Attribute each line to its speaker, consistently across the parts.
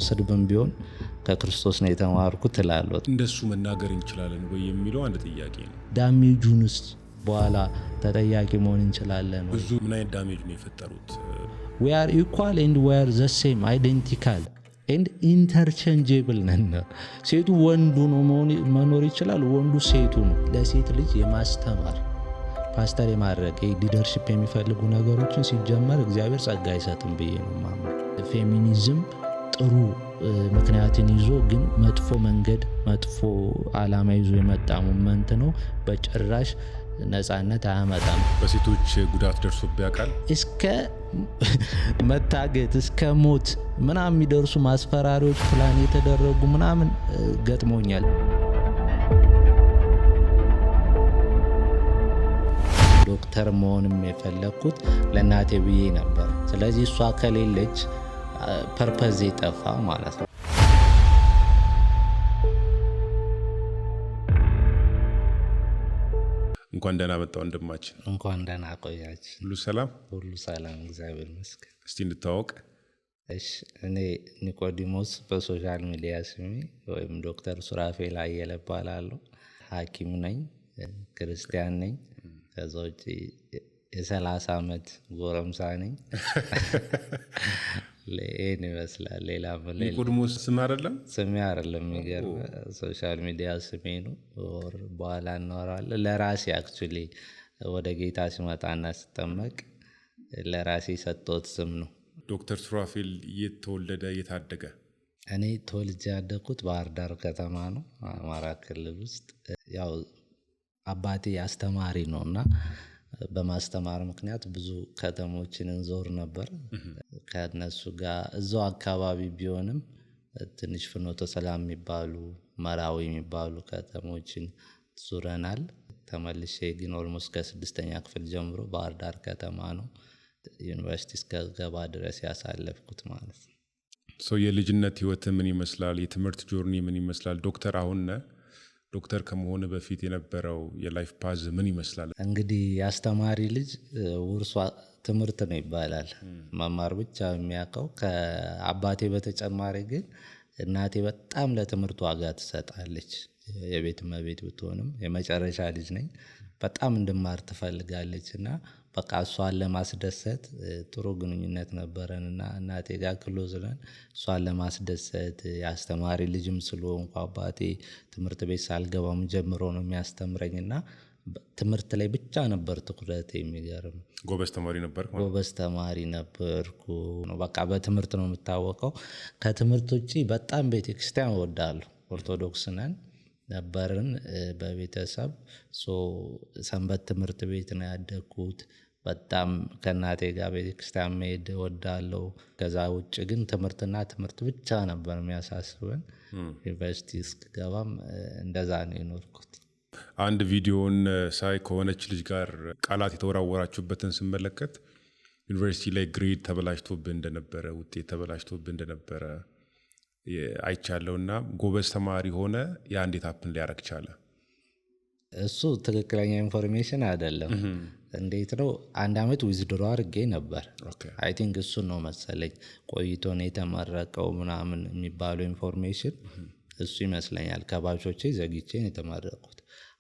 Speaker 1: ስድብም ቢሆን ከክርስቶስ ነው የተማርኩት እላለሁ።
Speaker 2: እንደሱ መናገር እንችላለን ወይ የሚለው አንድ ጥያቄ ነው።
Speaker 1: ዳሜጁንስ በኋላ ተጠያቂ መሆን እንችላለን።
Speaker 2: ብዙ ምን አይነት ዳሜጅ ነው የፈጠሩት?
Speaker 1: we are equal and we are the same, identical and interchangeable ነን። ሴቱ ወንዱ ነው መኖር ይችላል፣ ወንዱ ሴቱ ነው። ለሴት ልጅ የማስተማር ፓስተር የማድረግ ሊደርሺፕ የሚፈልጉ ነገሮችን ሲጀመር እግዚአብሔር ጸጋ አይሰጥም ብዬ ነው ማምነው። ፌሚኒዝም ጥሩ ምክንያትን ይዞ ግን መጥፎ መንገድ መጥፎ ዓላማ ይዞ የመጣ ሞመንት ነው። በጭራሽ ነፃነት አያመጣም።
Speaker 2: በሴቶች ጉዳት ደርሶብህ ያውቃል?
Speaker 1: እስከ መታገት እስከ ሞት ምናምን የሚደርሱ ማስፈራሪዎች ፕላን የተደረጉ ምናምን ገጥሞኛል። ዶክተር መሆንም የፈለኩት ለእናቴ ብዬ ነበር። ስለዚህ እሷ ከሌለች ፐርፐዝ ጠፋ ማለት ነው።
Speaker 2: እንኳን ደህና መጣ ወንድማችን።
Speaker 1: እንኳን ደህና ቆያችሁ።
Speaker 2: ሁሉ ሰላም?
Speaker 1: ሁሉ ሰላም እግዚአብሔር ይመስገን።
Speaker 2: እስቲ እንተዋወቅ።
Speaker 1: እሺ፣ እኔ ኒቆዲሞስ በሶሻል ሚዲያ ስሜ ወይም ዶክተር ሱራፌል አየለ እባላለሁ። ሐኪም ነኝ፣ ክርስቲያን ነኝ። ከዛ ውጪ የ30 ዓመት ጎረምሳ ነኝ። ለእኔ ይመስላል ሌላ ምን
Speaker 2: ኒቆዲሞስ ስም አይደለም?
Speaker 1: ስሜ አይደለም። የሚገርም ሶሻል ሚዲያ ስሜ ነው። ወር በኋላ እናወራለን። ለራሴ አክቹሊ ወደ ጌታ ሲመጣና ሲጠመቅ ለራሴ ሰጥቶት ስም ነው።
Speaker 2: ዶክተር ሱራፌል የት ተወለደ የት አደገ?
Speaker 1: እኔ ተወልጄ ያደግኩት ባህር ዳር ከተማ ነው፣ አማራ ክልል ውስጥ። ያው አባቴ አስተማሪ ነውና በማስተማር ምክንያት ብዙ ከተሞችን እንዞር ነበር። ከነሱ ጋር እዛው አካባቢ ቢሆንም ትንሽ ፍኖተ ሰላም የሚባሉ መራዊ የሚባሉ ከተሞችን ዙረናል። ተመልሼ ግን ኦልሞስት ከ6ኛ ክፍል ጀምሮ ባህር ዳር ከተማ ነው ዩኒቨርሲቲ እስከገባ ድረስ ያሳለፍኩት ማለት ነው።
Speaker 2: የልጅነት ህይወት ምን ይመስላል? የትምህርት ጆርኒ ምን ይመስላል? ዶክተር አሁን ዶክተር ከመሆን በፊት የነበረው የላይፍ ፓዝ ምን ይመስላል?
Speaker 1: እንግዲህ ያስተማሪ ልጅ ውርሷ ትምህርት ነው ይባላል። መማር ብቻ የሚያውቀው። ከአባቴ በተጨማሪ ግን እናቴ በጣም ለትምህርት ዋጋ ትሰጣለች። የቤት እመቤት ብትሆንም የመጨረሻ ልጅ ነኝ። በጣም እንድማር ትፈልጋለች እና በቃ እሷን ለማስደሰት ጥሩ ግንኙነት ነበረንና እናቴ ጋር ክሎዝ ነን። እሷን ለማስደሰት ያስተማሪ ልጅም ስለሆንኩ አባቴ ትምህርት ቤት ሳልገባም ጀምሮ ነው የሚያስተምረኝና ትምህርት ላይ ብቻ ነበር ትኩረት። የሚገርም
Speaker 2: ጎበዝ ተማሪ ነበር።
Speaker 1: ጎበዝ ተማሪ ነበርኩ። በቃ በትምህርት ነው የምታወቀው። ከትምህርት ውጪ በጣም ቤተክርስቲያን እወዳለሁ። ኦርቶዶክስ ነን ነበርን በቤተሰብ። ሰንበት ትምህርት ቤት ነው ያደግኩት። በጣም ከእናቴ ጋር ቤተክርስቲያን መሄድ እወዳለሁ። ከዛ ውጭ ግን ትምህርትና ትምህርት ብቻ ነበር የሚያሳስበን። ዩኒቨርሲቲ እስክገባም እንደዛ ነው የኖርኩት።
Speaker 2: አንድ ቪዲዮን ሳይ ከሆነች ልጅ ጋር ቃላት የተወራወራችሁበትን ስመለከት ዩኒቨርሲቲ ላይ ግሬድ ተበላሽቶብህ እንደነበረ፣ ውጤት ተበላሽቶብህ እንደነበረ አይቻለውና ጎበዝ ተማሪ ሆነ ያ እንዴት አፕን ሊያረግ ቻለ?
Speaker 1: እሱ ትክክለኛ ኢንፎርሜሽን አይደለም። እንዴት ነው? 1 አመት ዊዝድሮ አድርጌ ነበር። አይ ቲንክ እሱ ነው መሰለኝ ቆይቶ ነው የተመረቀው ምናምን የሚባለው ኢንፎርሜሽን እሱ ይመስለኛል። ከባቾቼ ዘግቼ ነው የተመረቁት።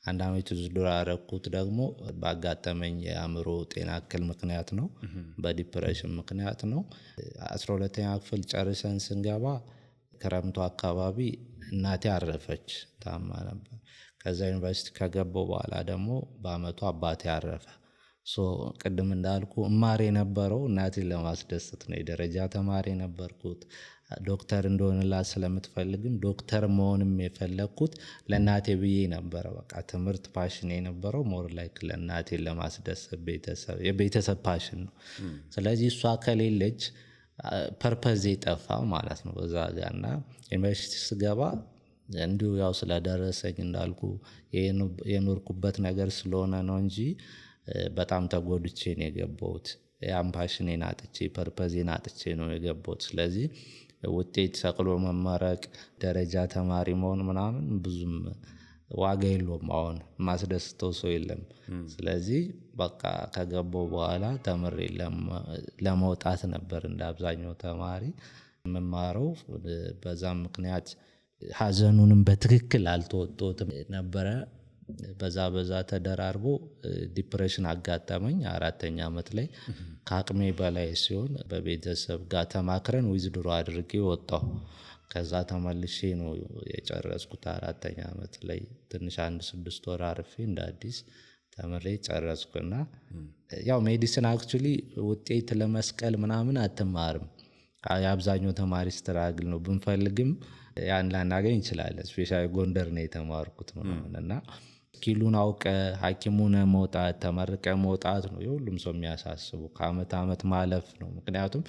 Speaker 1: 1 አመት ዊዝድሮ አደረኩት ደግሞ ባጋጠመኝ የአእምሮ ጤና እክል ምክንያት ነው፣ በዲፕሬሽን ምክንያት ነው። 12ኛ ክፍል ጨርሰን ስንገባ ክረምቱ አካባቢ እናቴ አረፈች፣ ታማ ነበር። ከዛ ዩኒቨርሲቲ ከገባው በኋላ ደግሞ በአመቱ አባቴ አረፈ። ቅድም እንዳልኩ እማር የነበረው እናቴን ለማስደሰት ነው። የደረጃ ተማሪ ነበርኩት። ዶክተር እንደሆነላት ስለምትፈልግም ዶክተር መሆንም የፈለኩት ለእናቴ ብዬ ነበረ። በቃ ትምህርት ፓሽን የነበረው ሞር ላይክ ለእናቴን ለማስደሰት የቤተሰብ ፓሽን ነው። ስለዚህ እሷ ከሌለች ፐርፐዝ ጠፋ ማለት ነው በዛ ጋርና ዩኒቨርሲቲ ስገባ እንዲሁ ያው ስለደረሰኝ እንዳልኩ የኖርኩበት ነገር ስለሆነ ነው እንጂ በጣም ተጎድቼ ነው የገባሁት። ያን ፓሽኔን አጥቼ ፐርፐዜን አጥቼ ነው የገባሁት። ስለዚህ ውጤት ሰቅሎ መመረቅ፣ ደረጃ ተማሪ መሆን ምናምን ብዙም ዋጋ የለውም። አሁን ማስደስተው ሰው የለም። ስለዚህ በቃ ከገባው በኋላ ተምሬ ለመውጣት ነበር እንደ አብዛኛው ተማሪ። መማረው በዛም ምክንያት ሀዘኑንም በትክክል አልተወጣሁትም ነበረ። በዛ ተደራርቦ ዲፕሬሽን አጋጠመኝ 4ኛ ዓመት ላይ ከአቅሜ በላይ ሲሆን በቤተሰብ ጋር ተማክረን ዊዝድሮ አድርጌ ወጣሁ። ከዛ ተመልሼ ነው የጨረስኩት 4ኛ ዓመት ላይ ትንሽ 6 ወር አርፌ እንደ አዲስ ተምሬ ጨረስኩና ያው ሜዲሲን አክቹሊ ውጤት ለመስቀል ምናምን አትማርም። የአብዛኛው ተማሪ ስትራግል ነው። ብንፈልግም ያን ላናገኝ እንችላለን። ስፔሻሊ ጎንደር ነው የተማርኩት ምናምንና ስኪሉን አውቀ ሐኪሙን መውጣት ተመርቀ መውጣት ነው የሁሉም ሰው የሚያሳስቡ። ከአመት ማለፍ ነው። ምክንያቱም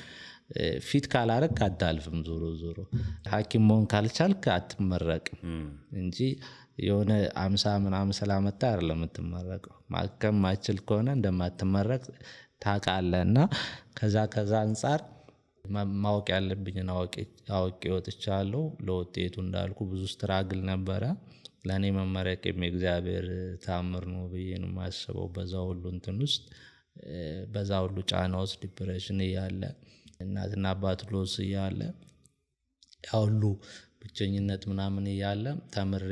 Speaker 1: ፊት ካላረክ አታልፍም። ዞሮ ሐኪም መሆን ካልቻልክ አትመረቅም እንጂ የሆነ 50 ምናምን ስላመጣ አይደለም የምትመረቀው። ማከም ማችል ከሆነ እንደማትመረቅ ታውቃለህና ከዛ አንፃር ማወቅ ያለብኝን አውቄ ወጥቻለሁ። ለውጤቱ እንዳልኩ ብዙ ስትራግል ነበረ። ለኔ መመረቅ የእግዚአብሔር ተአምር ነው ብዬ ነው የማስበው። በዛ ሁሉ እንትን ውስጥ በዛ ሁሉ ጫና ውስጥ ዲፕሬሽን እያለ እናትና አባት ሎስ እያለ ሁሉ ብቸኝነት ምናምን እያለ ተምሬ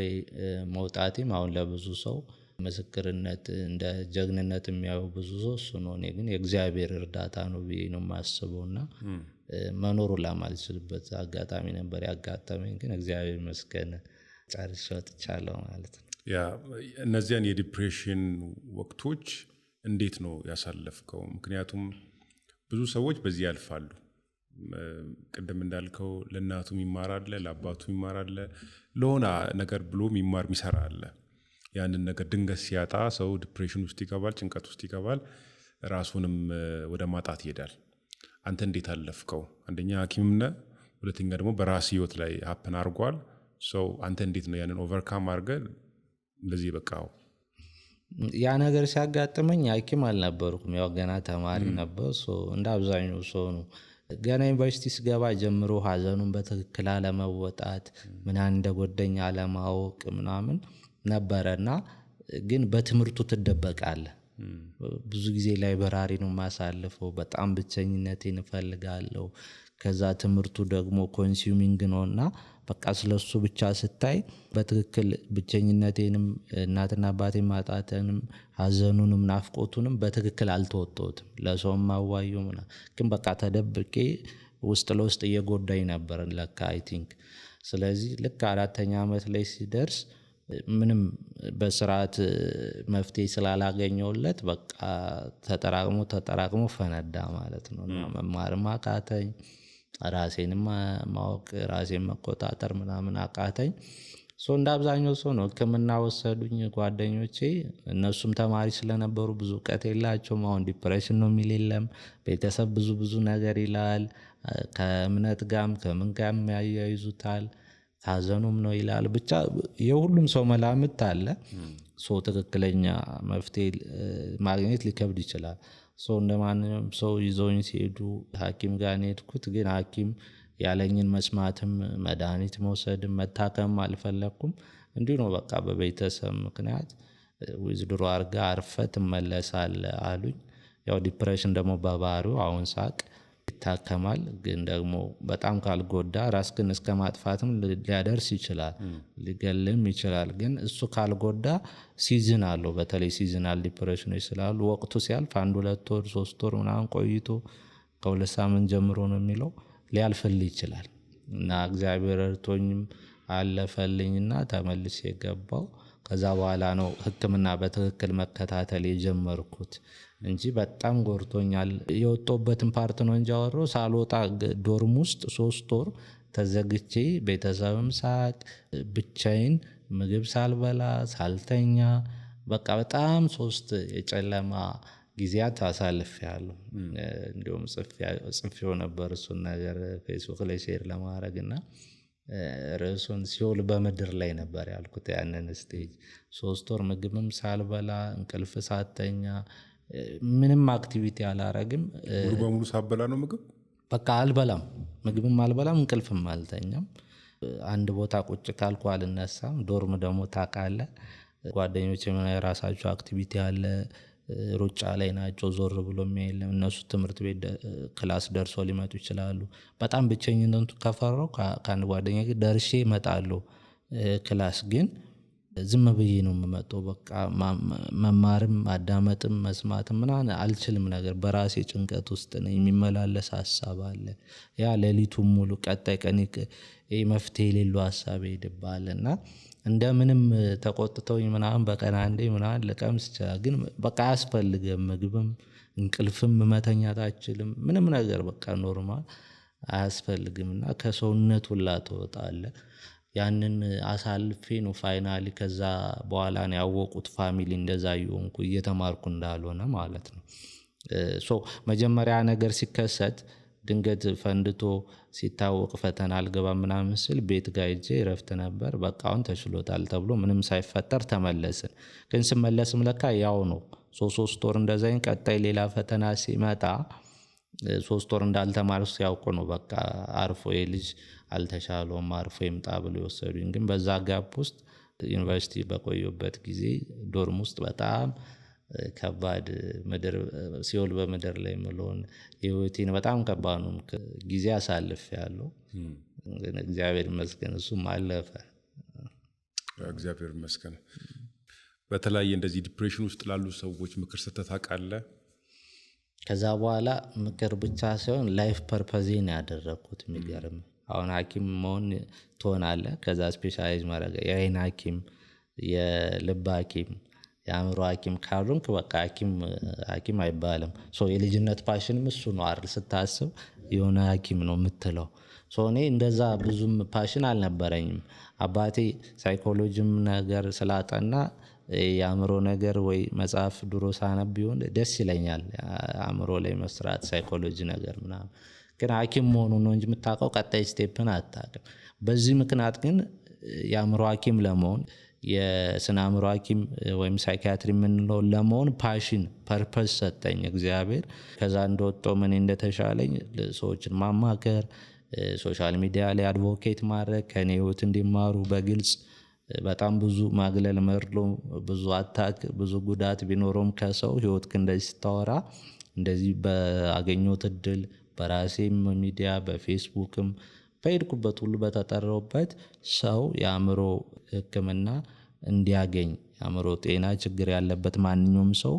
Speaker 1: መውጣቴም አሁን ለብዙ ሰው ምስክርነት እንደ ጀግንነት የሚያዩ ብዙ ሰው እሱ ነው። እኔ ግን የእግዚአብሔር እርዳታ ነው ብዬ ነው የማስበውና መኖሩን ለማልችልበት አጋጣሚ ነበር ያጋጠመኝ። ግን እግዚአብሔር ይመስገን ጨርሼ ወጥቻለሁ ማለት ነው።
Speaker 2: ያ እነዚያን የዲፕሬሽን ወቅቶች እንዴት ነው ያሳለፍከው? ምክንያቱም ብዙ ሰዎች በዚህ ያልፋሉ። ቅድም እንዳልከው ለእናቱ ይማራል፣ ለአባቱ ይማራል፣ ለሆነ ነገር ብሎ የሚሰራ አለ። ያንን ነገር ድንገት ሲያጣ ሰው ዲፕሬሽን ውስጥ ይገባል፣ ጭንቀት ውስጥ ይገባል፣ ራሱንም ወደ ማጣት ይሄዳል። አንተ እንዴት አለፍከው? አንደኛ ሐኪም ነህ፣ ሁለተኛ ደግሞ በራስ ህይወት ላይ ሀፕን አድርጓል። ሰው አንተ እንዴት ነው ያንን ኦቨርካም አድርገህ ለዚህ በቃው?
Speaker 1: ያ ነገር ሲያጋጥመኝ ሐኪም አልነበርኩም። ያው ገና ተማሪ ነበር። እንደ አብዛኛው ሰው ነው ገና ዩኒቨርሲቲ ስገባ ጀምሮ ሀዘኑን በትክክል አለመወጣት ምን እንደጎደኝ አለማወቅ ምናምን ነበረና ግን በትምህርቱ ትደበቃለህ። ብዙ ጊዜ ላይብረሪ ነው ማሳልፈው። በጣም ብቸኝነቴን እፈልጋለሁ። ከዛ ትምህርቱ ደግሞ ኮንሱሚንግ ነውና በቃ ስለሱ ብቻ ስታይ በትክክል ብቸኝነቴንም እናትና አባቴን ማጣቴንም ሀዘኑንም ናፍቆቱንም በትክክል አልተወጣሁትም። ለሰውም ማዋየው ግን በቃ ተደብቄ ውስጥ ለውስጥ እየጎዳኝ ነበር ለካ አይ ቲንክ። ስለዚህ ልክ 4ኛ ዓመት ላይ ሲደርስ ምንም በስርዓት መፍትሄ ስላላገኘሁለት በቃ ተጠራቅሞ ፈነዳ ማለት ነው። መማርም አቃተኝ፣ ራሴንም ማወቅ ራሴን መቆጣጠር ምናምን አቃተኝ። እንደ አብዛኛው ሰው ነው ሕክምና ወሰዱኝ ጓደኞቼ። እነሱም ተማሪ ስለነበሩ ብዙ እውቀት የላቸውም። አሁን ዲፕሬሽን ነው የሚል የለም። ቤተሰብ ብዙ ነገር ይላል። ከእምነት ጋርም ከምን ጋርም ያያይዙታል። ሀዘኑም ነው ይላል። ብቻ የሁሉም ሰው መላምት አለ። ትክክለኛ መፍትሄ ማግኘት ሊከብድ ይችላል። እንደማንኛውም ሰው ይዘውኝ ሲሄዱ ሐኪም ጋር ሄድኩት። ግን ሐኪም ያለኝን መስማትም መድኃኒት መውሰድም መታከም አልፈለኩም። እንዲሁ ነው በቃ በቤተሰብ ምክንያት ዊዝድሮ አድርገህ አርፈህ ትመለሳለህ አሉኝ። ያው ዲፕሬሽን ደግሞ በባህሪው አሁን ሳቅ ይታከማል። ግን ደግሞ በጣም ካልጎዳ ራስህን እስከ ማጥፋትም ሊያደርስ ይችላል፣ ሊገልም ይችላል። ግን እሱ ካልጎዳ ሲዝን አለው። በተለይ ሲዝናል ዲፕሬሽኖች ስላሉ ወቅቱ ሲያልፍ 1 2 ወር 3 ወር ምናምን ቆይቶ ከ2 ሳምንት ጀምሮ ነው የሚለው ሊያልፍልህ ይችላል። እና እግዚአብሔር እርቶኝም አለፈልኝና ተመልሼ የገባው። ከዛ በኋላ ነው ሕክምና በትክክል መከታተል የጀመርኩት እንጂ በጣም ጎርቶኛል። የወጣሁበትን ፓርት ነው እንጂ አወራው ሳልወጣ ዶርም ውስጥ 3 ወር ተዘግቼ ቤተሰብም ሳቅ ብቻዬን ምግብ ሳልበላ ሳልተኛ በቃ በጣም 3 የጨለማ ጊዜያት አሳልፌያለሁ። እንዲሁም ጽፌው ነበር እሱን ነገር ፌስቡክ ላይ ሼር ለማድረግና ርዕሱን ሲኦል በምድር ላይ ነበር ያልኩት። ያንን ስቴጅ 3 ወር ምግብም ሳልበላ እንቅልፍ ሳተኛ ምንም አክቲቪቲ አላረግም።
Speaker 2: ሙሉ በሙሉ ሳበላ ነው ምግብ
Speaker 1: በቃ አልበላም። ምግብም አልበላም፣ እንቅልፍም አልተኛም። አንድ ቦታ ቁጭ ካልኩ አልነሳም። ዶርም ደግሞ ታውቃለህ ጓደኞቼ የራሳቸው አክቲቪቲ አለ። ሩጫ ላይ ናቸው ዞር ብሎ የሚያየለም እነሱ ትምህርት ቤት ክላስ ደርሶ ሊመጡ ይችላሉ በጣም ብቸኝነቱ ከፈራው ከአንድ ጓደኛ ጋር ደርሼ እመጣለሁ ክላስ ግን ዝም ብዬ ነው የምመጣው በቃ መማርም ማዳመጥም መስማትም ምናምን አልችልም ነገር በራሴ ጭንቀት ውስጥ ነኝ የሚመላለስ ሐሳብ አለ ያ ሌሊቱን ሙሉ ቀጣይ ቀን መፍትሄ የሌለው ሐሳብ ይደባልና እንደምንም ተቆጥተውኝ ምናምን በቀን አንዴ ምናምን ለቀምስ ይችላል ግን በቃ አያስፈልግም ምግብም እንቅልፍም መተኛት አልችልም ምንም ነገር በቃ ኖርማል አያስፈልግምና ከሰውነት ሁላ ትወጣለህ ያንን አሳልፌ ነው ፋይናሊ ከዛ በኋላ ነው ያወቁት ፋሚሊ እንደዛ ይሆንኩ እየተማርኩ እንዳልሆነ ማለት ነው ሶ መጀመሪያ ነገር ሲከሰት ድንገት ፈንድቶ ሲታወቅ ፈተና አልገባም ምናምን ስል ቤት ጋር ሄጄ ረፍት ነበር በቃ አሁን ተሽሎታል ተብሎ ምንም ሳይፈጠር ተመለስን ግን ስመለስም ለካ ያው ነው 3 ወር እንደዛኝ ቀጣይ ሌላ ፈተና ሲመጣ 3 ወር እንዳልተማርኩ ሲያውቁ ነው በቃ አርፎ የልጅ አልተሻለውም አርፎ ይምጣ ብሎ ይወሰዱኝ ግን በዛ ጋፕ ውስጥ ዩኒቨርሲቲ በቆየበት ጊዜ ዶርም ውስጥ በጣም ከባድ ምድር ሲኦል በምድር ላይ መሎን ህይወቴን በጣም ከባድ ነው ጊዜ አሳልፌያለሁ ግን እግዚአብሔር ይመስገን እሱም አለፈ
Speaker 2: እግዚአብሔር ይመስገን በተለይ እንደዚህ ዲፕሬሽን ውስጥ ላሉ ሰዎች ምክር ሰተታቃለ
Speaker 1: ከዛ በኋላ ምክር ብቻ ሳይሆን ላይፍ ፐርፐዜን ያደረኩት የሚገርም አሁን ሐኪም መሆን ትሆናለህ ከዛ ስፔሻላይዝ ማድረግ የአይን ሐኪም የልብ ሐኪም የአእምሮ ሐኪም ካሉንክ በቃ ሐኪም አይባልም ሶ የልጅነት ፓሽንም እሱ ነው አይደል ስታስብ የሆነ ሐኪም ነው የምትለው ሶ እኔ እንደዛ ብዙም ፓሽን አልነበረኝም አባቴ ሳይኮሎጂም ነገር ስላጠና የአእምሮ ነገር ወይ መጽሐፍ ድሮ ሳነብ ቢሆን ደስ ይለኛል አእምሮ ላይ መስራት ሳይኮሎጂ ነገር ምናምን ግን ሐኪም መሆኑ ነው እንጂ የምታውቀው ቀጣይ ስቴፕን አታውቅም በዚህ ምክንያት ግን የአእምሮ ሐኪም ለመሆን የስነ አእምሮ ሐኪም ወይም ሳይኪያትሪ ምንለው ለመሆን ፓሽን ፐርፐስ ሰጠኝ እግዚአብሔር ከዛ እንደወጣው ምን እንደተሻለኝ ሰዎችን ማማከር ሶሻል ሚዲያ ላይ አድቮኬት ማድረግ ከኔ ህይወት እንዲማሩ በግልጽ በጣም ብዙ ማግለል መርሎ ብዙ አታክ ብዙ ጉዳት ቢኖርም ከሰው ህይወት እንደዚህ ተወራ እንደዚህ በአገኘሁት እድል በራሴም ሚዲያ በፌስቡክም በሄድኩበት ሁሉ በተጠራውበት ሰው የአእምሮ ህክምና እንዲያገኝ የአእምሮ ጤና ችግር ያለበት ማንኛውም ሰው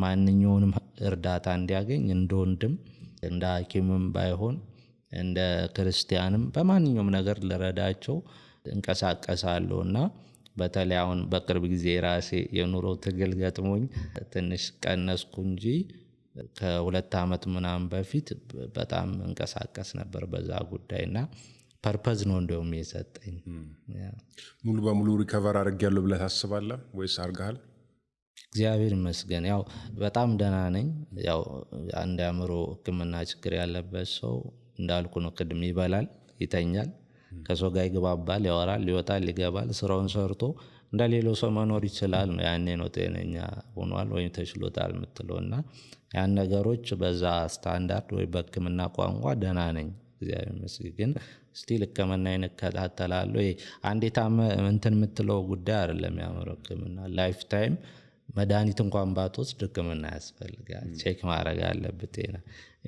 Speaker 1: ማንኛውንም እርዳታ እንዲያገኝ እንደወንድም እንደ ሐኪምም ባይሆን እንደ ክርስቲያንም በማንኛውም ነገር ለረዳቸው እንቀሳቀሳለሁና በተለይ አሁን በቅርብ ጊዜ ራሴ የኑሮ ትግል ገጥሞኝ ትንሽ ቀነስኩ እንጂ ከ2 አመት ምናምን በፊት በጣም እንቀሳቀስ ነበር በዛ ጉዳይና ፐርፐዝ ነው እንደውም የሰጠኝ
Speaker 2: ሙሉ በሙሉ ሪከቨር አድርጌያለሁ ብለህ ታስባለህ ወይስ አርጋሃል
Speaker 1: እግዚአብሔር ይመስገን ያው በጣም ደህና ነኝ ያው አንድ አእምሮ ህክምና ችግር ያለበት ሰው እንዳልኩ ነው ቅድም ይበላል ይተኛል ከሰው ጋር ይግባባል ያወራል ይወጣል ይገባል ስራውን ሰርቶ እንደሌላው ሰው መኖር ይችላል ነው ያኔ ነው ጤነኛ ሆኗል ወይ ተሽሎታል የምትለውና ያን ነገሮች በዛ ስታንዳርድ ወይ በህክምና ቋንቋ ደህና ነኝ እግዚአብሔር ይመስገን ስቲል ህክምና ይነከታተላለሁ አንዴ ታመ እንትን የምትለው ጉዳይ አይደለም የአእምሮ ህክምና ላይፍ ታይም መድኃኒት እንኳን ባትወስድ ህክምና ያስፈልጋል ቼክ ማድረግ አለበት ጤና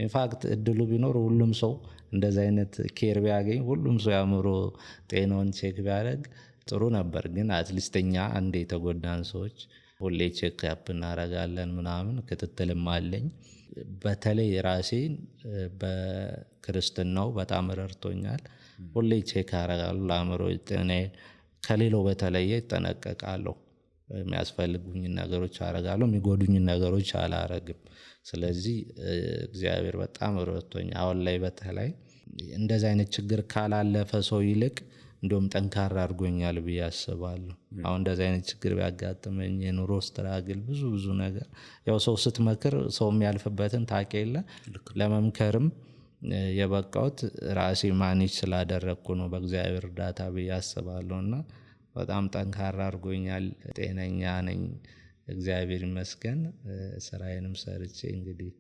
Speaker 1: ኢንፋክት እድሉ ቢኖር ሁሉም ሰው እንደዛ አይነት ኬር ቢያገኝ ሁሉም ሰው የአእምሮ ጤናውን ቼክ ቢያደርግ ጥሩ ነበር ግን አትሊስተኛ አንዴ የተጎዳን ሰዎች ሁሌ ቼክ አፕ እናደርጋለን ምናምን ክትትልም አለኝ በተለይ ራሴን በክርስትናው በጣም ረድቶኛል ሁሌ ቼክ አደርጋለሁ ለአእምሮ ጤናዬ ከሌላው በተለየ እጠነቀቃለሁ የሚያስፈልጉኝ ነገሮች አደርጋለሁ የሚጎዱኝ ነገሮች አላረግም ስለዚህ እግዚአብሔር በጣም ረድቶኛል አሁን ላይ በተለይ እንደዛ አይነት ችግር ካላለፈ ሰው ይልቅ እንደውም ጠንካራ አድርጎኛል ብዬ አስባለሁ አሁን እንደዛ አይነት ችግር ቢያጋጥመኝ የኑሮ ስትራግል ብዙ ነገር ያው ሰው ስትመክር ሰው የሚያልፍበትን ታውቂያለ ለመምከርም የበቃውት ራሴ ማኔጅ ስላደረኩ ነው በእግዚአብሔር እርዳታ ብዬ አስባለሁና በጣም ጠንካራ አድርጎኛል ጤነኛ ነኝ እግዚአብሔር ይመስገን ስራዬንም ሰርቼ እንግዲህ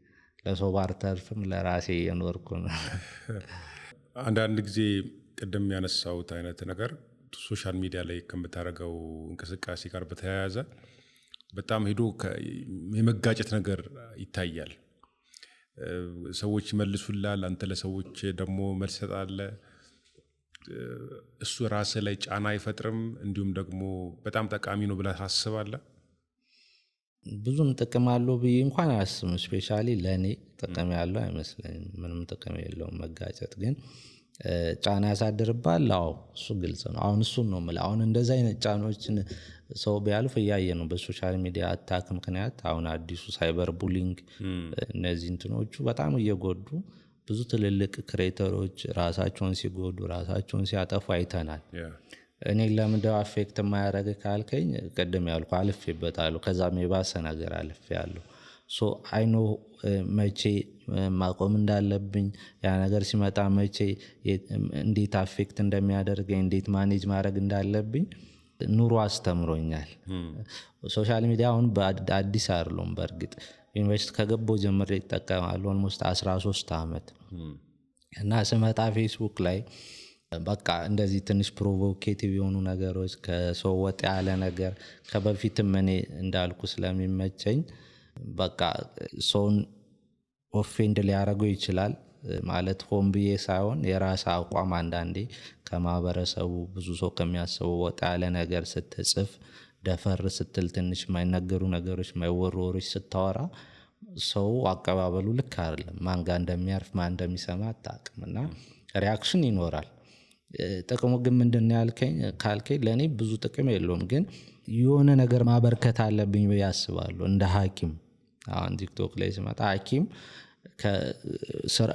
Speaker 1: ለሰው ባርተርፍም ለራሴ የኖርኩ ነው
Speaker 2: አንዳንድ ጊዜ ቀደም ያነሳውት አይነት ነገር ሶሻል ሚዲያ ላይ ከምታረጋው እንቅስቃሴ ጋር በተያያዘ በጣም ሄዶ የመጋጨት ነገር ይታያል። ሰዎች መልሱላል፣ አንተ ለሰዎች ደግሞ መልስ ሰጣለህ። እሱ ራስ ላይ ጫና አይፈጥርም? እንዲሁም ደግሞ በጣም ጠቃሚ ነው ብለህ ታስባለህ?
Speaker 1: ብዙም ጥቅም አለው ብዬ እንኳን አያስብም። ስፔሻሊ ለእኔ ጥቅም ያለው አይመስለኝም። ምንም ጥቅም የለውም መጋጨት። ግን ጫና ያሳድርባል። አዎ እሱ ግልጽ ነው። አሁን እሱን ነው የምልህ። አሁን እንደዚህ አይነት ጫናዎችን ሰው ቢያልፍ እያየ ነው በሶሻል ሚዲያ አታክ ምክንያት። አሁን አዲሱ ሳይበር ቡሊንግ እነዚህ እንትኖቹ በጣም እየጎዱ ብዙ ትልልቅ ክሬተሮች ራሳቸውን ሲጎዱ ራሳቸውን ሲያጠፉ አይተናል። እኔ ለምንድነው አፌክት የማያደርግ ካልከኝ ቅድም ያልኩ አልፌበታለሁ። ከዛም የባሰ ነገር አልፌያለሁ። ሶ አይ ኖ መቼ ማቆም እንዳለብኝ ያ ነገር ሲመጣ መቼ እንዴት አፌክት እንደሚያደርገኝ እንዴት ማኔጅ ማድረግ እንዳለብኝ ኑሮ አስተምሮኛል። ሶሻል ሚዲያ አሁን በአዲስ አይደለም። በእርግጥ ዩኒቨርሲቲ ከገባሁ ጀምሬ እጠቀማለሁ ኦልሞስት 13 ዓመት እና ስመጣ ፌስቡክ ላይ በቃ እንደዚህ ትንሽ ፕሮቮኬቲቭ የሆኑ ነገሮች ከሰው ወጥ ያለ ነገር ከበፊትም እኔ እንዳልኩ ስለሚመቸኝ በቃ ሰውን ኦፌንድ ሊያደርገው ይችላል ማለት ሆን ብዬ ሳይሆን የራስ አቋም አንዳንዴ ከማህበረሰቡ ብዙ ሰው ከሚያስበው ወጣ ያለ ነገር ስትጽፍ ደፈር ስትል ትንሽ የማይነገሩ ነገሮች የማይወሩዎች ስታወራ ሰው አቀባበሉ ልክ አይደለም። ማን ጋር እንደሚያርፍ ማን እንደሚሰማ አታውቅምና ሪአክሽን ይኖራል። ጥቅሙ ግን ምንድነው ካልከኝ ለእኔ ብዙ ጥቅም የለውም። ግን የሆነ ነገር ማበርከት አለብኝ ብዬ አስባለሁ እንደ ሐኪም። አሁን ቲክቶክ ላይ ስመጣ ሐኪም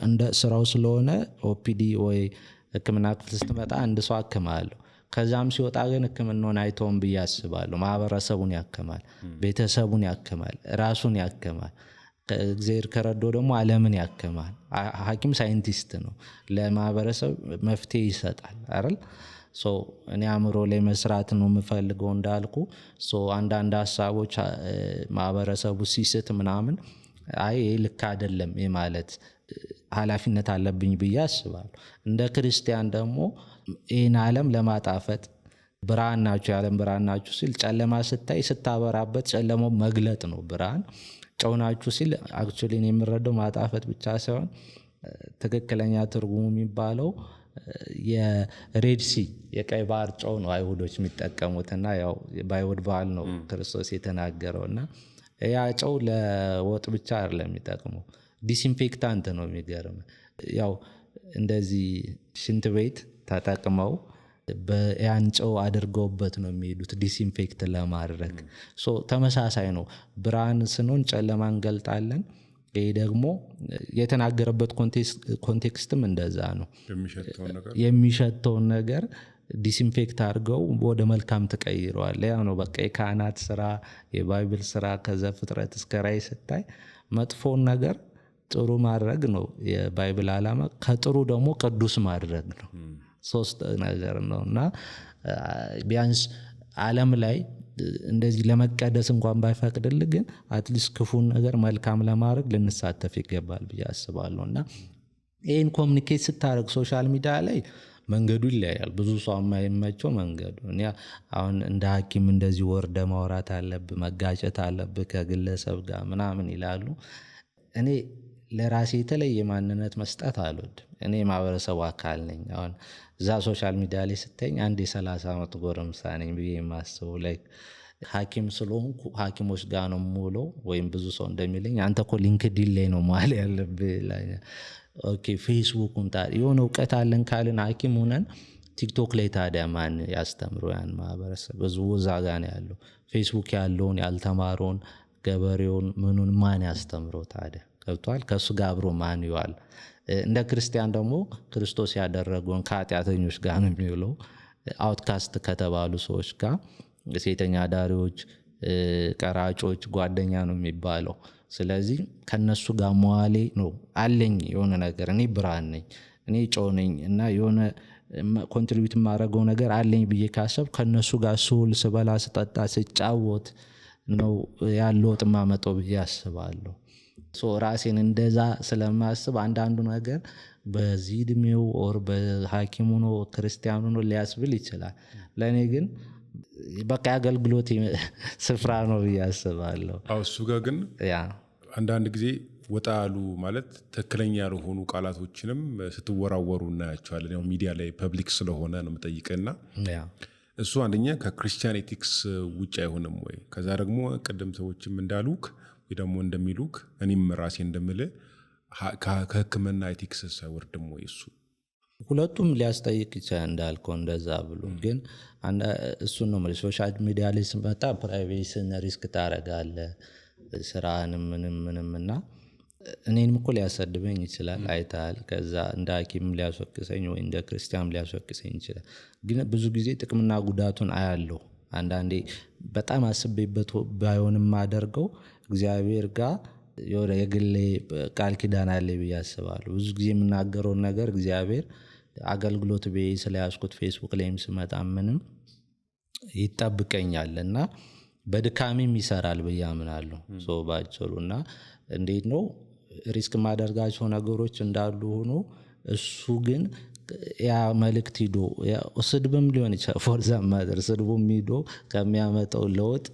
Speaker 1: እንደ ስራው ስለሆነ ኦፒዲ ወይ ሕክምና ክፍል ስትመጣ አንድ ሰው አክማለሁ። ከዛም ሲወጣ ግን ሕክምናውን አይተውም ብዬ አስባለሁ። ማህበረሰቡን ያክማል፣ ቤተሰቡን ያክማል፣ ራሱን ያክማል። እግዚአብሔር ከረዶ ደግሞ ዓለምን ያክማል። ሐኪም ሳይንቲስት ነው፣ ለማህበረሰብ መፍትሄ ይሰጣል አይደል? እኔ አእምሮ ላይ መስራት ነው የምፈልገው እንዳልኩ። አንዳንድ ሀሳቦች ማህበረሰቡ ሲስት ምናምን አይ ልክ አይደለም ማለት ኃላፊነት አለብኝ ብዬ አስባለሁ። እንደ ክርስቲያን ደግሞ ይህን ዓለም ለማጣፈጥ ብርሃን ናችሁ የዓለም ብርሃን ናችሁ ሲል ጨለማ ስታይ ስታበራበት ጨለማው መግለጥ ነው። ብርሃን ጨው ናችሁ ሲል አክቹዋሊ እኔ የምረዳው ማጣፈጥ ብቻ ሳይሆን ትክክለኛ ትርጉሙ የሚባለው የሬድሲ የቀይ ባህር ጨው ነው አይሁዶች የሚጠቀሙትና ያው በአይሁድ ባህል ነው ክርስቶስ የተናገረውና ያ ጨው ለወጥ ብቻ አይደለም የሚጠቅመው፣ ዲስኢንፌክታንት ነው። የሚገርም ያው እንደዚህ ሽንት ቤት ተጠቅመው ያን ጨው አድርገውበት ነው የሚሄዱት ዲስኢንፌክት ለማድረግ። ተመሳሳይ ነው። ብርሃን ስንሆን ጨለማ እንገልጣለን። ይሄ ደግሞ የተናገረበት ኮንቴክስትም እንደዛ ነው። የሚሸተውን ነገር ዲስኢንፌክት አድርገው ወደ መልካም ተቀይረዋል። ያ ነው በቃ የካህናት ስራ፣ የባይብል ስራ ከዘፍጥረት እስከ ራዕይ ስታይ መጥፎን ነገር ጥሩ ማድረግ ነው የባይብል ዓላማ። ከጥሩ ደግሞ ቅዱስ ማድረግ ነው። ሶስት ነገር ነው እና ቢያንስ ዓለም ላይ እንደዚህ ለመቀደስ እንኳን ባይፈቅድልህ ግን አትሊስት ክፉን ነገር መልካም ለማድረግ ልንሳተፍ ይገባል ብዬ አስባለሁ። እና ይህን ኮሚኒኬት ስታደርግ ሶሻል ሚዲያ ላይ መንገዱ ይለያል። ብዙ ሰው የማይመቸው መንገዱ እኔ አሁን እንደ ሐኪም እንደዚህ ወርደ ማውራት አለብህ መጋጨት አለብህ ከግለሰብ ጋር ምናምን ይላሉ። እኔ ለራሴ የተለየ ማንነት መስጠት አልወድም። እኔ የማህበረሰቡ አካል ነኝ። አሁን እዛ ሶሻል ሚዲያ ላይ ስተኝ አንድ የ30 ዓመት ጎረምሳ ነኝ ብዬ የማስበው ላይ ሐኪም ስለሆንኩ ሐኪሞች ጋር ነው የምውለው። ወይም ብዙ ሰው እንደሚለኝ አንተ እኮ ሊንክድኢን ላይ ነው መዋል ያለብህ ይላኛል። ኦኬ ፌስቡክን ታዲያ የሆነ እውቀት አለን ካልን ሐኪም ሆነን ቲክቶክ ላይ ታዲያ ማን ያስተምረው? ያን ማህበረሰብ ህዝቡ እዛ ጋር ነው ያለው። ፌስቡክ ያለውን ያልተማረውን ገበሬውን ምኑን ማን ያስተምረው ታዲያ? ገብቷል? ከሱ ጋር አብሮ ማን ይዋል? እንደ ክርስቲያን ደግሞ ክርስቶስ ያደረገውን ከኃጢአተኞች ጋር ነው የሚውለው። አውትካስት ከተባሉ ሰዎች ጋር፣ ሴተኛ ዳሪዎች፣ ቀራጮች ጓደኛ ነው የሚባለው። ስለዚህ ከነሱ ጋር መዋሌ ነው አለኝ የሆነ ነገር። እኔ ብርሃን ነኝ፣ እኔ ጨው ነኝ እና የሆነ ኮንትሪቢዩት የማደርገው ነገር አለኝ ብዬ ካሰብ ከነሱ ጋር ስውል፣ ስበላ፣ ስጠጣ፣ ስጫወት ነው ያለው ጥማመጠው ብዬ አስባለሁ። ራሴን እንደዛ ስለማስብ አንዳንዱ ነገር በዚህ እድሜው ኦር በሐኪሙ ነው ክርስቲያኑ ነው ሊያስብል ይችላል። ለእኔ ግን በቃ አገልግሎት ስፍራ ነው ያስባለሁ።
Speaker 2: እሱ ጋር ግን
Speaker 1: ያ
Speaker 2: አንዳንድ ጊዜ ወጣ ያሉ ማለት ትክክለኛ ያልሆኑ ቃላቶችንም ስትወራወሩ እናያቸዋለን። ያው ሚዲያ ላይ ፐብሊክ ስለሆነ ነው የምጠይቀና
Speaker 1: ያ
Speaker 2: እሱ አንደኛ ከክርስቲያን ኤቲክስ ውጭ አይሆንም ወይ? ከዛ ደግሞ ቅድም ሰዎችም እንዳሉክ ወይ ደግሞ እንደሚሉክ እኔም ራሴ እንደምልህ ከሕክምና ኤቲክስ ሳይወርድም ወይ? እሱ
Speaker 1: ሁለቱም ሊያስጠይቅ ይችላል እንዳልከው እንደዛ ብሎ ግን እሱን ነው ማለት ሶሻል ሚዲያ ላይ ስመጣ ፕራይቬሲን ሪስክ ታረጋለህ ስራንም ምንምና እኔንም እኮ ሊያሰድበኝ ይችላል አይታል። ከዛ እንደ ሐኪም ሊያስወቅሰኝ ወይ እንደ ክርስቲያን ሊያስወቅሰኝ ይችላል። ግን ብዙ ጊዜ ጥቅምና ጉዳቱን አያለሁ። አንዳንዴ በጣም አስቤበት ባይሆንም ማደርገው እግዚአብሔር ጋር የሆነ የግሌ ቃል ኪዳን አለ ብዬ አስባለሁ። ብዙ ጊዜ የምናገረውን ነገር እግዚአብሔር አገልግሎት ቤይ ስለያዝኩት ፌስቡክ ላይም ስመጣ ምንም ይጠብቀኛልና በድካሜም ይሰራል ብዬ አምናለሁ። ባጭሩና እንዴት ነው ሪስክ ማደርጋቸው ነገሮች እንዳሉ ሆኖ እሱ ግን ያ መልእክት ሂዶ ስድብም ሊሆን ይችላል ፎር ዛት ማተር ስድቡም ሂዶ ከሚያመጣው ለውጥ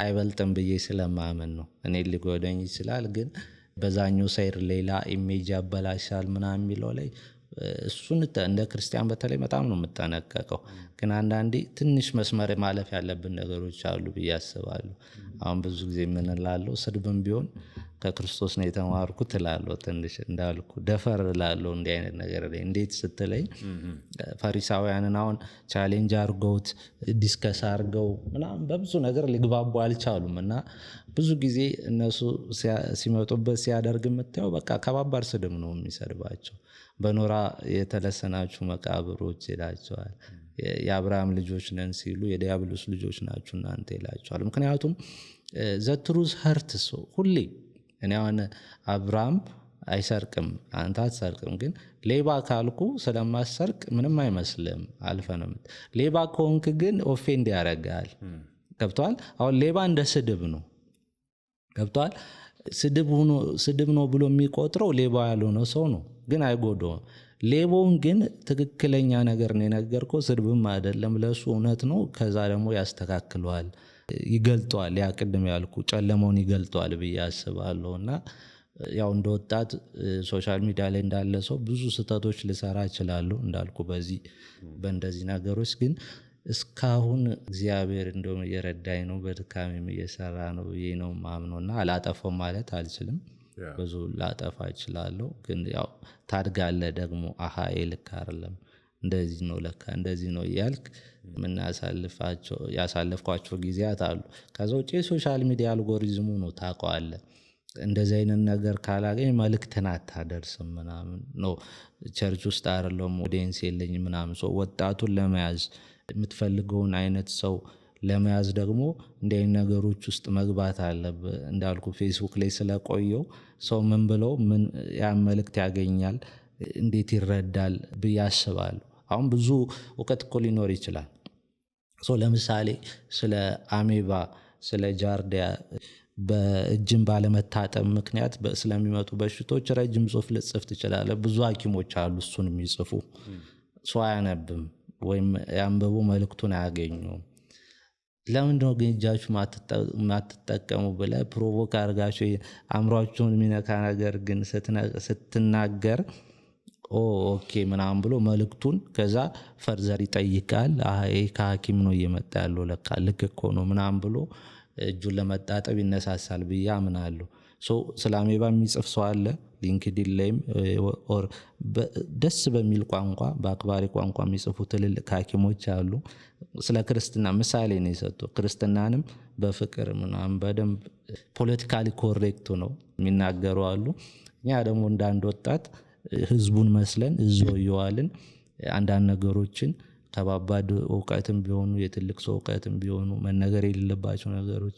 Speaker 1: አይበልጥም ብዬ ስለማመን ነው። እኔ ሊጎዳኝ ይችላል ግን በዛኛው ሳይር ሌላ ኢሜጅ ያበላሻል ምናምን የሚለው ላይ እሱን እንደ ክርስቲያን በተለይ በጣም ነው የምጠነቀቀው። ግን አንዳንዴ ትንሽ መስመር ማለፍ ያለብን ነገሮች አሉ ብዬ አስባለሁ። አሁን ብዙ ጊዜ ምን እላለሁ ስድብም ቢሆን ከክርስቶስ ነው የተማርኩት እላለሁ። ትንሽ እንዳልኩ ደፈር እላለሁ እንዲህ አይነት ነገር ላይ እንዴት ስትለኝ ፈሪሳውያንን አሁን ቻሌንጅ አድርገውት ዲስከስ አድርገው ምናምን በብዙ ነገር ሊግባቡ አልቻሉም እና ብዙ ጊዜ እነሱ ሲመጡበት ሲያደርግ የምታየው በቃ ከባባድ ስድብ ነው የሚሰድባቸው። በኖራ የተለሰናችሁ መቃብሮች ይላቸዋል። የአብርሃም ልጆች ነን ሲሉ የዲያብሎስ ልጆች ናችሁ እናንተ ይላቸዋል። ምክንያቱም ዘትሩዝ ሀርት ሰው ሁሌ እኔ አሁን አብርሃም አይሰርቅም አንተ አትሰርቅም ግን ሌባ ካልኩ ስለማሰርቅ ምንም አይመስልም አልፈንም። ሌባ ከሆንክ ግን ኦፌንድ ያደርጋል። ገብቷል? አሁን ሌባ እንደ ስድብ ነው። ገብቷል? ስድብ ነው ብሎ የሚቆጥረው ሌባ ያልሆነ ሰው ነው ግን አይጎዳውም። ሌባውን ግን ትክክለኛ ነገር ነው የነገርከው ስድብም አይደለም ለሱ እውነት ነው። ከዛ ደግሞ ያስተካክለዋል ይገልጠዋል። ያ ቅድም ያልኩ ጨለማውን ይገልጠዋል ብዬ አስባለሁና ያው እንደ ወጣት ሶሻል ሚዲያ ላይ እንዳለ ሰው ብዙ ስህተቶች ልሰራ እችላለሁ እንዳልኩ በእንደዚህ ነገሮች ግን እስካሁን እግዚአብሔር እንደውም እየረዳኝ ነው በድካሜም እየሰራ ነው ብዬ ነው ማምነውና አላጠፋም ማለት አልችልም። ብዙ ላጠፋ እችላለሁ ግን ያው ታድጋለህ ደግሞ አሃ ልክ አይደለም እንደዚህ ነው ለካ እንደዚህ ነው እያልክ ያሳለፍኳቸው ጊዜያት አሉ። ከዛ ውጪ ሶሻል ሚዲያ አልጎሪዝሙ ነው ታውቀዋለህ። እንደዚህ አይነት ነገር ካላገኝ መልእክትን አታደርስም ምናምን ነው። ቸርች ውስጥ አይደለም ኦዲየንስ የለኝም ምናምን ሰው ወጣቱን ለመያዝ የምትፈልገውን አይነት ሰው ለመያዝ ደግሞ እንዲህ አይነት ነገሮች ውስጥ መግባት አለብህ። እንዳልኩ ፌስቡክ ላይ ስለቆየው ሰው ምን ብለው ምን ያን መልእክት ያገኛል እንዴት ይረዳል ብዬ አስባለሁ። አሁን ብዙ እውቀት እኮ ሊኖር ይችላል። ለምሳሌ ስለ አሜባ ስለ ጃርዲያ በእጅን ባለመታጠብ ምክንያት ስለሚመጡ በሽቶች ረጅም ጽሑፍ ልጽፍ ትችላለህ። ብዙ ሐኪሞች አሉ እሱን የሚጽፉ ሰው አያነብም ወይም ያንበቡ መልእክቱን አያገኙም። ለምንድነው ግን እጃችሁ ማትጠቀሙ ብለህ ፕሮቮክ አድርጋችሁ አእምሯችሁን የሚነካ ነገር ግን ስትናገር ኦኬ ምናምን ብሎ መልእክቱን ከዛ ፈርዘር ይጠይቃል። ይሄ ከሐኪም ነው እየመጣ ያለው ለካ ልክ እኮ ነው ምናምን ብሎ እጁን ለመጣጠብ ይነሳሳል ብዬ አምናለሁ። ስለ አሜባ የሚጽፍ ሰው አለ ሊንክዲን ላይም ደስ በሚል ቋንቋ በአክባሪ ቋንቋ የሚጽፉ ትልልቅ ሐኪሞች አሉ። ስለ ክርስትና ምሳሌ ነው የሰጠው። ክርስትናንም በፍቅር ምናምን በደንብ ፖለቲካሊ ኮሬክት ነው የሚናገሩ አሉ። እኛ ደግሞ እንዳንድ ወጣት ህዝቡን መስለን እየዋልን አንዳንድ ነገሮችን ከባባድ እውቀትም ቢሆኑ የትልቅ ሰው እውቀትም ቢሆኑ መነገር የሌለባቸው ነገሮች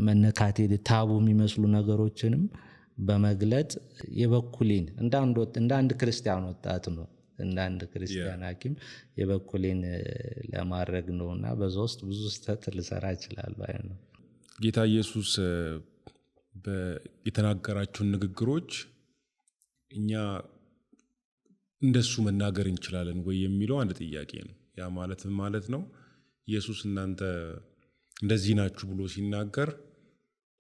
Speaker 1: መነካት ታቡ የሚመስሉ ነገሮችንም በመግለጥ የበኩሌን እንዳንድ ክርስቲያን ወጣት ነው እንዳንድ ክርስቲያን ሐኪም የበኩሌን ለማድረግ ነውና በዛ ውስጥ ብዙ ስህተት ልሰራ እችላለሁ ባይ ነው።
Speaker 2: ጌታ ኢየሱስ የተናገራቸውን ንግግሮች እኛ እንደሱ መናገር እንችላለን ወይ የሚለው አንድ ጥያቄ ነው። ያ ማለት ነው ኢየሱስ እናንተ እንደዚህ ናችሁ ብሎ ሲናገር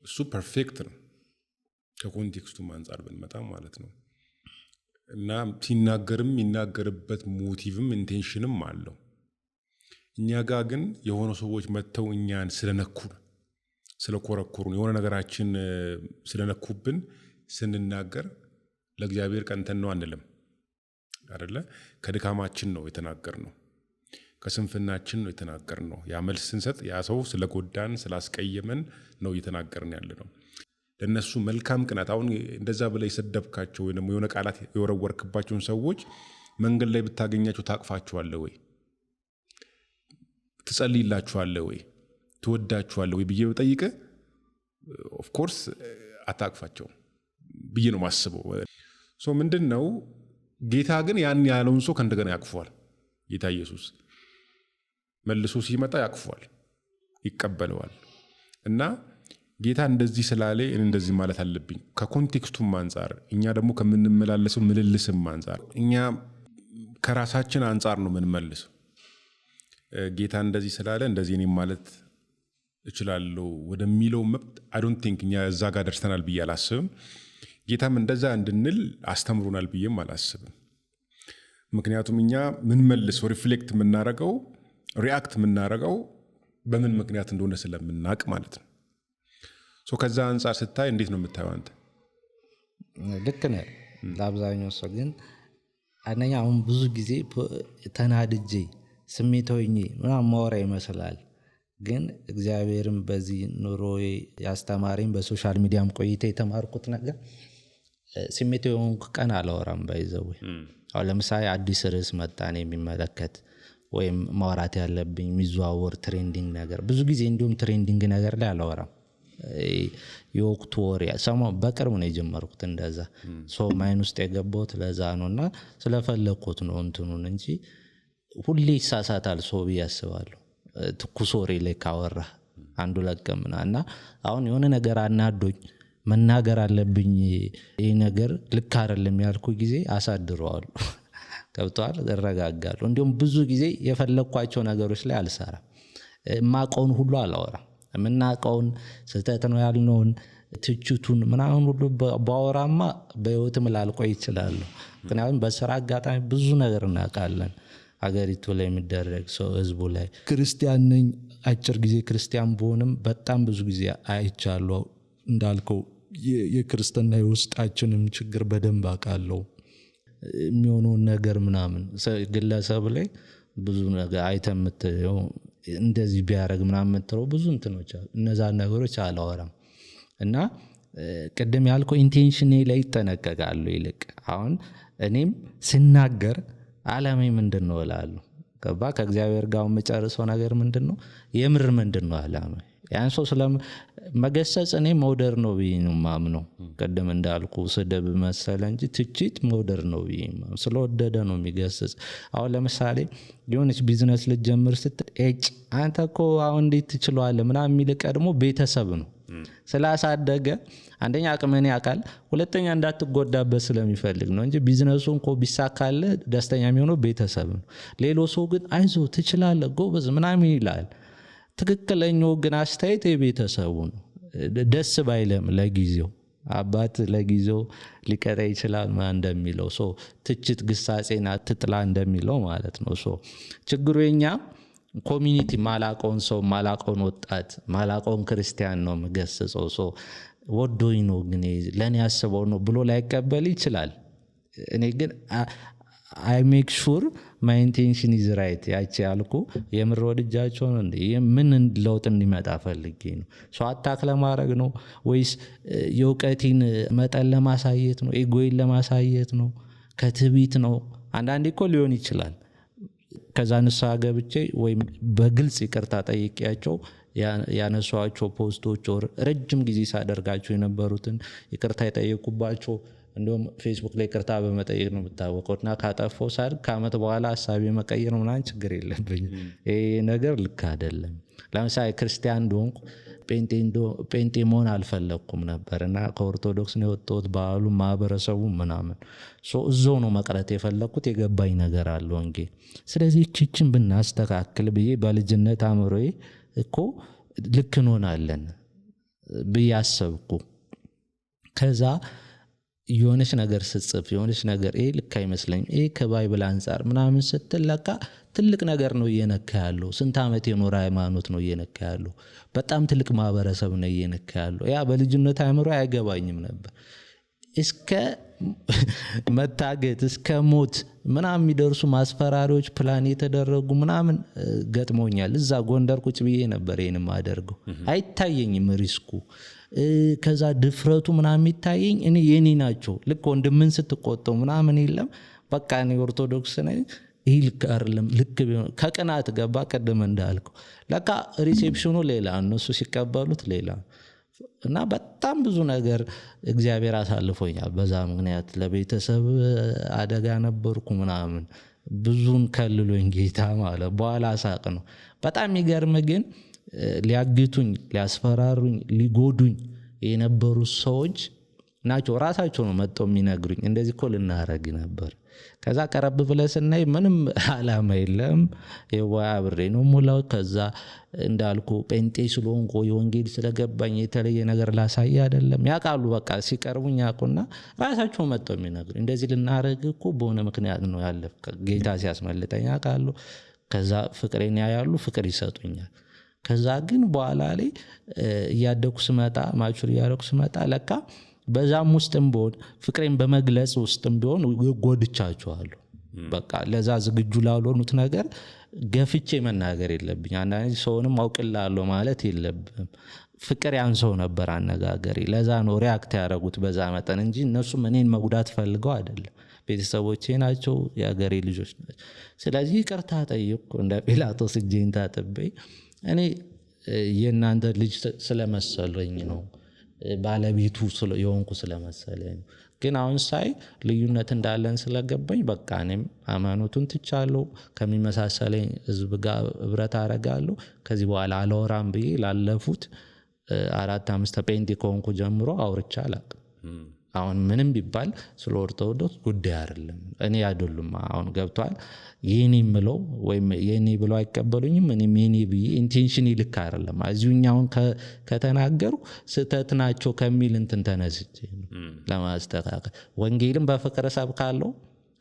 Speaker 2: እሱ ፐርፌክት ነው ከኮንቴክስቱ አንፃር ብንመጣ ማለት ነው። እና ሲናገርም ይናገርበት ሞቲቭም ኢንቴንሽንም አለው። እኛ ጋር ግን የሆኑ ሰዎች መተው እኛን ስለነኩን ስለኮረኮሩን የሆነ ነገራችን ስለነኩብን ስንናገር ለእግዚአብሔር ቀንተን ነው አንልም አይደለ? ከድካማችን ነው የተናገርነው፣ ከስንፍናችን ነው የተናገርነው። ያ መልስ ስንሰጥ ያ ሰው ስለጎዳን ስላስቀየመን ነው እየተናገርን ያለነው። ለነሱ መልካም ቅናት አሁን እንደዛ ብለህ የሰደብካቸው ወይ ደግሞ የሆነ ቃላት የወረወርክባቸውን ሰዎች መንገድ ላይ ብታገኛቸው ታቅፋቸዋለህ ወይ? ትጸልይላቸዋለህ ወይ? ትወዳቸዋለህ ወይ ብዬ ብጠይቅህ ኦፍ ኮርስ አታቅፋቸው ብዬ ነው ማስበው። ሶ ምንድነው ጌታ ግን ያን ያለውን ሰው ከእንደገና ያቅፏል። ጌታ ኢየሱስ መልሶ ሲመጣ ያቅፏል፣ ይቀበለዋል። እና ጌታ እንደዚህ ስላለ እንደዚህ ማለት አለብኝ ከኮንቴክስቱም አንፃር እኛ ደግሞ ከምንመላለሰው ምልልስም አንፃር እኛ ከራሳችን አንፃር ነው የምንመልሰው። ጌታ እንደዚህ ስላለ እንደዚህ እኔም ማለት እችላለሁ ወደሚለው መብት I don't think እኛ እዛ ጋር ደርሰናል ብዬ አላስብም። ጌታም እንደዛ እንድንል አስተምሮናል ብዬም አላስብም። ምክንያቱም እኛ ምን መልሰው ሪፍሌክት የምናረገው ሪአክት የምናረገው በምን ምክንያት እንደሆነ ስለምናቅ ማለት ነው። ሶ ከዛ አንፃር ስታይ እንዴት ነው የምታየው አንተ?
Speaker 1: ልክ ነህ። ለአብዛኛው ሰው ግን አንደኛ አሁን ብዙ ጊዜ ተናድጄ ስሜታዊ ምናምን ማወራ ይመስላል። ግን እግዚአብሔርም በዚህ ኑሮዬ ያስተማረኝ በሶሻል ሚዲያም ቆይታ የተማርኩት ነገር ስሜታዊ ሆንኩ ቀን አላወራም ባይዘው። አሁን ለምሳሌ አዲስ ርዕስ መጣን የሚመለከት ወይም ማውራት ያለብኝ የሚዘዋወር ትሬንዲንግ ነገር ብዙ ጊዜ እንዲሁም ትሬንዲንግ ነገር ላይ አላወራም። የወቅቱ ወሬ ሰማው በቅርብ ነው የጀመርኩት እንደዛ ሶ ማይን ውስጥ የገባሁት ለዛ ነውና ስለፈለኩት ነው እንትኑን እንጂ ሁሌ ይሳሳታል ሰው ያስባሉ። ትኩስ ወሬ ላይ ካወራ አንዱ ለቀምናና አሁን የሆነ ነገር አናዶኝ መናገር አለብኝ ይሄ ነገር ልክ አይደለም ያልኩ ጊዜ አሳድረዋል ገብቷል እረጋጋለሁ። እንዲሁም ብዙ ጊዜ የፈለኳቸው ነገሮች ላይ አልሰራም። ማቀውን ሁሉ አላወራም። ምናቀውን ስህተት ነው ያልነውን ትችቱን ምናምን ሁሉ ባወራማ በህይወትም ላልቆይ ይችላል። ምክንያቱም በስራ አጋጣሚ ብዙ ነገር እናውቃለን አገሪቱ ላይ የሚደረግ ሰው ህዝቡ ላይ ክርስቲያን ነኝ አጭር ጊዜ ክርስቲያን ብሆንም በጣም ብዙ ጊዜ አይቻለሁ። እንዳልከው የክርስትና የውስጣችንም ችግር በደንብ አውቃለሁ። የሚሆነው ነገር ምናምን ግለሰብ ላይ ብዙ ነገር አይተምትው እንደዚህ ቢያረግ ምናምን መጥተው ብዙ እንትኖች እነዛ ነገሮች አላወራም። እና ቀደም ያልከው ኢንቴንሽኔ ላይ ተነቀቃሉ ይልቅ አሁን እኔም ስናገር ዓላማ ምንድነው እላለሁ። ገባ ከእግዚአብሔር ጋር መጨረሰው ነገር ምንድነው የምር ምንድነው ዓላማ? ያን ሰው ስለመገሰጽ እኔ ሞደር ነው ብዬ ማምነው። ቀደም እንዳልኩ ስደብ መሰለ እንጂ ትችት ሞደር ነው ብዬ ስለወደደ ነው የሚገስጽ። አሁን ለምሳሌ የሆነች ቢዝነስ ልትጀምር ስትል አንተ እኮ አሁን እንዴት ትችላለህ ምናምን የሚል ቀድሞ ቤተሰብ ነው ስላሳደገ አንደኛ አቅምን ያውቃል፣ ሁለተኛ እንዳትጎዳበት ስለሚፈልግ ነው እንጂ ቢዝነሱን እኮ ቢሳካለ ደስተኛ የሚሆነው ቤተሰብ ነው። ሌላው ሰው ግን አይዞ ትችላለህ ጎበዝ ምናምን ይላል። ትክክለኛው ግን አስተያየት የቤተሰቡ ነው። ደስ ባይለም ለጊዜው አባት ለጊዜው ሊቀጣ ይችላል ማን እንደሚለው ሰው ትችት ግሳጼና ትጥላ እንደሚለው ማለት ነው። ሰው ችግሩ የኛ ኮሚኒቲ ማላቆን ሰው ማላቆን ወጣት ማላቆን ክርስቲያን ነው መገሰጸው ሰው ወዶኝ ነው ግን ለኔ ያስበው ነው ብሎ ላይቀበል ይችላል። እኔ ግን I make sure my intention is right ያቺ ያልኩ የምር ወድጃቸው ነው እንዴ ምን ለውጥ እንዲመጣ ፈልጌ ነው ሰው አታክ ለማድረግ ነው ወይስ የውቀቲን መጠን ለማሳየት ነው ኤጎይን ለማሳየት ነው ከትቢት ነው? አንዳንዴ እኮ ሊሆን ይችላል። ከዛ ንስሐ ገብቼ ወይም በግልጽ ይቅርታ ጠይቄያቸው ያነሷቸው ፖስቶች ረጅም ጊዜ ሳደርጋቸው የነበሩትን ይቅርታ የጠየቁባቸው እንደውም ፌስቡክ ላይ ቅርታ በመጠየቅ ነው የምታወቀውና ካጠፋው ሳድግ ከአመት በኋላ ሀሳቤ መቀየር ምናምን ችግር የለብኝም። ይሄ ነገር ልክ አይደለም። ለምሳሌ ክርስቲያን እንደሆንኩ ጴንጤ መሆን አልፈለኩም ነበርና ከኦርቶዶክስ ነው የወጣሁት። ባህሉ ማህበረሰቡ ምናምን እዛው ነው መቅረት የፈለኩት። የገባኝ ነገር አለ ወንጌል። ስለዚህ እቺችን ብናስተካክል ብዬ በልጅነት አእምሮዬ እኮ ልክ እንሆናለን ብዬ አሰብኩ። ከዛ የሆነች ነገር ስጽፍ የሆነች ነገር ልክ አይመስለኝም ከባይብል አንፃር ምናምን ስትል ለካ ትልቅ ነገር ነው እየነካ ያለው። ስንት ዓመት የኖረ ሃይማኖት ነው እየነካ ያለው። በጣም ትልቅ ማህበረሰብ ነው እየነካ ያለው። ያ በልጅነት አእምሮ አይገባኝም ነበር። እስከ መታገት እስከ ሞት ምናምን የሚደርሱ ማስፈራሪዎች ፕላን የተደረጉ ምናምን ገጥሞኛል። እዛ ጎንደር ቁጭ ብዬ ነበር ይሄን ማደርገው። አይታየኝም ሪስኩ። ከዛ ድፍረቱ ምናምን የሚታየኝ እኔ የኔ ናቸው። ልክ ወንድምን ስትቆጠው ምናምን የለም በቃ እኔ ኦርቶዶክስ ነኝ ይህ ልክ አይደለም። ልክ ቢሆን ከቅናት ገባ ቀደም እንዳልከው ለካ ሪሴፕሽኑ ሌላ እነሱ ሲቀበሉት ሌላ እና በጣም ብዙ ነገር እግዚአብሔር አሳልፎኛል በዛ ምክንያት። ለቤተሰብ አደጋ ነበርኩ ምናምን ብዙን ከልሎኝ ጌታ ማለት በኋላ ሳቅ ነው። በጣም የሚገርም ግን ሊያግቱኝ ሊያስፈራሩኝ ሊጎዱኝ የነበሩ ሰዎች ናቸው ራሳቸው ነው መጥተው የሚነግሩኝ እንደዚህ እኮ ልናረግ ነበር። ከዛ ቀረብ ብለህ ስናይ ምንም አላማ የለም። የዋያ ብሬ ነው ሙላው። ከዛ እንዳልኩ ጴንጤ ስለሆንኩ የወንጌል ስለገባኝ የተለየ ነገር ላሳይ አይደለም። ያውቃሉ በቃ ሲቀርቡኝ ያውቁና ራሳቸው መጥተው የሚነግሩኝ እንደዚህ ልናረግ እኮ በሆነ ምክንያት ነው ያለፈ ጌታ ሲያስመልጠኝ ያውቃሉ። ከዛ ፍቅሬን ያያሉ፣ ፍቅር ይሰጡኛል። ከዛ ግን በኋላ ላይ እያደኩ ስመጣ ማቹር እያደኩ ስመጣ ለካ በዛም ውስጥም ቢሆን ፍቅሬን በመግለጽ ውስጥም ቢሆን ጎድቻቸዋለሁ። በቃ ለዛ ዝግጁ ላልሆኑት ነገር ገፍቼ መናገር የለብኝ። አንዳንዴ ሰውንም አውቅላለሁ ማለት የለብም። ፍቅር ያን ሰው ነበር አነጋገሬ። ለዛ ነው ሪያክት ያደረጉት በዛ መጠን እንጂ እነሱም እኔን መጉዳት ፈልገው አይደለም። ቤተሰቦቼ ናቸው፣ የሀገሬ ልጆች ናቸው። ስለዚህ ይቅርታ ጠይቁ እንደ ጲላጦስ እጄን ታጥቤ እኔ የእናንተ ልጅ ስለመሰለኝ ነው ባለቤቱ የሆንኩ ስለመሰለኝ ነው። ግን አሁን ሳይ ልዩነት እንዳለን ስለገባኝ በቃ እኔም ሃይማኖቱን ትቻለሁ። ከሚመሳሰለኝ ህዝብ ጋር ህብረት አረጋለሁ። ከዚህ በኋላ አላወራም ብዬ ላለፉት 4-5 ጴንጤ ከሆንኩ ጀምሮ አውርቻ አላውቅም። አሁን ምንም ቢባል ስለ ኦርቶዶክስ ጉዳይ አይደለም። እኔ አይደሉም አሁን ገብቷል። የኔ ምለው ወይም የኔ ብለው አይቀበሉኝም። እኔም የኔ ብዬ ኢንቴንሽን ይልክ አይደለም። እዚሁኛውን ከተናገሩ ስህተት ናቸው ከሚል እንትን ተነስቼ ለማስተካከል ወንጌልን በፍቅር ሰብካለሁ።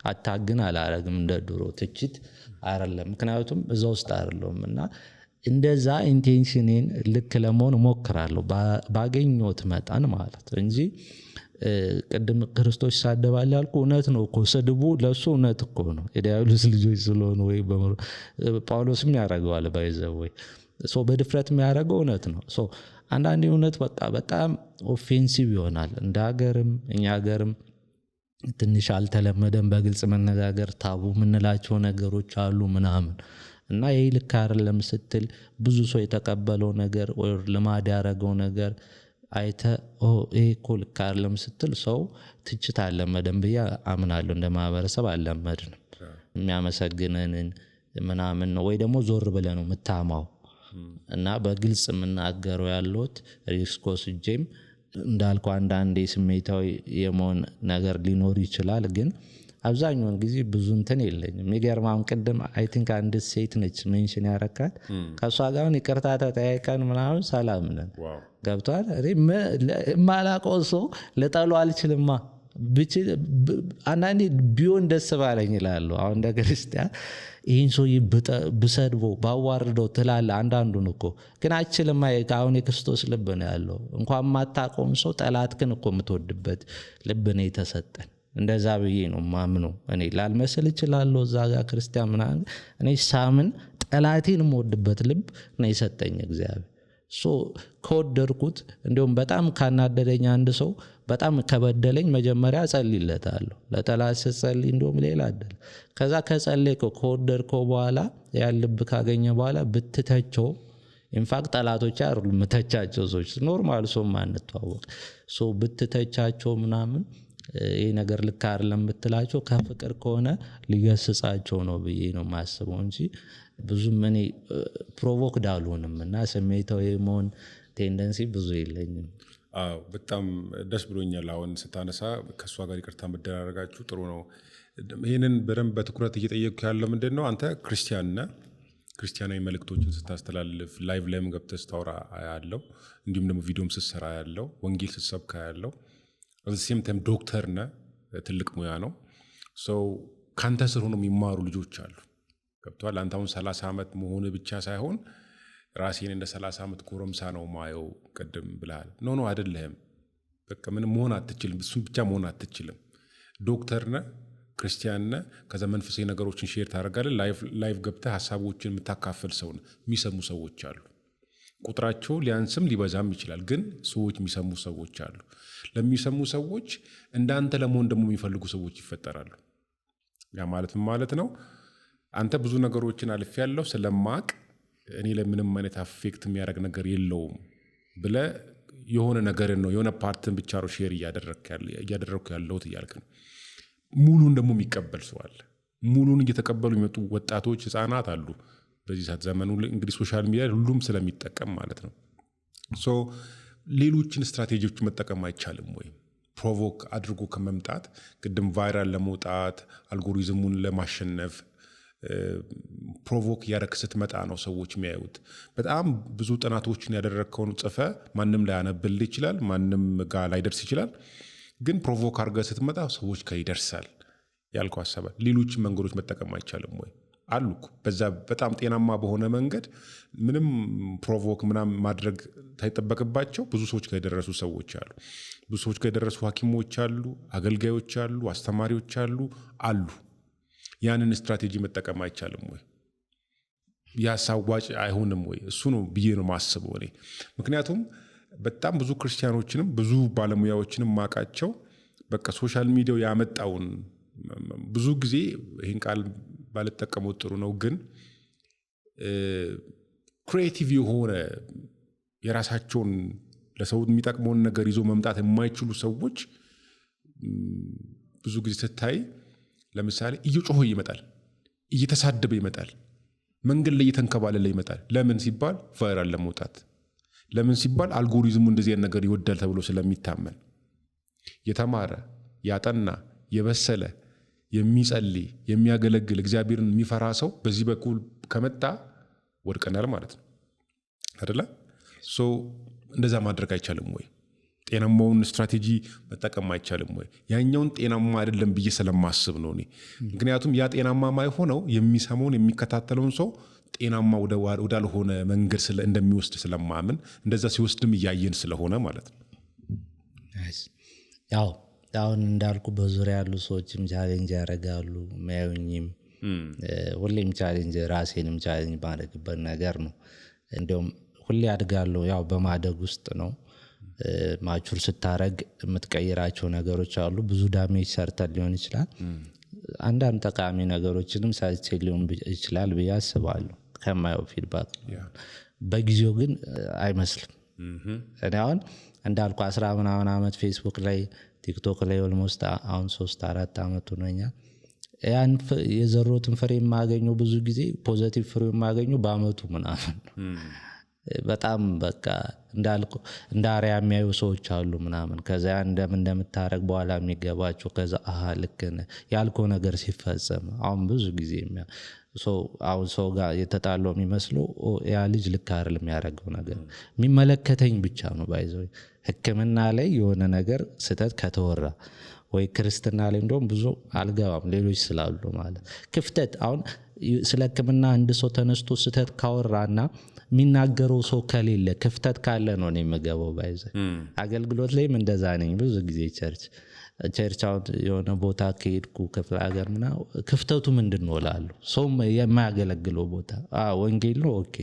Speaker 1: አታግን አላረግም እንደ ድሮ ትችት አይደለም። ምክንያቱም እዛ ውስጥ አይደለም እና እንደዛ ኢንቴንሽኔን ልክ ለመሆን ሞክራለሁ ባገኘሁት መጠን ማለት እንጂ ቅድም ክርስቶስ ሳደባል ያልኩ እውነት ነው እኮ ስድቡ ለሱ እውነት እኮ ነው። የዲያብሎስ ልጆች ስለሆኑ ወይ ጳውሎስም ያደርገዋል ባይዘው ወይ በድፍረት የሚያደርገው እውነት ነው። አንዳንዴ እውነት በቃ በጣም ኦፌንሲቭ ይሆናል። እንደ ሀገርም እኛ ሀገርም ትንሽ አልተለመደም በግልጽ መነጋገር። ታቡ የምንላቸው ነገሮች አሉ ምናምን እና ይሄ ልክ አይደለም ስትል ብዙ ሰው የተቀበለው ነገር ወይ ልማድ ያደረገው ነገር አይተ ይሄ እኮ ልክ አይደለም ስትል ሰው ትችት አለመደም ብዬ አምናለሁ። እንደ ማህበረሰብ አለመድንም። የሚያመሰግነንን ምናምን ነው ወይ ደግሞ ዞር ብለህ ነው የምታማው እና በግልጽ የምናገረው ያለሁት ሪስኮስ እጄም እንዳልኩ አንዳንዴ ስሜታዊ የመሆን ነገር ሊኖር ይችላል። ግን አብዛኛውን ጊዜ ብዙ እንትን የለኝም። የሚገርማም ቅድም አይ ቲንክ አንድ ሴት ነች ሜንሽን ያረካት ከሷ ጋር ይቅርታ ተጠያይቀን ምናምን ሰላም ነን። ገብቷል። ማላውቀው ሰው ልጠሉ አልችልማ። አንዳንዴ ቢሆን ደስ ባለኝ ይላሉ። አሁን እንደ ክርስቲያን ይህን ሰው ብሰድቦ ባዋርደው ትላለ አንዳንዱን እኮ ግን አይችልም። አሁን የክርስቶስ ልብ ነው ያለው። እንኳን ማታቆም ሰው ጠላትክን እኮ የምትወድበት ልብ ነው የተሰጠን። እንደዛ ብዬ ነው ማምነው። እኔ ላልመስል እችላለሁ እዛ ጋር ክርስቲያን ምናምን እኔ ሳምን ጠላቴን የምወድበት ልብ ነው የሰጠኝ እግዚአብሔር። ከወደድኩት እንደውም በጣም ካናደደኝ አንድ ሰው በጣም ከበደለኝ መጀመሪያ ጸልይለታለሁ። ለጠላት ስትጸልይ እንደውም ሌላ አይደል። ከዛ ከጸለይከው ከወደድከው በኋላ ያን ልብ ካገኘ በኋላ ብትተቸው ኢንፋክት ጠላቶች አይደሉም ምተቻቸው ሰዎች ኖርማል ሰው ማንተዋወቅ ብትተቻቸው ምናምን ይሄ ነገር ልክ አይደለም ብትላቸው ከፍቅር ከሆነ ሊገስጻቸው ነው ብዬ ነው ማስበው እንጂ ብዙም እኔ ፕሮቮክድ አልሆንም እና ስሜታዊ መሆን ቴንደንሲ ብዙ የለኝም።
Speaker 2: በጣም ደስ ብሎኛል አሁን ስታነሳ ከሷ ጋር ይቅርታ መደራረጋችሁ ጥሩ ነው። ይሄንን በደንብ በትኩረት እየጠየቅኩ ያለው ምንድነው አንተ ክርስቲያን ነህ፣ ክርስቲያናዊ መልእክቶችን ስታስተላልፍ ላይቭ ላይም ገብተህ ስታወራ ያለው እንዲሁም ደግሞ ቪዲዮም ስትሰራ ያለው ወንጌል ስትሰብካ ያለው በዚህም ታይም ዶክተር ነህ፣ ትልቅ ሙያ ነው። ሶ ካንተ ስር ሆነው የሚማሩ ልጆች አሉ። ገብቷል። አንተ አሁን 30 ዓመት መሆን ብቻ ሳይሆን ራሴን እንደ 30 ዓመት ጎረምሳ ነው ማየው ቅድም ብለሃል። ኖ አይደለም። በቃ ምንም መሆን አትችልም፣ እሱም ብቻ መሆን አትችልም። ዶክተር ነህ፣ ክርስቲያን ነህ፣ ከዛ መንፈሳዊ ነገሮችን ሼር ታደርጋለህ። ላይቭ ገብተህ ሀሳቦችን የምታካፍል ሰው ነህ። የሚሰሙ ሰዎች አሉ። ቁጥራቸው ሊያንስም ሊበዛም ይችላል፣ ግን ሰዎች የሚሰሙ ሰዎች አሉ። ለሚሰሙ ሰዎች እንዳንተ ለመሆን ደግሞ የሚፈልጉ ሰዎች ይፈጠራሉ። ያ ማለት ነው አንተ ብዙ ነገሮችን አልፍ ያለው ስለማቅ እኔ ለምንም አይነት አፌክት የሚያደርግ ነገር የለውም ብለህ የሆነ ነገር ነው የሆነ ፓርትን ብቻ ነው ሼር እያደረኩ ያለሁት እያልክ ነው። ሙሉን ደግሞ የሚቀበል ሰው አለ። ሙሉን እየተቀበሉ የሚመጡ ወጣቶች፣ ህፃናት አሉ። በዚህ ሰዓት ዘመኑ እንግዲህ ሶሻል ሚዲያ ሁሉም ስለሚጠቀም ማለት ነው። ሶ ሌሎችን ስትራቴጂዎች መጠቀም አይቻልም ወይ? ፕሮቮክ አድርጎ ከመምጣት ቅድም ቫይራል ለመውጣት አልጎሪዝሙን ለማሸነፍ ፕሮቮክ ያደረክ ስትመጣ ነው ሰዎች የሚያዩት። በጣም ብዙ ጥናቶችን ያደረግከውን ጽፈ ማንም ላይ ያነብል ይችላል፣ ማንም ጋር ላይደርስ ይችላል። ግን ፕሮቮክ አድርገህ ስትመጣ ሰዎች ጋር ይደርሳል ያልከው ሐሳብ ሌሎች መንገዶች መጠቀም አይቻልም ወይ? አሉ እኮ በዛ በጣም ጤናማ በሆነ መንገድ ምንም ፕሮቮክ ምናምን ማድረግ ሳይጠበቅባቸው ብዙ ሰዎች ጋር የደረሱ ሰዎች አሉ። ብዙ ሰዎች ጋር የደረሱ ሐኪሞች አሉ፣ አገልጋዮች አሉ፣ አስተማሪዎች አሉ። ያንን ስትራቴጂ መጠቀም አይቻልም ወይ? ያሳዋጭ አይሆንም ወይ? እሱ ነው ብዬ ነው ማስበው እኔ። ምክንያቱም በጣም ብዙ ክርስቲያኖችንም ብዙ ባለሙያዎችንም ማቃቸው በቃ ሶሻል ሚዲያው ያመጣውን ብዙ ጊዜ ይሄን ቃል ባልጠቀመው ጥሩ ነው፣ ግን ክሪኤቲቭ የሆነ የራሳቸውን ለሰው የሚጠቅመውን ነገር ይዞ መምጣት የማይችሉ ሰዎች ብዙ ጊዜ ስታይ ለምሳሌ እየጮኸ ይመጣል፣ እየተሳደበ ይመጣል፣ መንገድ ላይ እየተንከባለለ ይመጣል። ለምን ሲባል ቫይራል ለመውጣት፣ ለምን ሲባል አልጎሪዝሙ እንደዚህ አይነት ነገር ይወዳል ተብሎ ስለሚታመን የተማረ ያጠና የበሰለ የሚጸልይ የሚያገለግል እግዚአብሔርን የሚፈራ ሰው በዚህ በኩል ከመጣ ወድቀናል ማለት ነው አይደለ? ሶ እንደዛ ማድረግ አይቻልም ወይ? ጤናማውን ስትራቴጂ መጠቀም አይቻልም ወይ? ያኛውን ጤናማ አይደለም ብዬ ስለማስብ ነው እኔ። ምክንያቱም ያ ጤናማ ማይሆነው የሚሰማውን የሚከታተለውን ሰው ጤናማ ወዳልሆነ መንገድ እንደሚወስድ ስለማምን እንደዛ ሲወስድም እያየን ስለሆነ ማለት ነው።
Speaker 1: ያው አሁን እንዳልኩ በዙሪያ ያሉ ሰዎችም ቻሌንጅ ያደርጋሉ፣ የሚያዩኝም ሁሌም ቻሌንጅ ራሴንም ቻሌንጅ ማድረግበት ነገር ነው። እንዲሁም ሁሌ አድጋለሁ። ያው በማደግ ውስጥ ነው። ማቹር ስታረግ የምትቀይራቸው ነገሮች አሉ። ብዙ ዳሜጅ ሰርተን ሊሆን ይችላል። አንዳንድ ጠቃሚ ነገሮችንም ሰርቼ ሊሆን ይችላል ብዬ አስባለሁ ከማየው ፊድባክ። በጊዜው ግን አይመስልም። እኔ አሁን እንዳልኩ 10 ምናምን ዓመት ፌስቡክ ላይ ቲክቶክ ላይ ኦልሞስት አሁን 3-4 ዓመት ሆነኛል። ያን የዘሮትን ፍሬ የማገኘው ብዙ ጊዜ ፖዚቲቭ ፍሬ የማገኘው በአመቱ ምናምን በጣም በቃ እንዳልኩ እንዳሪያ የሚያዩ ሰዎች አሉ ምናምን። ከዛ እንደምታረግ በኋላ የሚገባቸው ከዛ ልክ ያልከው ነገር ሲፈጸም አሁን ብዙ ጊዜ አሁን ሰው ጋር የተጣለው የሚመስለው ያ ልጅ ልክ አይደለም የሚያደርገው ነገር የሚመለከተኝ ብቻ ነው። ባይዘው ሕክምና ላይ የሆነ ነገር ስተት ከተወራ ወይ ክርስትና ላይ እንደውም ብዙ አልገባም ሌሎች ስላሉ ማለት ክፍተት። አሁን ስለ ሕክምና አንድ ሰው ተነስቶ ስተት ካወራና የሚናገረው ሰው ከሌለ ክፍተት ካለ ነው እኔ የምገባው። ባይዘው አገልግሎት ላይም እንደዛ ነኝ ብዙ ጊዜ ቸርች አሁን የሆነ ቦታ ከሄድኩ ክፍለ ሀገር ምናምን ክፍተቱ ምንድነው እላለሁ። ሰው የማያገለግለው ቦታ ወንጌል ነው፣ ኦኬ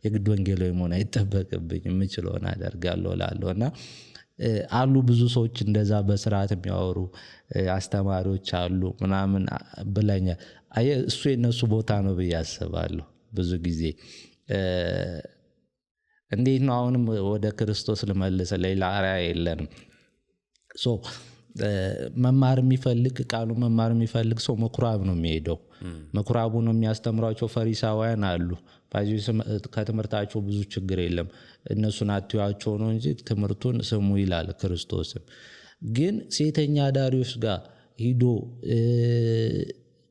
Speaker 1: የግድ ወንጌላዊ መሆን አይጠበቅብኝም፣ የምችለውን አደርጋለሁ እላለሁ። እና አሉ ብዙ ሰዎች እንደዛ በስርዓት የሚያወሩ አስተማሪዎች አሉ ምናምን ብለኛል። እሱ የነሱ ቦታ ነው ብዬ አስባለሁ ብዙ ጊዜ። እንዴት ነው አሁንም ወደ ክርስቶስ ልመልስ፣ ሌላ አርአያ የለንም። መማር የሚፈልግ ቃሉ መማር የሚፈልግ ሰው ምኩራብ ነው የሚሄደው ምኩራቡ ነው የሚያስተምራቸው ፈሪሳውያን አሉ ባይዙ ከትምህርታቸው ብዙ ችግር የለም እነሱን አትዩአቸው ነው እንጂ ትምህርቱን ስሙ ይላል ክርስቶስ ግን ሴተኛ ዳሪዎች ጋር ሂዶ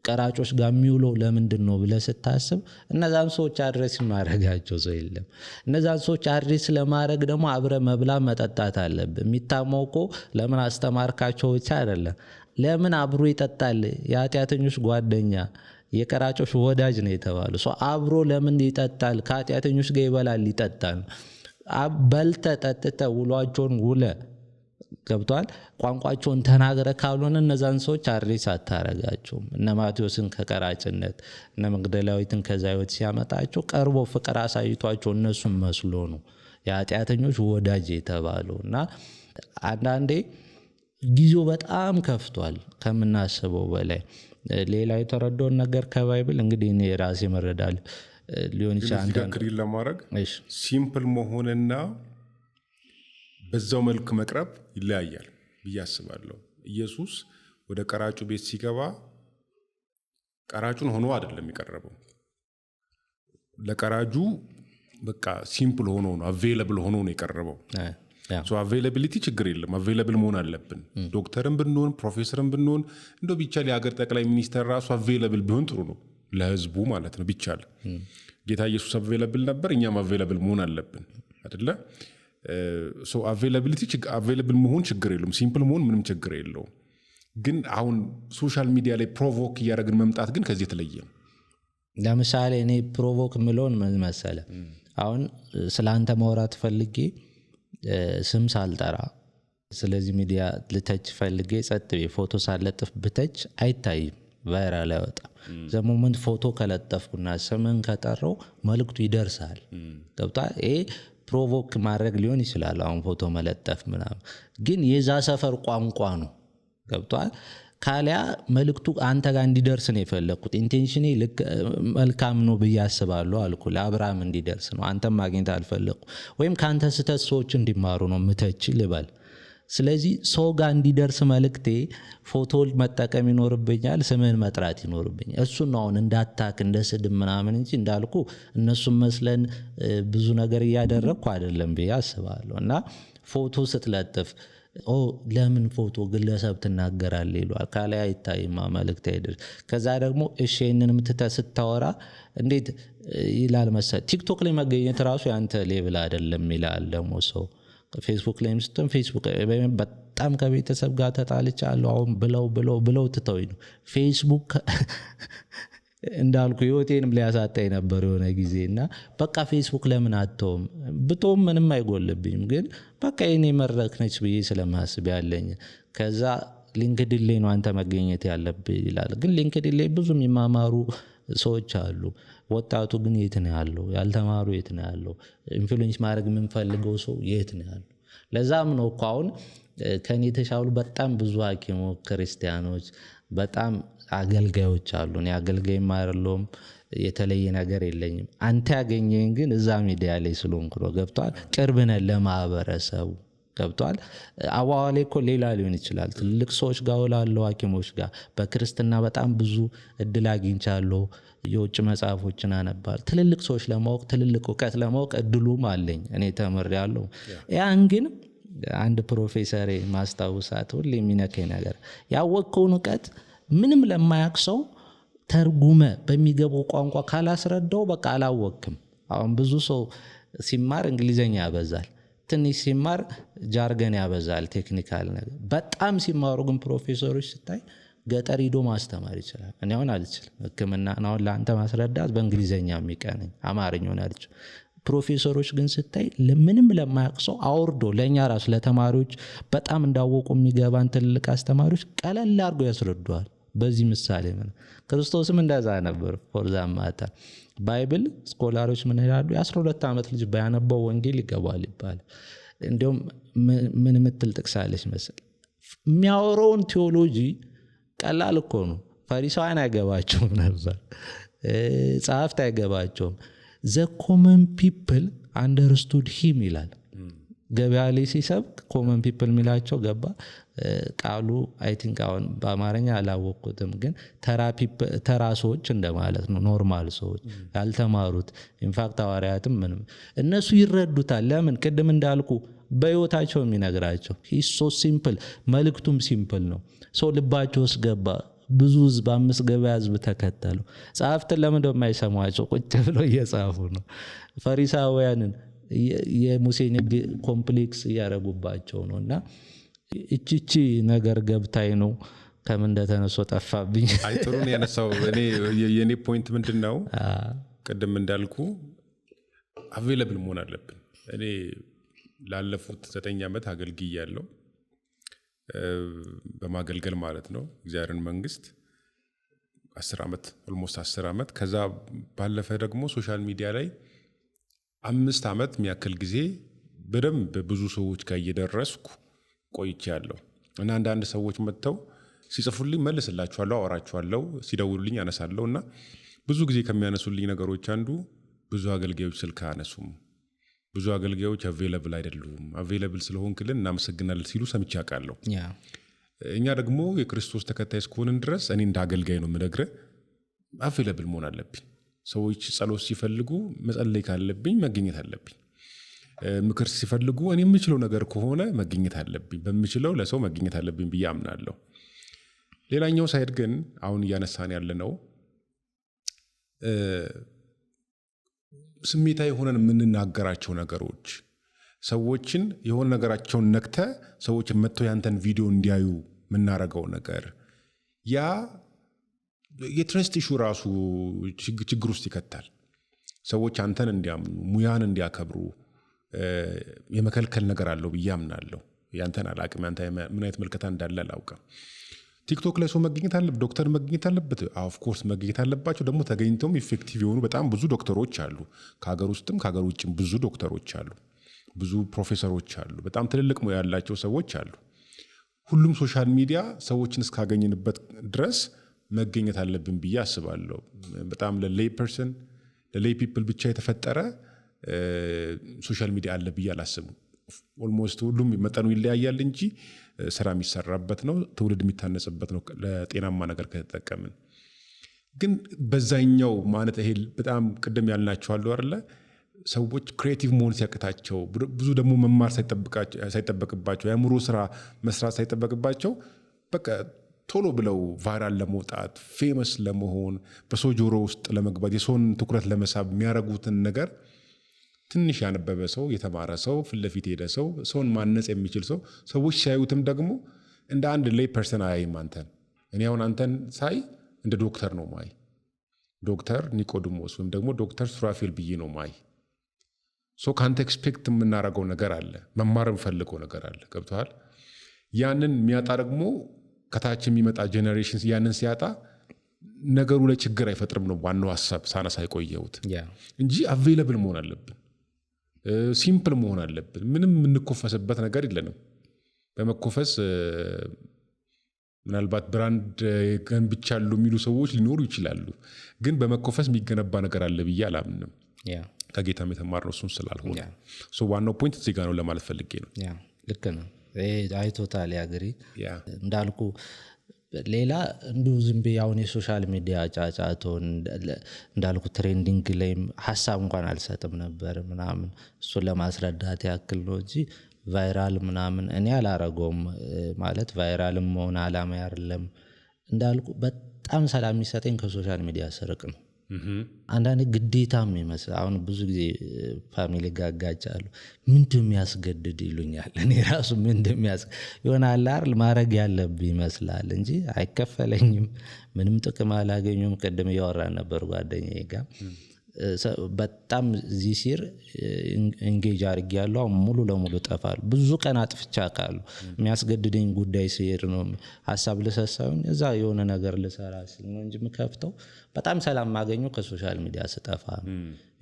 Speaker 1: ቀራጮች ጋር የሚውለው ለምንድን ነው ብለ ስታስብ እነዛን ሰዎች አድሬስ ማድረጋቸው ሰው የለም እነዛን ሰዎች አድሬስ ለማድረግ ደግሞ አብረ መብላ መጠጣት አለብህ የሚታመውኮ ለምን አስተማርካቸው ብቻ አይደለም ለምን አብሮ ይጠጣል የኃጢአተኞች ጓደኛ የቀራጮች ወዳጅ ነው የተባለው ሰው አብሮ ለምን ይጠጣል ከኃጢአተኞች ጋር ይበላል ይጠጣል በልተ ጠጥተ ውሏቸውን ውለ ገብቷል ቋንቋቸውን ተናገረ ካልሆነ እነዛን ሰዎች አድሬስ አታረጋቸው እነ ማቴዎስን ከቀራጭነት እነ መግደላዊትን ከዛይወት ሲያመጣቸው ቀርቦ ፍቅር አሳይቷቸው እነሱም መስሎ ነው የኃጢአተኞች ወዳጅ የተባለውና አንዳንዴ ጊዜው በጣም ከፍቷል ከምናስበው በላይ ሌላ የተረዳውን ነገር ከባይብል እንግዲህ እኔ ራሴ መረዳል ሊሆን ይችላል
Speaker 2: ክሪል ለማድረግ ሲምፕል መሆንና በዛው መልክ መቅረብ ይለያያል ብያስባለሁ ኢየሱስ ወደ ቀራጩ ቤት ሲገባ ቀራጩን ሆኖ አይደለም የቀረበው ለቀራጁ በቃ ሲምፕል ሆኖ ነው አቬሌብል ሆኖ ነው የቀረበው ሶ አቬሌቢሊቲ ችግር የለም አቬሌብል መሆን አለብን ዶክተርም ብንሆን ፕሮፌሰርም ብንሆን እንደው ቢቻል የሀገር ጠቅላይ ሚኒስትር ራሱ አቬሌብል ቢሆን ጥሩ ነው ለህዝቡ ማለት ነው ቢቻል ጌታ ኢየሱስ አቬሌብል ነበር እኛም አቬሌብል መሆን አለብን አይደለ ሶ አቬሌብል መሆን ችግር የለውም ሲምፕል መሆን ምንም ችግር የለውም ግን አሁን ሶሻል ሚዲያ ላይ ፕሮቮክ እያደረግን መምጣት ግን ከዚህ የተለየ ነው
Speaker 1: ለምሳሌ እኔ ፕሮቮክ ምለውን መሰለ አሁን ስላንተ ማውራት ፈልጌ ስም ሳልጠራ ስለዚህ ሚዲያ ልተች ፈልጌ ጸጥቤ ፎቶ ሳለጥፍ ብተች አይታይም ቫይራል አይወጣም ዘሞመንት ፎቶ ከለጠፍኩና ስምን ከጠራው መልክቱ ይደርሳል ገብቷል ይሄ ፕሮቮክ ማድረግ ሊሆን ይችላል አሁን ፎቶ መለጠፍ ምናምን ግን የዛ ሰፈር ቋንቋ ነው ገብቷል ካሊያ መልክቱ አንተ ጋር እንዲደርስ ነው የፈለኩት ኢንቴንሽኔ መልካም ነው በያስባለሁ አልኩ ለአብርሃም እንዲደርስ ነው አንተም ማግኘት አልፈለኩ ወይም ካንተ ስተት ሰዎች እንዲማሩ ነው ምተች ልበል ስለዚህ ሰው ጋር እንዲደርስ መልክቴ ፎቶ መጠቀም ይኖርብኛል ስምን መጥራት ይኖርብኛል እሱ ነው አሁን እንዳታክ እንደስድም ምናምን እንጂ እንዳልኩ እነሱም መስለን ብዙ ነገር ያደረኩ አይደለም በያስባለሁ እና ፎቶ ስትለጥፍ ለምን ፎቶ ግለሰብ ተናገራለህ ይሏል ካላይ አይታይማ መልክት አይደር ከዛ ደግሞ እሺንንም ተስታወራ እንዴት ይላል መሰለ ቲክቶክ ላይ መገኘት ራሱ ያንተ ሌቭል አይደለም ይላል ደግሞ ሰው ፌስቡክ ላይ ምስተን ፌስቡክ በጣም ከቤተሰብ ጋር ተጣልቻለሁ አሁን ብለው ትተውኝ ነው ፌስቡክ እንዳልኩ ህይወቴንም ሊያሳጣኝ ነበር የሆነ ጊዜና በቃ ፌስቡክ ለምን አተውም ብቶም ምንም አይጎልብኝም ግን በቃ የኔ መድረክ ነች ብዬ ስለማስብ ያለኝ ከዛ ሊንክድኢን ላይ ነው አንተ መገኘት ያለብህ ይላል ግን ሊንክድኢን ላይ ብዙ የሚማማሩ ሰዎች አሉ ወጣቱ ግን የት ነው ያለው ያልተማሩ የት ነው ያለው ኢንፍሉዌንስ ማድረግ ምን ፈልገው ሰው የት ነው ያለው ለዛም ነው እኮ አሁን ከኔ ተሻሉ በጣም ብዙ ሐኪሞች ክርስቲያኖች በጣም አገልጋዮች አሉ እኔ አገልጋይ ማርሎም የተለየ ነገር የለኝም አንተ ያገኘኝ ግን እዛ ሚዲያ ላይ ስለሆንኩ ነው ገብቷል ቅርብነ ለማህበረሰቡ ገብቷል አዋዋሌ እኮ ሌላ ሊሆን ይችላል ትልቅ ሰዎች ጋር ወላለው ሐኪሞች ጋር በክርስትና በጣም ብዙ እድል አግኝቻለሁ የውጭ መጽሐፎችን አነባል ትልልቅ ሰዎች ለማወቅ ትልልቅ ዕውቀት ለማወቅ እድሉም አለኝ እኔ ተመሪያለሁ ያን ግን አንድ ፕሮፌሰር ማስታወሳት ሁሉ የሚነከኝ ነገር ያወቀውን ዕውቀት ምንም ለማያውቅ ሰው ተርጉመ በሚገባው ቋንቋ ካላስረዳው በቃ አላወቅም አሁን ብዙ ሰው ሲማር እንግሊዘኛ ያበዛል ትንሽ ሲማር ጃርገን ያበዛል ቴክኒካል ነገር በጣም ሲማሩ ግን ፕሮፌሰሮች ስታይ ገጠር ሄዶ ማስተማር ይችላል እኔ አሁን አልችልም ህክምና ነው ለአንተ ማስረዳት በእንግሊዘኛ የሚቀነኝ አማርኛውን አልችልም ፕሮፌሰሮች ግን ስታይ ለምንም ለማያውቅ ሰው አውርዶ ለኛ ራስ ለተማሪዎች በጣም እንዳወቁ የሚገባን ትልቅ አስተማሪዎች ቀለል አድርገው ያስረዱዋል በዚህ ምሳሌ ምን ክርስቶስም እንደዛ ነበር ፎርዛማታ ባይብል ስኮላሮች ምን ይላሉ የ12 ዓመት ልጅ ባያነበው ወንጌል ይገባል ይባላል እንደውም ምን ምትል ጥቅሳለች መሰል የሚያወራውን ቴዎሎጂ ቀላል እኮ ነው ፈሪሳውያን አይገባቸውም ነበር ጻፍት አይገባቸውም the common people understood him ይላል ገበያ ላይ ሲሰብክ ኮመን ፒፕል ሚላቸው ገባ ቃሉ አይ ቲንክ አሁን በአማርኛ አላወቅኩትም ግን ተራ ሰዎች እንደማለት ነው ኖርማል ሰዎች ያልተማሩት ኢንፋክት ሐዋርያትም ምንም እነሱ ይረዱታል ለምን ቅድም እንዳልኩ በህይወታቸው የሚነግራቸው ሂስ ሶ ሲምፕል መልእክቱም ሲምፕል ነው ሶ ልባቸው ውስጥ ገባ ብዙ ህዝብ 5 ገበያ ህዝብ ተከተሉ ጻፍትን ለምን እንደማይሰማቸው ቁጭ ብለው እየጻፉ ነው ፈሪሳውያንን የሙሴን ኮምፕሌክስ ያረጉባቸው ነውና እቺ ነገር ገብታይ ነው ከምን እንደተነሶ ጠፋብኝ
Speaker 2: አይጥሩን ያነሳው እኔ የኔ ፖይንት ምንድነው ቀደም እንዳልኩ አቬለብል መሆን አለብን እኔ ላለፉት 9 ዓመት አገልግያለሁ በማገልገል ማለት ነው እግዚአብሔርን መንግስት 10 ዓመት ኦልሞስት 10 ዓመት ከዛ ባለፈ ደግሞ ሶሻል ሚዲያ ላይ 5 ዓመት የሚያክል ጊዜ በደንብ ብዙ ሰዎች ጋር እየደረስኩ ቆይቻለሁ እና አንዳንድ ሰዎች መጥተው ሲጽፉልኝ መልስላቸዋለሁ አወራቸዋለሁ ሲደውሉልኝ አነሳለሁና ብዙ ጊዜ ከሚያነሱልኝ ነገሮች አንዱ ብዙ አገልጋዮች ስልክ አነሱም ብዙ አገልጋዮች አቬለብል አይደሉም አቬለብል ስለሆንክልን እናመሰግናለን ሲሉ ሰምቼ አውቃለሁ እኛ ደግሞ የክርስቶስ ተከታይ እስከሆንን ድረስ እኔ እንደ አገልጋይ ነው የምነግርህ አቬለብል መሆን አለብኝ ሰዎች ጸሎት ሲፈልጉ መጸለይ ካለብኝ መገኘት አለብኝ ምክር ሲፈልጉ እኔ የምችለው ነገር ከሆነ መገኘት አለብኝ በምችለው ለሰው መገኘት አለብኝ ብዬ አምናለሁ ሌላኛው ሳይድ ግን አሁን እያነሳን ያለነው ስሜታዊ ሆነን የምንናገራቸው ነገሮች ሰዎችን የሆነ ነገራቸውን ነክተ ሰዎች መጥተው ያንተን ቪዲዮ እንዲያዩ የምናረጋው ነገር ያ የትረስት ኢሹ ራሱ ችግር ውስጥ ይከታል ሰዎች አንተን እንዲያምኑ ሙያን እንዲያከብሩ የመከልከል ነገር አለው ብዬ አምናለሁ ያንተን አላቅም ያንተ ምን አይነት መልከታ እንዳለ አላውቅም ቲክቶክ ላይ ሰው መገኘት አለበት ዶክተር መገኘት አለበት ኦፍ ኮርስ መገኘት አለባቸው ደግሞ ተገኝተውም ኢፌክቲቭ የሆኑ በጣም ብዙ ዶክተሮች አሉ ከሀገር ውስጥም ከሀገር ውጭም ብዙ ዶክተሮች አሉ ብዙ ፕሮፌሰሮች አሉ በጣም ትልልቅ ሙያ ያላቸው ሰዎች አሉ ሁሉም ሶሻል ሚዲያ ሰዎችን እስካገኘንበት ድረስ መገኘት አለብን ብዬ አስባለሁ በጣም ለሌይ ፐርሰን ለሌይ ፒፕል ብቻ የተፈጠረ ሶሻል ሚዲያ አለ ብዬ አላስብም ኦልሞስት ሁሉም መጠኑ ይለያያል እንጂ ስራ የሚሰራበት ነው ትውልድ የሚታነጽበት ነው ለጤናማ ነገር ከተጠቀምን ግን በዛኛው ማለት ይሄ በጣም ቅድም ያልናቸው አሉ አይደለ ሰዎች ክሬቲቭ መሆን ሲያቅታቸው ብዙ ደግሞ መማር ሳይጠበቅባቸው የአእምሮ ስራ መስራት ሳይጠበቅባቸው በቃ ቶሎ ብለው ቫይራል ለመውጣት ፌመስ ለመሆን በሰው ጆሮ ውስጥ ለመግባት የሰውን ትኩረት ለመሳብ የሚያረጉትን ነገር ትንሽ ያነበበ ሰው የተማረ ሰው ፍለፊት ሄደ ሰው ሰውን ማነጽ የሚችል ሰው ሰዎች ሲያዩትም ደግሞ እንደ አንድ ሌይ ፐርሰን አያይም አንተን እኔ አሁን አንተን ሳይ እንደ ዶክተር ነው ማይ ዶክተር ኒቆዲሞስ ወይም ደግሞ ዶክተር ሱራፌል ብዬ ነው ማይ ሶ ካንተ ኤክስፔክት የምናረገው ነገር አለ መማር የምፈልገው ነገር አለ ገብቶሃል ያንን የሚያጣ ደግሞ ከታች የሚመጣ ጄኔሬሽን ያንን ሲያጣ ነገሩ ላይ ችግር አይፈጥርም ነው ዋናው ሐሳብ ሳነሳ የቆየሁት እንጂ አቬለብል መሆን አለብን ሲምፕል መሆን አለብን ምንም የምንኮፈስበት ነገር የለንም በመኮፈስ ምናልባት ብራንድ ገንብቻሉ የሚሉ ሰዎች ሊኖሩ ይችላሉ ግን በመኮፈስ የሚገነባ ነገር አለ ብዬ አላምንም ከጌታም የተማርነው እሱን ስላልሆነ ሶ ዋናው ፖይንት እዚህ ጋር ነው ለማለት ፈልጌ ነው
Speaker 1: ልክ ነው አይ ቶታሊ አግሪ እንዳልኩ ሌላ እንዲሁ ዝም ብዬ አሁን የሶሻል ሚዲያ ጫጫቶን እንዳልኩ ትሬንዲንግ ላይም ሐሳብ እንኳን አልሰጥም ነበር ምናምን እሱን ለማስረዳት ያክል ነው እንጂ ቫይራል ምናምን እኔ አላረገውም ማለት ቫይራልም መሆን አላማ አይደለም እንዳልኩ በጣም ሰላም የሚሰጠኝ ከሶሻል ሚዲያ ስርቅ ነው አንዳንድ ግዴታም ይመስል አሁን ብዙ ጊዜ ፋሚሊ ጋጋጫሉ ምንድነው የሚያስገድድ ይሉኛል እኔ ራሱ ምንድነው ይሆናል አይደል ማረግ ያለብኝ ይመስላል እንጂ አይከፈለኝም ምንም ጥቅም አላገኘሁም ቀደም ያወራን ነበር ጓደኛዬ ጋር በጣም ዚሲር ኢንጌጅ አድርጌያለሁ ሙሉ ለሙሉ ጠፋል ብዙ ቀን አጥፍቻ ቃሉ የሚያስገድደኝ ጉዳይ ሲሄድ ነው ሐሳብ ልሰሳውን እዛ የሆነ ነገር ልሰራ ሲል ነው እንጂ ምከፍተው በጣም ሰላም ማገኘው ከሶሻል ሚዲያ ስጠፋ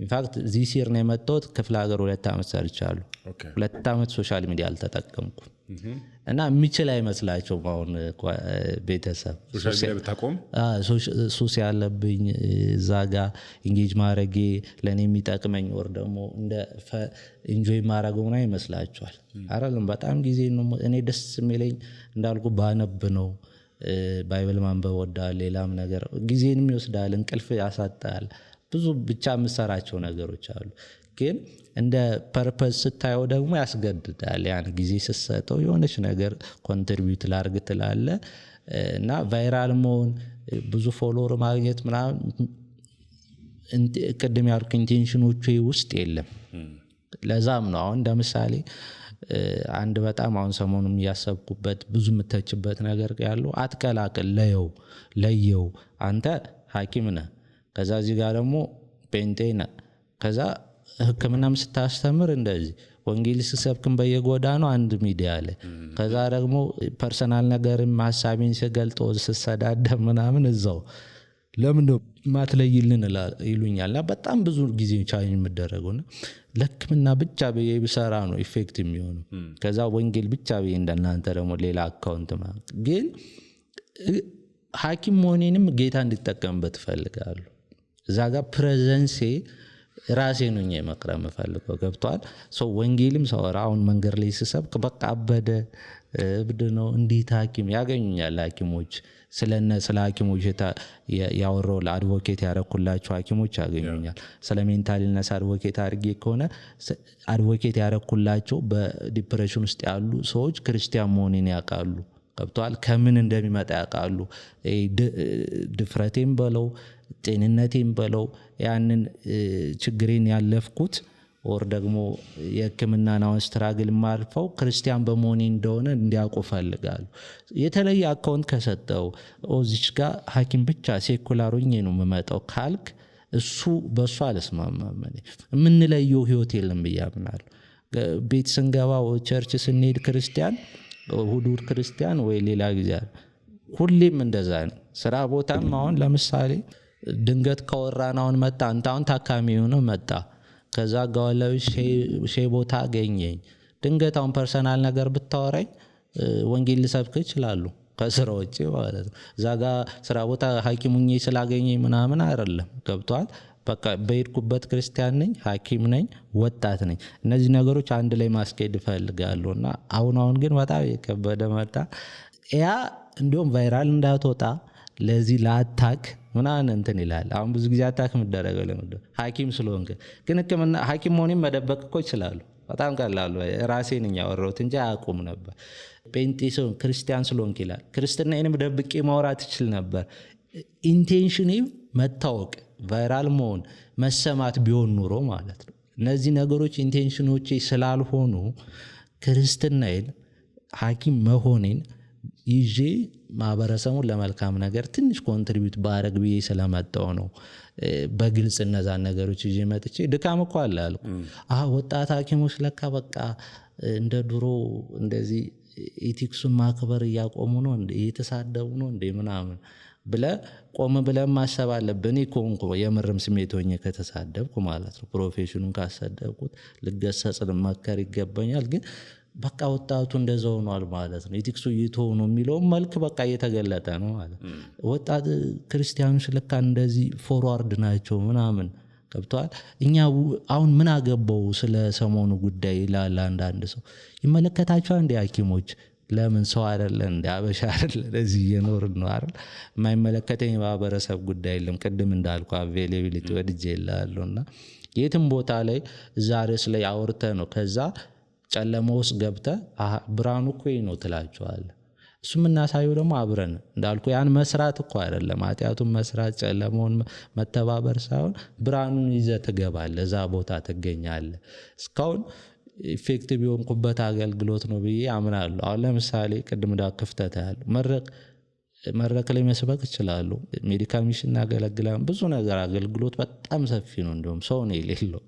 Speaker 1: ኢንፋክት ዚህ ሲር ነው የመጣሁት ክፍለ ሀገር 2 ዓመት ሰርቻለሁ 2 ዓመት ሶሻል ሚዲያ አልተጠቀምኩም እና የሚችል አይመስላቸውም አሁን ቤተሰብ
Speaker 2: ሶሻል ሚዲያ ብታቆም
Speaker 1: ሱስ ያለብኝ እዛ ጋር ኢንጌጅ ማድረጌ ለእኔ የሚጠቅመኝ ወር ደግሞ እንደ ኢንጆይ ማድረገው ነው ይመስላችኋል አይደለም በጣም ጊዜ ነው እኔ ደስ የሚለኝ እንዳልኩ ባነብ ነው ባይብል ማንበብ ወዳል ሌላም ነገር ጊዜንም ይወስዳል እንቅልፍ ያሳጣል ብዙ ብቻ የምሰራቸው ነገሮች አሉ ግን እንደ ፐርፐስ ስታየው ደግሞ ያስገድዳል ያን ጊዜ ስሰጠው የሆነች ነገር ኮንትሪቢዩት ላርግ ትላለ እና ቫይራል መሆን ብዙ ፎሎወር ማግኘት ምናምን ቅድም ያልኩ ኢንቴንሽኖቹ ውስጥ የለም ለዛም ነው አሁን እንደምሳሌ አንድ በጣም አሁን ሰሞኑን ያሰብኩበት ብዙ ምተችበት ነገር ያለው አትቀላቅል ለየው አንተ ሐኪም ነህ ከዛ እዚህ ጋር ደግሞ ፔንቴ ነህ ከዛ ህክምናም ስታስተምር እንደዚህ ወንጌል ሲሰብክም በየጎዳናው አንድ ሚዲያ አለ ከዛ ደግሞ ፐርሰናል ነገርም ሐሳቤን ሲገልጦ ስሰዳደብ ምናምን እዛው ለምን ነው ማትለይልን ይሉኛልና በጣም ብዙ ጊዜ ቻሌንጅ መደረገውና ለህክምና ብቻ በየብሰራ ነው ኢፌክት የሚሆነው ከዛ ወንጌል ብቻ እንደናንተ ደግሞ ሌላ አካውንት ማለት ግን ሐኪም መሆኔንም ጌታ እንዲጠቀምበት ፈልጋለሁ እዛ ጋር ፕሬዘንሴ ራሴ ነው የመቅረም ፈልገው ገብቷል ሶ ወንጌልም ሰውራውን መንገር ላይ ሲሰብክ በቃ አበደ እብድ ነው እንዴት ሐኪም ያገኙኛል ሐኪሞች ስለ ሐኪሞች ያወራው ለአድቮኬት ያረኩላቸው ሐኪሞች ያገኙኛል ስለ ሜንታል ኢልነስ አድቮኬት አድርጌ ከሆነ አድቮኬት ያረኩላቸው በዲፕሬሽን ውስጥ ያሉ ሰዎች ክርስቲያን መሆኔን ያውቃሉ ገብቷል ከምን እንደሚመጣ ያውቃሉ ድፍረቴም በለው ጤንነቴም በለው ያንን ችግሬን ያለፍኩት ወር ደግሞ የህክምናውን ስትራግል ማርፈው ክርስቲያን በመሆኔ እንደሆነ እንዲያውቁ ፈልጋሉ የተለየ አካውንት ከሰጠው እዚች ጋር ሐኪም ብቻ ሴኩላር ሆኜ ነው የምመጣው ካልክ እሱ በሱ አልስማማም ምንለየው ህይወት የለም ብያምናለሁ ቤት ስንገባው ቸርች ስንሄድ ክርስቲያን ሁዱር ክርስቲያን ወይ ሌላ ጊዜ ሁሌም እንደዛ ነው ስራ ቦታም አሁን ለምሳሌ ድንገት ከወራናውን መጣ አንታውን ታካሚ ሆኖ መጣ ከዛ ጋዋላው ሼ ቦታ አገኘኝ ድንገት አሁን ፐርሰናል ነገር ብታወራኝ ወንጌል ልሰብክ ይችላል ከስራው ውጪ ማለት ነው ዛጋ ስራ ቦታ ሐኪሙኝ ስላገኘኝ ምናምን አይደለም ገብቷል በቃ በይርኩበት ክርስቲያን ነኝ ሐኪም ነኝ ወጣት ነኝ እነዚህ ነገሮች አንድ ላይ ማስኬድ ፈልጋለሁና አሁን ግን በጣም የከበደ መጣ ያ እንዲሁም ቫይራል እንዳትወጣ ለዚህ ለአታክ ምናምን እንትን ይላል አሁን ብዙ ጊዜ አታክ ምደረገው ለምንድነው ሐኪም ስለሆንክ ግን ህክምና ሐኪም ሆኔ መደበቅ እኮ ይችላል በጣም ቀላል ራሴ ነኝ ያወራሁት እንጂ አያውቁም ነበር ፔንቴሶን ክርስቲያን ስለሆንክ ይላል ክርስትናዬንም ደብቄ ማውራት ይችል ነበር ኢንቴንሽኔ መታወቅ ቫይራል መሆን መሰማት ቢሆን ኑሮ ማለት ነው እነዚህ ነገሮች ኢንቴንሽኖቼ ስላልሆኑ ክርስትናዬን ሐኪም መሆኔን ይዤ ማህበረሰቡን ለመልካም ነገር ትንሽ ኮንትሪቢዩት ባረግ ብዬ ስለመጣው ነው በግልጽ እነዛ ነገሮች ይዤ መጥቼ ድካም እኮ አለ አልኩ ወጣት ሐኪሞች ለካ በቃ እንደ ድሮ እንደዚህ ኢቲክሱን ማክበር ያቆሙ ነው እንደ እየተሳደቡ ነው እንደ ምናምን ብለ ቆም ብለ ማሰብ አለብኝ ኮንኮ የምርም ስሜት ሆኜ ከተሳደብኩ ማለት ነው ፕሮፌሽኑን ካሰደብኩት ልገሰጽ ለማከር ይገባኛል ግን በቃ ወጣቱ እንደዛው ነው ማለት ነው ኢቲክሱ ይተው ነው የሚለው መልክ በቃ እየተገለጠ ነው ማለት ወጣት ክርስቲያኖች ለካ እንደዚህ ፎርዋርድ ናቸው ምናምን ገብቷል እኛ አሁን ምን አገባው ስለ ሰሞኑ ጉዳይ ይላል አንዳንድ ሰው ይመለከታቸው እንደ ሐኪሞች ለምን ሰው አይደለ እንደ አበሻ አይደለ ለዚህ የኖርን ነው አይደል የማይመለከተኝ ማህበረሰብ ጉዳይ የለም ቅድም እንዳልኩ አቬሌቢሊቲ ወድጄ ይላልና የትም ቦታ ላይ ዛሬስ ላይ አውርተ ነው ከዛ ጨለማውስ ገብተ ብርሃኑ እኮ ነው ትላቸዋል እሱ ምናሳየው ደግሞ አብረን እንዳልኩ ያን መስራት እኮ አይደለም ኃጢያቱን መስራት ጨለማውን መተባበር ሳይሆን ብርሃኑን ይዘህ ትገባለህ እዛ ቦታ ትገኛለህ እስካሁን ኢፌክቲቭ የሆንኩበት አገልግሎት ነው ብዬ አምናለሁ አሁን ለምሳሌ ቅድም ክፍተት ያለው መድረክ ላይ መስበክ ይችላል ሜዲካል ሚሽን ያገለግላል ብዙ ነገር አገልግሎት በጣም ሰፊ ነው እንደውም ሰው ነው የሌለው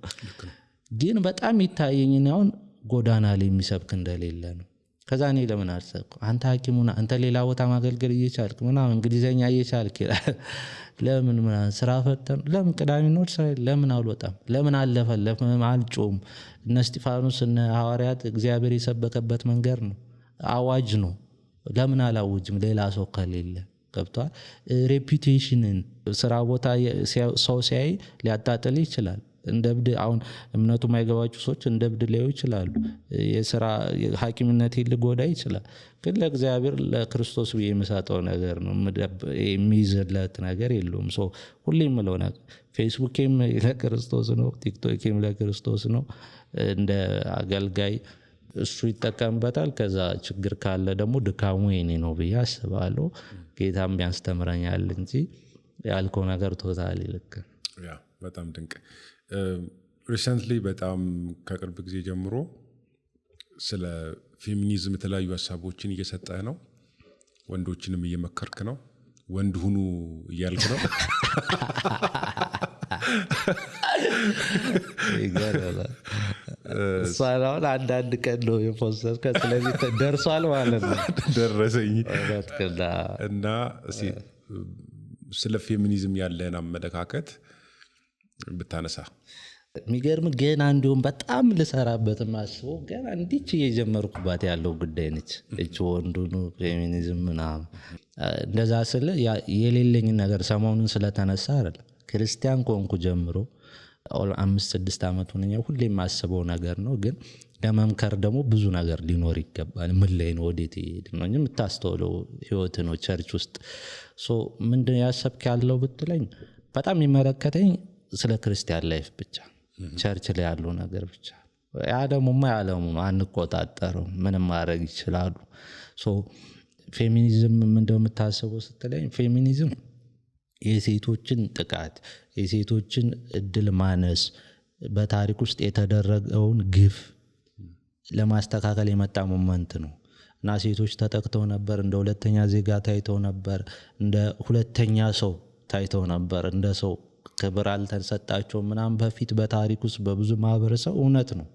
Speaker 1: ግን በጣም ይታየኝ አሁን ጎዳና ላይ የሚሰብክ እንደሌለ ነው ከዛ እኔ ለምን አልሰብኩ አንተ ሐኪሙና አንተ ሌላ ቦታ ማገልገል እየቻልክ ምናምን እንግሊዘኛ እየቻልክ ለምን ምናምን ስራ ፈተን ለምን ቅዳሜ ነው ስራ ለምን አልወጣም ለምን አልለፈለፍም አልጮም እነ እስጢፋኖስ እነ ሐዋርያት እግዚአብሔር የሰበከበት መንገድ ነው አዋጅ ነው ለምን አላውጅም ሌላ ሰው ከሌለ ገብቷል ሬፑቴሽንን ስራ ቦታ ሰው ሲያይ ሊያጣጥል ይችላል እንደብድ አሁን እምነቱ ማይገባቸው ሰዎች እንደብድ ሊያዩ ይችላሉ የሥራ ሐኪምነት ሊጎዳ ይችላል ግን ለእግዚአብሔር ለክርስቶስ የሚሰጠው ነገር ነው የሚይዝለት ነገር የለውም ሶ ሁሌም ምለው ነገር ፌስቡክም ለክርስቶስ ነው ቲክቶክም ለክርስቶስ ነው እንደ አገልጋይ እሱ ይጠቀምበታል ከዛ ችግር ካለ ደግሞ ድካሙ የኔ ነው ብዬ አስባለሁ ጌታም ያስተምረኛል እንጂ ያልከው ነገር ቶታሊ ልክ
Speaker 2: ያ በጣም ድንቅ ሪሰንትሊ በጣም ከቅርብ ጊዜ ጀምሮ ስለ ፌሚኒዝም የተለያዩ ሀሳቦችን እየሰጠህ ነው ወንዶችንም እየመከርክ ነው ወንድ ሁኑ እያልክ ነው
Speaker 1: ይገርማል ሳላውን አንዳንድ ቀን ነው የፖስተር ስለዚህ ደርሷል ማለት ነው
Speaker 2: ደረሰኝ እና ስለ ፌሚኒዝም ያለህን አመለካከት ብታነሳ
Speaker 1: የሚገርም ገና እንዲሁም በጣም ልሰራበት ማስበው ገና እንዲች እየጀመርኩባት ያለው ጉዳይ ነች እቺ ወንዱኑ ፌሚኒዝም ምናምን እንደዛ ስለ የሌለኝ ነገር ሰሞኑን ስለተነሳ አይደል ክርስቲያን ኮንኩ ጀምሮ 5-6 አመት ሆነኛው ሁሌ ማስበው ነገር ነው ግን ለመምከር ደግሞ ብዙ ነገር ሊኖር ይገባል ምን ላይ ነው ወዴት ነው የምታስተውለው ህይወት ነው ቸርች ውስጥ ሶ ምንድነው ያሰብክ ያለው ብትለኝ በጣም የሚመለከተኝ ስለ ክርስቲያን ላይፍ ብቻ ቸርች ላይ ያለው ነገር ብቻ ያ ደግሞ ማያለሙ አንቆጣጣረው ምንም ማድረግ ይችላሉ ሶ ፌሚኒዝም ምንድነው የምታስበው ስትለኝ ፌሚኒዝም የሴቶችን ጥቃት የሴቶችን እድል ማነስ በታሪክ ውስጥ የተደረገውን ግፍ ለማስተካከል የመጣ ሞመንት ነው እና ሴቶች ተጠቅተው ነበር እንደ ሁለተኛ ዜጋ ታይተው ነበር እንደ ሁለተኛ ሰው ታይተው ነበር እንደ ሰው ክብር አልተሰጣቸው ምናምን በፊት በታሪክ ውስጥ በብዙ ማህበረሰብ እውነት ነው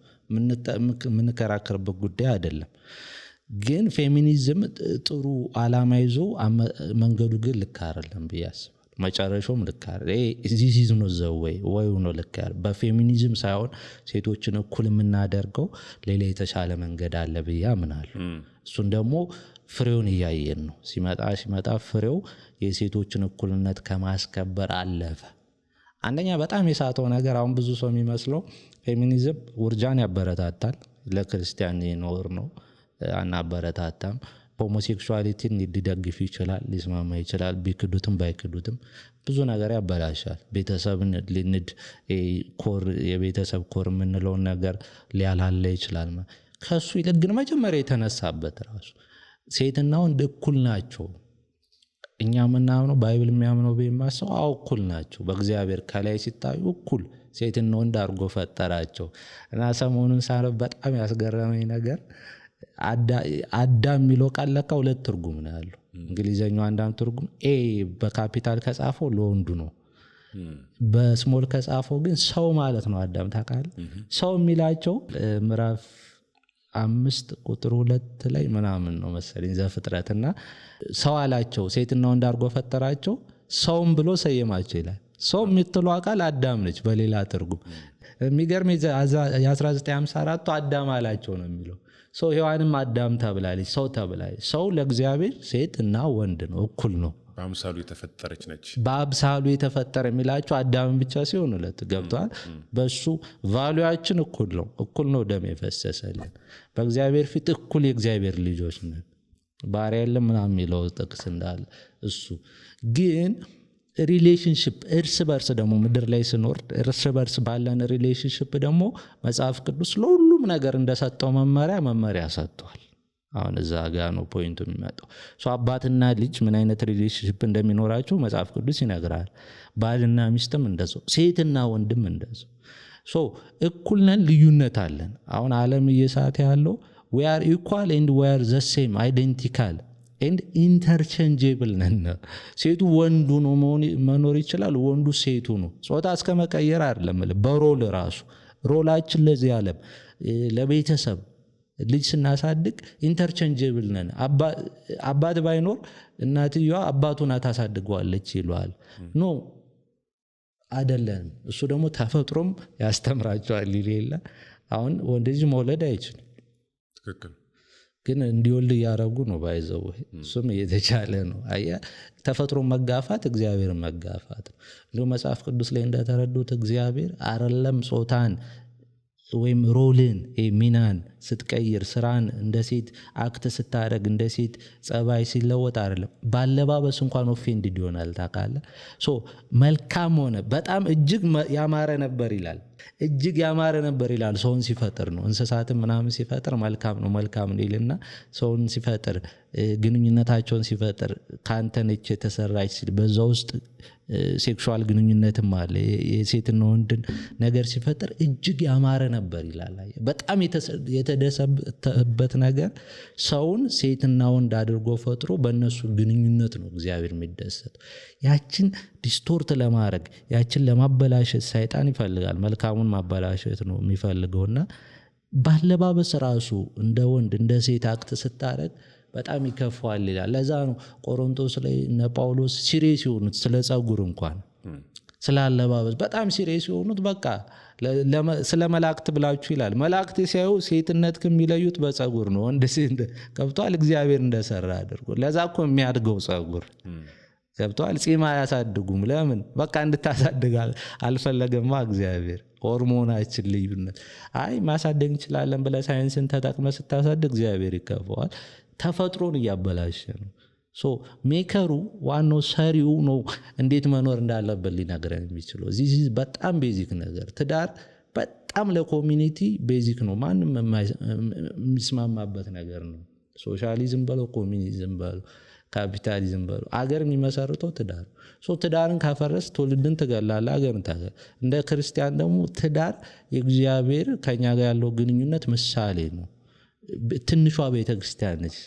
Speaker 1: ምን ከራከርበት ጉዳይ አይደለም ግን ፌሚኒዝም ጥሩ አላማ ይዞ መንገዱ ግን ልክ አይደለም ብያስ መጨረሻውም ልክ አይደለም እዚህ ሲዝኑ ዘወይ ወይ ነው ልክ አይደለም በፌሚኒዝም ሳይሆን ሴቶችን እኩል የምናደርገው ሌላ የተሻለ መንገድ አለ ብያ ምናል እሱን ደግሞ ፍሬውን ያያየን ነው ሲመጣ ፍሬው የሴቶችን እኩልነት ከማስከበር አለፈ አንደኛ በጣም የሳተው ነገር አሁን ብዙ ሰው የሚመስለው ፌሚኒዝም ውርጃን ያበረታታል ለክርስቲያን ይኖር ነው አናበረታታም ሆሞሴክሹዋሊቲን ሊደግፍ ይችላል ሊስማማ ይችላል ቢክዱትም ባይክዱትም ብዙ ነገር ያበላሻል ቤተሰብን ሊንድ ኮር የቤተሰብ ኮር ምንለው ነገር ሊያላለ ይችላል ከሱ ይልቅ ግን መጀመሪያ የተነሳበት ራሱ ሴትና ወንድ እኩል ናቸው እኛ ምናምነው ባይብል የሚያምነው በማሰው እኩል ናቸው በእግዚአብሔር ከላይ ሲታዩ እኩል ሴትና ወንድ አርጎ ፈጠራቸው እና ሰሞኑን ሳረብ በጣም ያስገረመኝ ነገር አዳም የሚለው ቃል ለካ ሁለት ትርጉም ነው ያለው እንግሊዘኛው አንዳንድ ትርጉም ኤ በካፒታል ከጻፈው ለወንዱ ነው በስሞል ከጻፈው ግን ሰው ማለት ነው አዳም ታውቃለህ ሰው የሚላቸው ምዕራፍ 5 ቁጥር 2 ላይ ምናምን ነው መሰለኝ ዘፍጥረትና ሰው አላቸው ሴትና ወንድ አርጎ ፈጠራቸው ሰውም ብሎ ሰየማቸው ይላል ሰው የምትለው ቃል አዳም ነች በሌላ ትርጉም የሚገርም የ1954 አዳም አላቸው ነው የሚለው ሰው ሔዋንም አዳም ተብላለች ሰው ተብላለች ሰው ለእግዚአብሔር ሴትና ወንድ ነው እኩል ነው
Speaker 2: በአምሳሉ የተፈጠረች ነች
Speaker 1: በአምሳሉ የተፈጠረ የሚላቸው አዳም ብቻ ሲሆን ሁለት ገብቷል በሱ ቫልዩአችን እኩል ነው ደም የፈሰሰልን በእግዚአብሔር ፊት እኩል የእግዚአብሔር ልጆች ነን ባሪያ የለም ምናምን የሚለው ጥቅስ እንዳለ እሱ ግን ሪሌሽንሺፕ እርስ በርስ ደግሞ ምድር ላይ ስኖር እርስ በርስ ባለን ሪሌሽንሺፕ ደግሞ መጽሐፍ ቅዱስ ለሁሉም ነገር እንደሰጠው መመሪያ ሰጥቷል አሁን እዛ ጋር ነው ፖይንቱ የሚመጣው አባትና ልጅ ምን አይነት ሪሌሽንሺፕ እንደሚኖራቸው መጽሐፍ ቅዱስ ይነግራል ባልና ሚስትም እንደዛው ሴትና ወንድም እንደዛው እኩል ነን ልዩነት አለን አሁን ዓለም እየሳተ ያለው we are equal and we are the same identical and interchangeable ነን ሴቱ ወንዱ ነው መኖር ይችላል ወንዱ ሴቱ ነው ጾታ እስከ መቀየር አይደለም በሮል ራሱ ሮላችን ለዚህ ዓለም ለቤተሰብ ልጅ ስናሳድግ ኢንተርቼንጀብል ነን። አባት ባይኖር እናትየዋ አባቱን ታሳድገዋለች ይሏል። ኖ አይደለም። እሱ ደግሞ ተፈጥሮም ያስተምራቸዋል ይሌላ። አሁን ወንድ ልጅ መውለድ አይችልም፣
Speaker 2: ትክክል
Speaker 1: ግን እንዲወልድ ያረጉ ነው ባይዘው። እሱም እየተቻለ ነው። አያ ተፈጥሮ መጋፋት እግዚአብሔር መጋፋት ነው። መጽሐፍ ቅዱስ ላይ እንደተረዱት እግዚአብሔር አይደለም ጾታን ወይም ሮልን ሚናን ስትቀይር ስራን እንደ ሴት አክት ስታደርግ እንደ ሴት ጸባይ ሲለወጥ አይደለም፣ ባለባበስ እንኳን ኦፌንድድ ይሆናል ታውቃለህ። ሶ መልካም ሆነ በጣም እጅግ ያማረ ነበር ይላል። እጅግ ያማረ ነበር ይላል። ሰውን ሲፈጥር ነው። እንስሳትን ምናምን ሲፈጥር መልካም ነው መልካም ነው ይልና ሰውን ሲፈጥር ግንኙነታቸውን ሲፈጥር ካንተ ነች የተሰራች ሲል በዛ ውስጥ ሴክሹዋል ግንኙነትም አለ። የሴትና ወንድን ነገር ሲፈጥር እጅግ ያማረ ነበር ይላል። በጣም የተደሰተበት ነገር ሰውን ሴትና ወንድ አድርጎ ፈጥሮ በእነሱ ግንኙነት ነው እግዚአብሔር የሚደሰት። ያችን ዲስቶርት ለማድረግ ያችን ለማበላሸት ሰይጣን ይፈልጋል። መልካሙን ማበላሸት ነው የሚፈልገውና ባለባበስ ራሱ እንደ ወንድ እንደ ሴት አክት ስታረግ በጣም ይከፋዋል ይላል። ለዛ ነው ቆሮንቶስ ላይ እነ ጳውሎስ ሲሪየስ የሆኑት ስለ ጸጉር እንኳን ስለ አለባበስ በጣም ሲሪየስ የሆኑት በቃ ስለ መላእክት ብላችሁ ይላል። መላእክት ሲያዩ ሴትነት ከሚለዩት በጸጉር ነው። ወንድ ሴት ከብቷል እግዚአብሔር እንደሰራ አድርጎ። ለዛ እኮ የሚያድገው ጸጉር ከብቷል። ጺም አያሳድጉም። ለምን? በቃ እንድታሳድግ አልፈለገማ እግዚአብሔር። ሆርሞናችን ልዩነት አይ ማሳደግ እንችላለን ብለህ ሳይንስን ተጠቅመህ ስታሳድግ እግዚአብሔር ይከፋዋል። ተፈጥሮን እያበላሸ ነው። ሶ ሜከሩ ዋናው ሰሪው ነው እንዴት መኖር እንዳለበት ሊነግረን የሚችለው። እዚህ በጣም ቤዚክ ነገር። ትዳር በጣም ለኮሚኒቲ ቤዚክ ነው። ማንም የሚስማማበት ነገር ነው። ሶሻሊዝም በለው ኮሚኒዝም በለው ካፒታሊዝም በለው አገር የሚመሰርተው ትዳር። ሶ ትዳርን ካፈረስ ትውልድን ትገላለህ፣ አገርን ታገል። እንደ ክርስቲያን ደግሞ ትዳር የእግዚአብሔር ከኛ ጋር ያለው ግንኙነት ምሳሌ ነው። ትንሿ ቤተክርስቲያን ነች።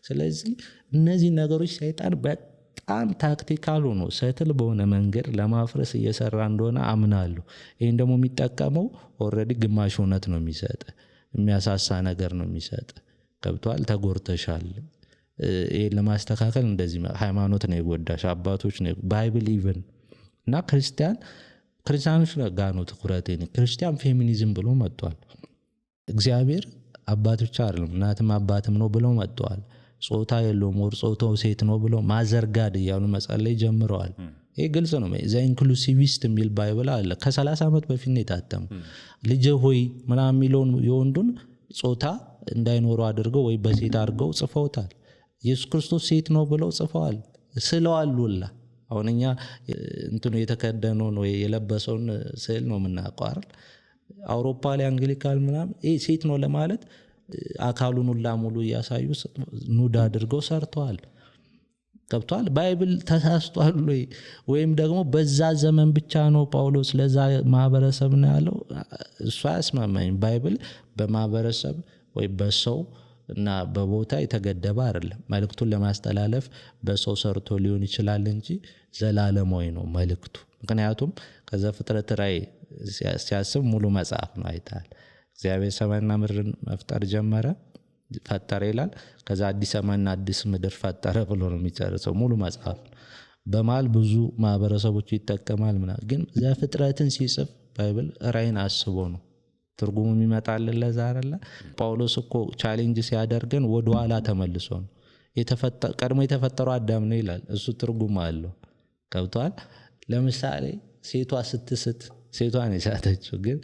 Speaker 1: ስለዚህ እነዚህ ነገሮች ሰይጣን በጣም ታክቲካል ሆኖ ሰትል በሆነ መንገድ ለማፍረስ እየሰራ እንደሆነ አምናለሁ። ይህን ደግሞ የሚጠቀመው ኦልሬዲ ግማሽ እውነት ነው የሚሰጥ፣ የሚያሳሳ ነገር ነው የሚሰጥ። ገብቷል? ተጎርተሻል። ይህን ለማስተካከል እንደዚህ ሃይማኖት ነው የጎዳሽ፣ አባቶች ነው ባይብል ኢቨን እና ክርስቲያኖች ጋር ነው ትኩረት። ክርስቲያን ፌሚኒዝም ብሎ መጥቷል። እግዚአብሔር አባት ብቻ አይደለም እናትም አባትም ነው ብለው መጥተዋል። ጾታ የለውም ወር ጾታው ሴት ነው ብለው ማዘርጋድ እያሉ መጸለይ ጀምረዋል። ይሄ ግልጽ ነው። ዘ ኢንክሉሲቪስት የሚል ባይብል አለ። ከ30 ዓመት በፊት ነው የታተሙ። ልጅ ሆይ ምናምን የሚለውን የወንዱን ጾታ እንዳይኖረው አድርገው ወይ በሴት አድርገው ጽፈውታል። ኢየሱስ ክርስቶስ ሴት ነው ብለው ጽፈዋል ስለዋል ሁላ። አሁን እኛ እንትኑ የተከደነውን ወይ የለበሰውን ስዕል ነው የምናውቀው አይደል? አውሮፓ ላይ አንግሊካል ምናምን ሴት ነው ለማለት አካሉን ሁላ ሙሉ እያሳዩ ኑድ አድርገው ሰርተዋል። ገብቷል? ባይብል ተሳስቷል ወይም ደግሞ በዛ ዘመን ብቻ ነው ጳውሎስ ለዛ ማህበረሰብ ነው ያለው? እሱ አያስማማኝ። ባይብል በማህበረሰብ ወይ በሰው እና በቦታ የተገደበ አይደለም። መልእክቱን ለማስተላለፍ በሰው ሰርቶ ሊሆን ይችላል እንጂ ዘላለማዊ ነው መልእክቱ። ምክንያቱም ከዘፍጥረት ራዕይ ሲያስብ ሙሉ መጽሐፍ ነው አይታል። እግዚአብሔር ሰማይና ምድርን መፍጠር ጀመረ፣ ፈጠረ ይላል። ከዛ አዲስ ሰማይና አዲስ ምድር ፈጠረ ብሎ ነው የሚጨርሰው ሙሉ መጽሐፍ። በመሃል ብዙ ማህበረሰቦች ይጠቀማል ምናምን፣ ግን ዘፍጥረትን ሲጽፍ ባይብል ራዕይን አስቦ ነው። ትርጉሙ የሚመጣልን ለዛ አይደለ? ጳውሎስ እኮ ቻሌንጅ ሲያደርገን ወደ ኋላ ተመልሶ ነው። ቀድሞ የተፈጠረው አዳም ነው ይላል። እሱ ትርጉም አለው። ገብቷል? ለምሳሌ ሴቷ ስትስት ሴቷን የሳተችው ግን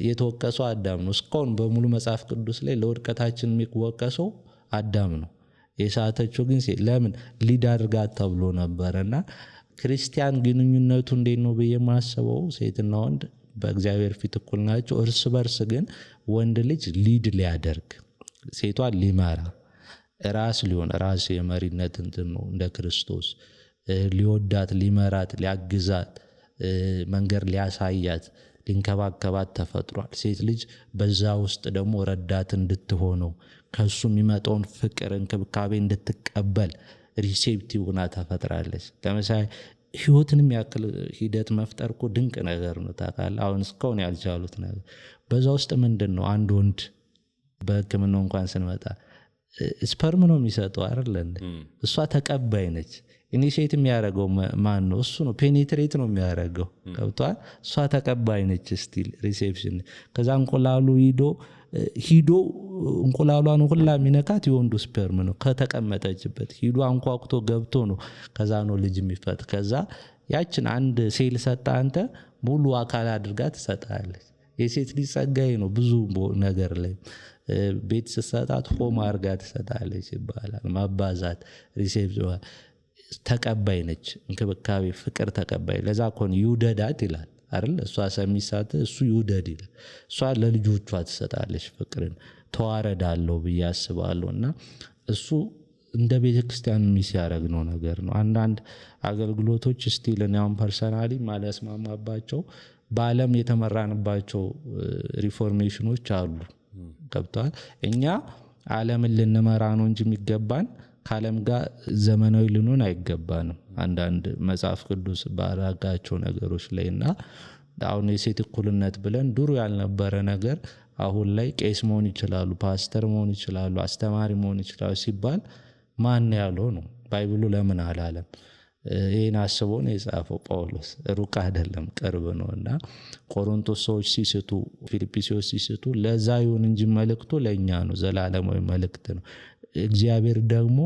Speaker 1: የተወቀሰው አዳም ነው። እስካሁን በሙሉ መጽሐፍ ቅዱስ ላይ ለውድቀታችን የሚወቀሰው አዳም ነው። የሳተችው ግን ለምን ሊድ አድርጋት ተብሎ ነበረና ክርስቲያን ግንኙነቱ እንዴት ነው ብዬ የማስበው ሴትና ወንድ በእግዚአብሔር ፊት እኩል ናቸው። እርስ በርስ ግን ወንድ ልጅ ሊድ ሊያደርግ ሴቷን ሊመራ ራስ ሊሆን ራስ የመሪነት እንትን ነው እንደ ክርስቶስ ሊወዳት ሊመራት ሊያግዛት መንገድ ሊያሳያት ሊንከባከባት ተፈጥሯል። ሴት ልጅ በዛ ውስጥ ደግሞ ረዳት እንድትሆነው ከሱ የሚመጣውን ፍቅር እንክብካቤ እንድትቀበል ሪሴፕቲቭ ሆና ተፈጥራለች። ለምሳሌ ህይወትንም ያክል ሂደት መፍጠር እኮ ድንቅ ነገር ነው ታውቃለህ። አሁን እስካሁን ያልቻሉት ነገር በዛ ውስጥ ምንድን ነው? አንድ ወንድ በህክምናው እንኳን ስንመጣ ስፐርም ነው የሚሰጠው አይደል እንዴ? እሷ ተቀባይ ነች። ኢኒሺየት የሚያደርገው ማን ነው? እሱ ነው። ፔኔትሬት ነው የሚያደርገው። ገብቷል? እሷ ተቀባይ ነች። ስቲል ሪሴፕሽን ከዛ እንቁላሉ ሂዶ እንቁላሏን ሁላ የሚነካት የወንዱ ስፐርም ነው። ከተቀመጠችበት ሂዶ አንኳኩቶ ገብቶ ነው ከዛ ነው ልጅ የሚፈጥ። ከዛ ያችን አንድ ሴል ሰጣ አንተ ሙሉ አካል አድርጋ ትሰጣለች። የሴት ልጅ ጸጋዬ ነው። ብዙ ነገር ላይ ቤት ስትሰጣት ሆም አድርጋ ትሰጣለች ይባላል። ማባዛት ሪሴፕሽን ተቀባይ ነች። እንክብካቤ ፍቅር ተቀባይ። ለዛ ኮን ይውደዳት ይላል አይደል? እሷ ሰሚሳት እሱ ይውደድ ይላል። እሷ ለልጆቿ ትሰጣለች ፍቅርን። ተዋረዳለው ብዬ አስባለሁ። እና እሱ እንደ ቤተክርስቲያን የሚያደርግ ነው ነገር ነው። አንዳንድ አገልግሎቶች ስቲል ነው ፐርሰናሊ ማለስማማባቸው በዓለም የተመራንባቸው ሪፎርሜሽኖች አሉ። ገብቷል? እኛ ዓለምን ልንመራ ነው እንጂ የሚገባን ከዓለም ጋር ዘመናዊ ልንሆን አይገባንም። አንዳንድ መጽሐፍ ቅዱስ ባራጋቸው ነገሮች ላይና አሁን የሴት እኩልነት ብለን ድሮ ያልነበረ ነገር አሁን ላይ ቄስ መሆን ይችላሉ፣ ፓስተር መሆን ይችላሉ፣ አስተማሪ መሆን ይችላሉ ሲባል ማን ያለው ነው? ባይብሉ ለምን አላለም? ይሄን አስቦ ነው የጻፈው ጳውሎስ። ሩቅ አይደለም ቅርብ ነውና ቆሮንቶስ ሰዎች ሲስቱ፣ ፊልጵስዩስ ሲስቱ ለዛ ይሁን እንጂ መልእክቱ ለኛ ነው፣ ዘላለማዊ መልእክት ነው። እግዚአብሔር ደግሞ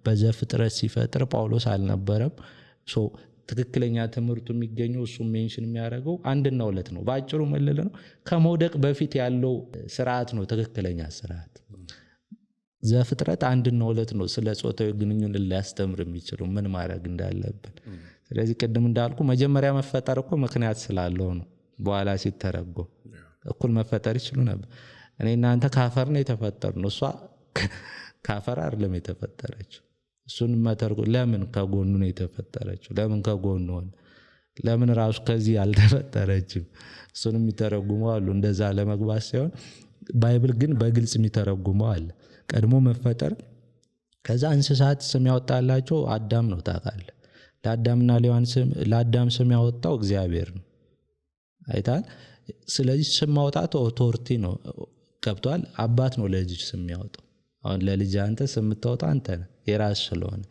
Speaker 1: በዘፍጥረት ሲፈጥር ጳውሎስ አልነበረም። ትክክለኛ ትምህርቱ የሚገኘው እሱ ሜንሽን የሚያደርገው አንድና ሁለት ነው። በአጭሩ መልል ነው ከመውደቅ በፊት ያለው ስርዓት ነው ትክክለኛ ስርዓት። ዘፍጥረት አንድና ሁለት ነው ስለ ጾታዊ ግንኙነት ሊያስተምር የሚችለው ምን ማድረግ እንዳለብን። ስለዚህ ቅድም እንዳልኩ መጀመሪያ መፈጠር እኮ ምክንያት ስላለው ነው። በኋላ ሲተረጎም እኩል መፈጠር ይችሉ ነበር። እኔ እናንተ ካፈር ነው የተፈጠርነው፣ እሷ ካፈር አይደለም የተፈጠረችው። እሱን መተርጎ ለምን ከጎኑ ነው የተፈጠረችው? ለምን ከጎኑ ሆነ? ለምን ራሱ ከዚህ አልተፈጠረችም? እሱን የሚተረጉመው አሉ። እንደዛ ለመግባት ሳይሆን ባይብል ግን በግልጽ የሚተረጉመው አለ። ቀድሞ መፈጠር። ከዛ እንስሳት ስም ያወጣላቸው አዳም ነው ታውቃለህ። ለአዳምና ለአዳም ስም ያወጣው እግዚአብሔር ነው። አይታል። ስለዚህ ስም ማውጣት ኦቶሪቲ ነው። ገብቷል? አባት ነው ለልጅ ስም ያወጣው። አሁን ለልጅ አንተ ስም የምታወጣው አንተ ነህ የራስ ስለሆነ።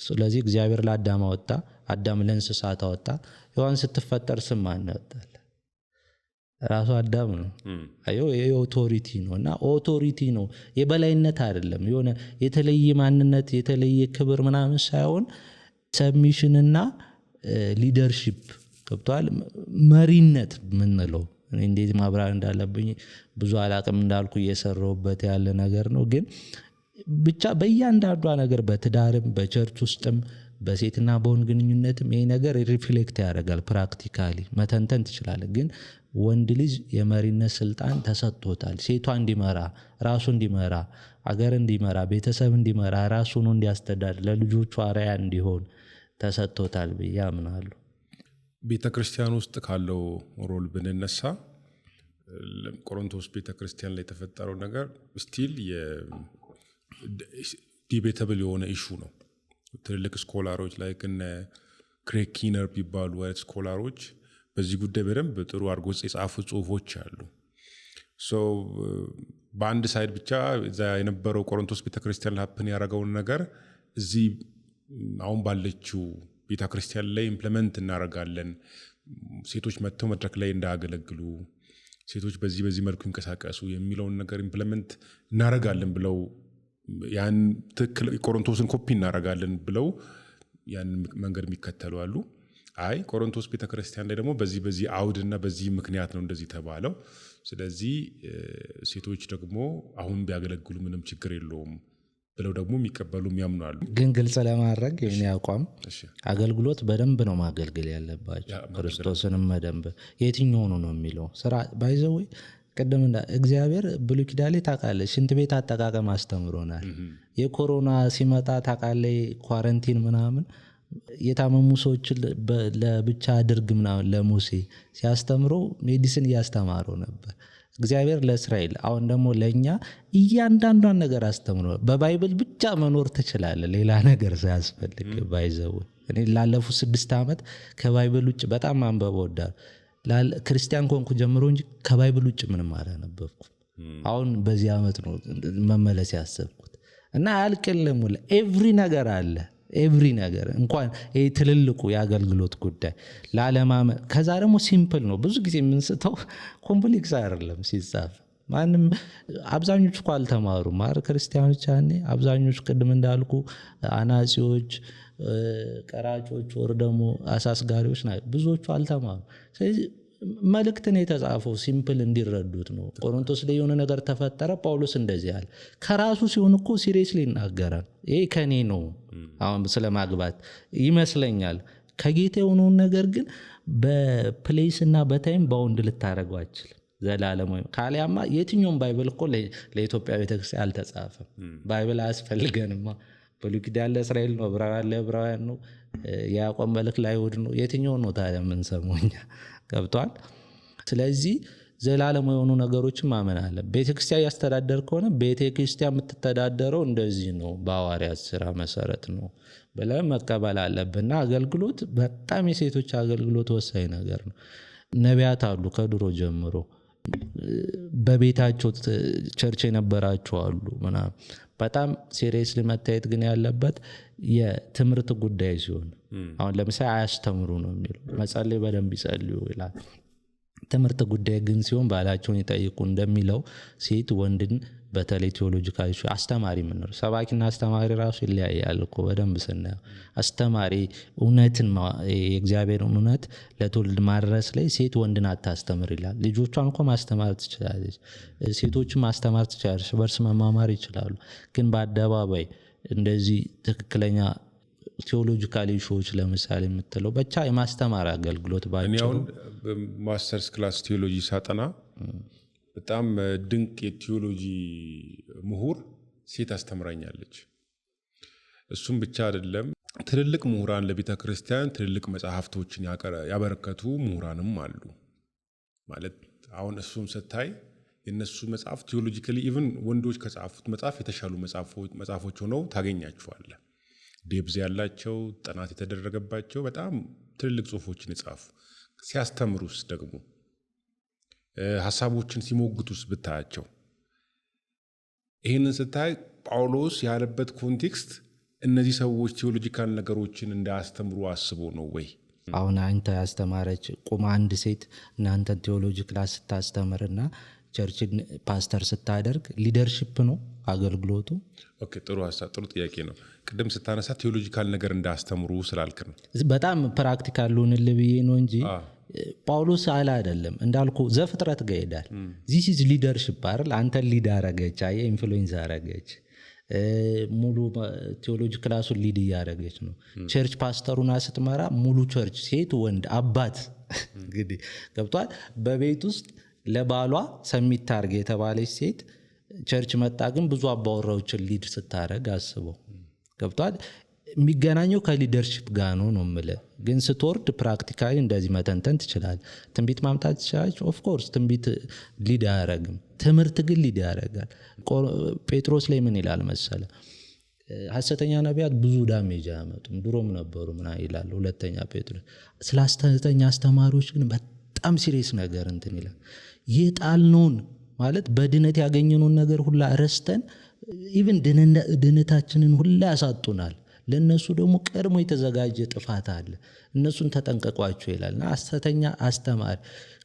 Speaker 1: ስለዚህ እግዚአብሔር ለአዳም አወጣ፣ አዳም ለእንስሳት አወጣ። ሔዋን ስትፈጠር ስም ማን ያወጣል? ራሱ አዳም ነው። አዮ የኦቶሪቲ ነው። እና ኦቶሪቲ ነው የበላይነት አይደለም። የሆነ የተለየ ማንነት የተለየ ክብር ምናምን ሳይሆን ሰብሚሽንና ሊደርሺፕ። ገብቷል? መሪነት ምንለው እንዴት ማብራር እንዳለብኝ ብዙ አላቅም። እንዳልኩ እየሰራሁበት ያለ ነገር ነው። ግን ብቻ በእያንዳንዷ ነገር በትዳርም በቸርች ውስጥም በሴትና በወንድ ግንኙነትም ይሄ ነገር ሪፍሌክት ያደርጋል። ፕራክቲካሊ መተንተን ትችላለህ። ግን ወንድ ልጅ የመሪነት ስልጣን ተሰጥቶታል። ሴቷ እንዲመራ፣ ራሱ እንዲመራ፣ አገር እንዲመራ፣ ቤተሰብ እንዲመራ፣ ራሱን እንዲያስተዳድር፣ ለልጆቹ አርአያ እንዲሆን ተሰጥቶታል ብዬ አምናለሁ።
Speaker 2: ቤተክርስቲያን ውስጥ ካለው ሮል ብንነሳ ቆሮንቶስ ቤተክርስቲያን ላይ የተፈጠረው ነገር ስቲል ዲቤተብል የሆነ ኢሹ ነው። ትልልቅ ስኮላሮች ላይ እነ ክሬግ ኪነር ቢባሉ አይነት ስኮላሮች በዚህ ጉዳይ በደንብ ጥሩ አድርጎ የጻፉ ጽሁፎች አሉ። በአንድ ሳይድ ብቻ እዛ የነበረው ቆሮንቶስ ቤተክርስቲያን ላፕን ያደረገውን ነገር እዚህ አሁን ባለችው ቤተክርስቲያን ላይ ኢምፕሊመንት እናደርጋለን፣ ሴቶች መጥተው መድረክ ላይ እንዳያገለግሉ፣ ሴቶች በዚህ መልኩ ይንቀሳቀሱ የሚለውን ነገር ኢምፕሊመንት እናደርጋለን ብለው ያን ትክክል ቆሮንቶስን ኮፒ እናደርጋለን ብለው ያን መንገድ የሚከተሉ አሉ። አይ ቆሮንቶስ ቤተክርስቲያን ላይ ደግሞ በዚህ አውድና በዚህ ምክንያት ነው እንደዚህ ተባለው፣ ስለዚህ ሴቶች ደግሞ አሁን ቢያገለግሉ ምንም ችግር የለውም ብለው ደግሞ የሚቀበሉ የሚያምኑ አሉ። ግን
Speaker 1: ግልጽ ለማድረግ የኔ አቋም አገልግሎት በደንብ ነው ማገልገል ያለባቸው። ክርስቶስንም በደንብ የትኛው ነው የሚለው ስራ ባይዘው ቀደም እግዚአብሔር ብሉይ ኪዳን ላይ ታውቃለህ ሽንት ቤት አጠቃቀም አስተምሮናል። የኮሮና ሲመጣ ታውቃለህ ኳረንቲን ምናምን የታመሙ ሰዎች ለብቻ አድርግ ምናምን ለሙሴ ሲያስተምሮ ሜዲሲን እያስተማረው ነበር እግዚአብሔር ለእስራኤል። አሁን ደግሞ ለኛ እያንዳንዷን ነገር አስተምሮ በባይብል ብቻ መኖር ትችላለህ ሌላ ነገር ሳያስፈልግ። ባይዘው እኔ ላለፉት 6 ዓመት ከባይብል ውጭ በጣም ማንበብ ወዳለሁ። ክርስቲያን ኮንኩ ጀምሮ እንጂ ከባይብል ውጭ ምንም አላነበብኩም። አሁን በዚህ አመት ነው መመለስ ያሰብኩት እና አልቀለም ወለ ኤቭሪ ነገር አለ ኤቭሪ ነገር እንኳን ይሄ ትልልቁ የአገልግሎት ጉዳይ ለዓለማም ከዛ ደግሞ ሲምፕል ነው ብዙ ጊዜ የምንስተው ኮምፕሌክስ አይደለም ሲጻፍ ማንም አብዛኞቹ እኮ አልተማሩም ማር ክርስቲያኖች አኔ አብዛኞቹ ቅድም እንዳልኩ አናጺዎች ቀራጮች ወር ደግሞ አሳስጋሪዎች ናቸው ብዙዎቹ አልተማሩ ስለዚህ መልእክትን የተጻፈው ሲምፕል እንዲረዱት ነው ቆሮንቶስ ላይ የሆነ ነገር ተፈጠረ ጳውሎስ እንደዚህ አለ ከራሱ ሲሆን እኮ ሲሪየስሊ ይናገራል ይሄ ከኔ ነው አሁን ስለማግባት ይመስለኛል ከጌታ የሆነውን ነገር ግን በፕሌስ እና በታይም ባውንድ ልታረጋው አይችልም ዘላለማዊ ካሊያማ የትኛውም ባይብል እኮ ለኢትዮጵያ ቤተክርስቲያን አልተጻፈም ባይብል አያስፈልገንማ በሉይ ኪዳን ለእስራኤል ነው ዕብራውያን ለዕብራውያን ነው ያዕቆብ መልእክት ለአይሁድ ነው የትኛው ነው ታዲያ የምንሰማውኛ ገብቷል ስለዚህ ዘላለማዊ የሆኑ ነገሮችን ማመን አለ ቤተክርስቲያን ያስተዳደር ከሆነ ቤተክርስቲያን የምትተዳደረው እንደዚህ ነው በሐዋርያት ሥራ መሰረት ነው ብለን መቀበል አለብንና አገልግሎት በጣም የሴቶች አገልግሎት ወሳኝ ነገር ነው ነቢያት አሉ ከድሮ ጀምሮ በቤታቸው ቸርች የነበራቸው አሉ ምናምን በጣም ሲሪየስሊ መታየት ግን ያለበት የትምህርት ጉዳይ ሲሆን አሁን ለምሳሌ አያስተምሩ ነው የሚለው መጸለይ በደንብ ይጸልዩ ይላል ትምህርት ጉዳይ ግን ሲሆን ባላቸውን ይጠይቁ እንደሚለው ሴት ወንድን በተለይ ቴዎሎጂካል አስተማሪ ምን ነው ሰባኪና አስተማሪ ራሱ ይለያያል እኮ በደንብ ስናየው አስተማሪ እውነትን የእግዚአብሔርን እውነት ለትውልድ ማድረስ ላይ ሴት ወንድን አታስተምር ይላል ልጆቿን እንኳን ማስተማር ትችላለች ሴቶችም ማስተማር ትችላለች በርስ መማማር ይችላሉ ግን በአደባባይ እንደዚህ ትክክለኛ ቴዎሎጂካል ኢሹዎች ለምሳሌ የምትለው ብቻ የማስተማር አገልግሎት ባጭሩ
Speaker 2: ማስተርስ ክላስ ቴዎሎጂ ሳጠና በጣም ድንቅ የቴዎሎጂ ምሁር ሴት አስተምራኛለች እሱም ብቻ አይደለም ትልልቅ ምሁራን ለቤተ ክርስቲያን ትልልቅ መጽሐፍቶችን ያበረከቱ ምሁራንም አሉ ማለት አሁን እሱም ስታይ የነሱ መጽሐፍ ቴዎሎጂካሊ ኢቭን ወንዶች ከጻፉት መጽሐፍ የተሻሉ መጽሐፎች ሆነው ታገኛቸዋለህ ዴብዝ ያላቸው ጥናት የተደረገባቸው በጣም ትልልቅ ጽሁፎችን የጻፉ ሲያስተምሩስ ደግሞ ሐሳቦችን ሲሞግቱስ ብታያቸው ይሄንን ስታይ ጳውሎስ ያለበት ኮንቴክስት እነዚህ ሰዎች ቴዎሎጂካል ነገሮችን እንዳያስተምሩ አስቦ ነው ወይ
Speaker 1: አሁን አንተ ያስተማረች ቁማ አንድ ሴት እናንተ ቴዎሎጂ ክላስ ስታስተምርና ቸርችን ፓስተር ስታደርግ ሊደርሺፕ ነው አገልግሎቱ
Speaker 2: ኦኬ ጥሩ ሐሳብ ጥሩ ጥያቄ ነው ቅድም ስታነሳ ቴዎሎጂካል ነገር እንዳያስተምሩ ስላልክ ነው
Speaker 1: በጣም ፕራክቲካል ሆነልብዬ ነው እንጂ ጳውሎስ አለ አይደለም እንዳልኩ ዘፍጥረት ጋር ይሄዳል this is leadership አይደል አንተ ሊድ አረጋች አየ ኢንፍሉዌንስ አረጋች ሙሉ ቴዎሎጂ ክላሱን ሊድ ያረጋች ነው ቸርች ፓስተሩና ስትመራ ሙሉ ቸርች ሴት ወንድ አባት እንግዲህ ገብቷል በቤት ውስጥ ለባሏ ሰሚት ታርጌ የተባለች ሴት ቸርች መጣ ግን ብዙ አባወራዎችን ሊድ ስታረግ አስበው ገብቷል የሚገናኘው ከሊደርሺፕ ጋር ነው የምልህ ግን ስትወርድ ፕራክቲካሊ እንደዚህ መተንተን ትችላለህ ትንቢት ማምጣት ትችላለች ኦፍ ኮርስ ትንቢት ሊድ አያረግም ትምህርት ግን ሊድ ያረጋል ጴጥሮስ ላይ ምን ይላል መሰለ ሐሰተኛ ነቢያት ብዙ ዳሜጅ ያመጡም ድሮም ነበሩ ምን ይላል ሁለተኛ ጴጥሮስ ስለ ሐሰተኛ አስተማሪዎች ግን በጣም ሲሪየስ ነገር እንትን ይላል የጣልነውን ማለት በድነት ያገኘነውን ነገር ሁላ ረስተን ኢቭን ድነታችንን ሁላ ያሳጡናል ለነሱ ደግሞ ቀድሞ የተዘጋጀ ጥፋት አለ እነሱን ተጠንቀቋቸው ይላልና ሐሰተኛ አስተማሪ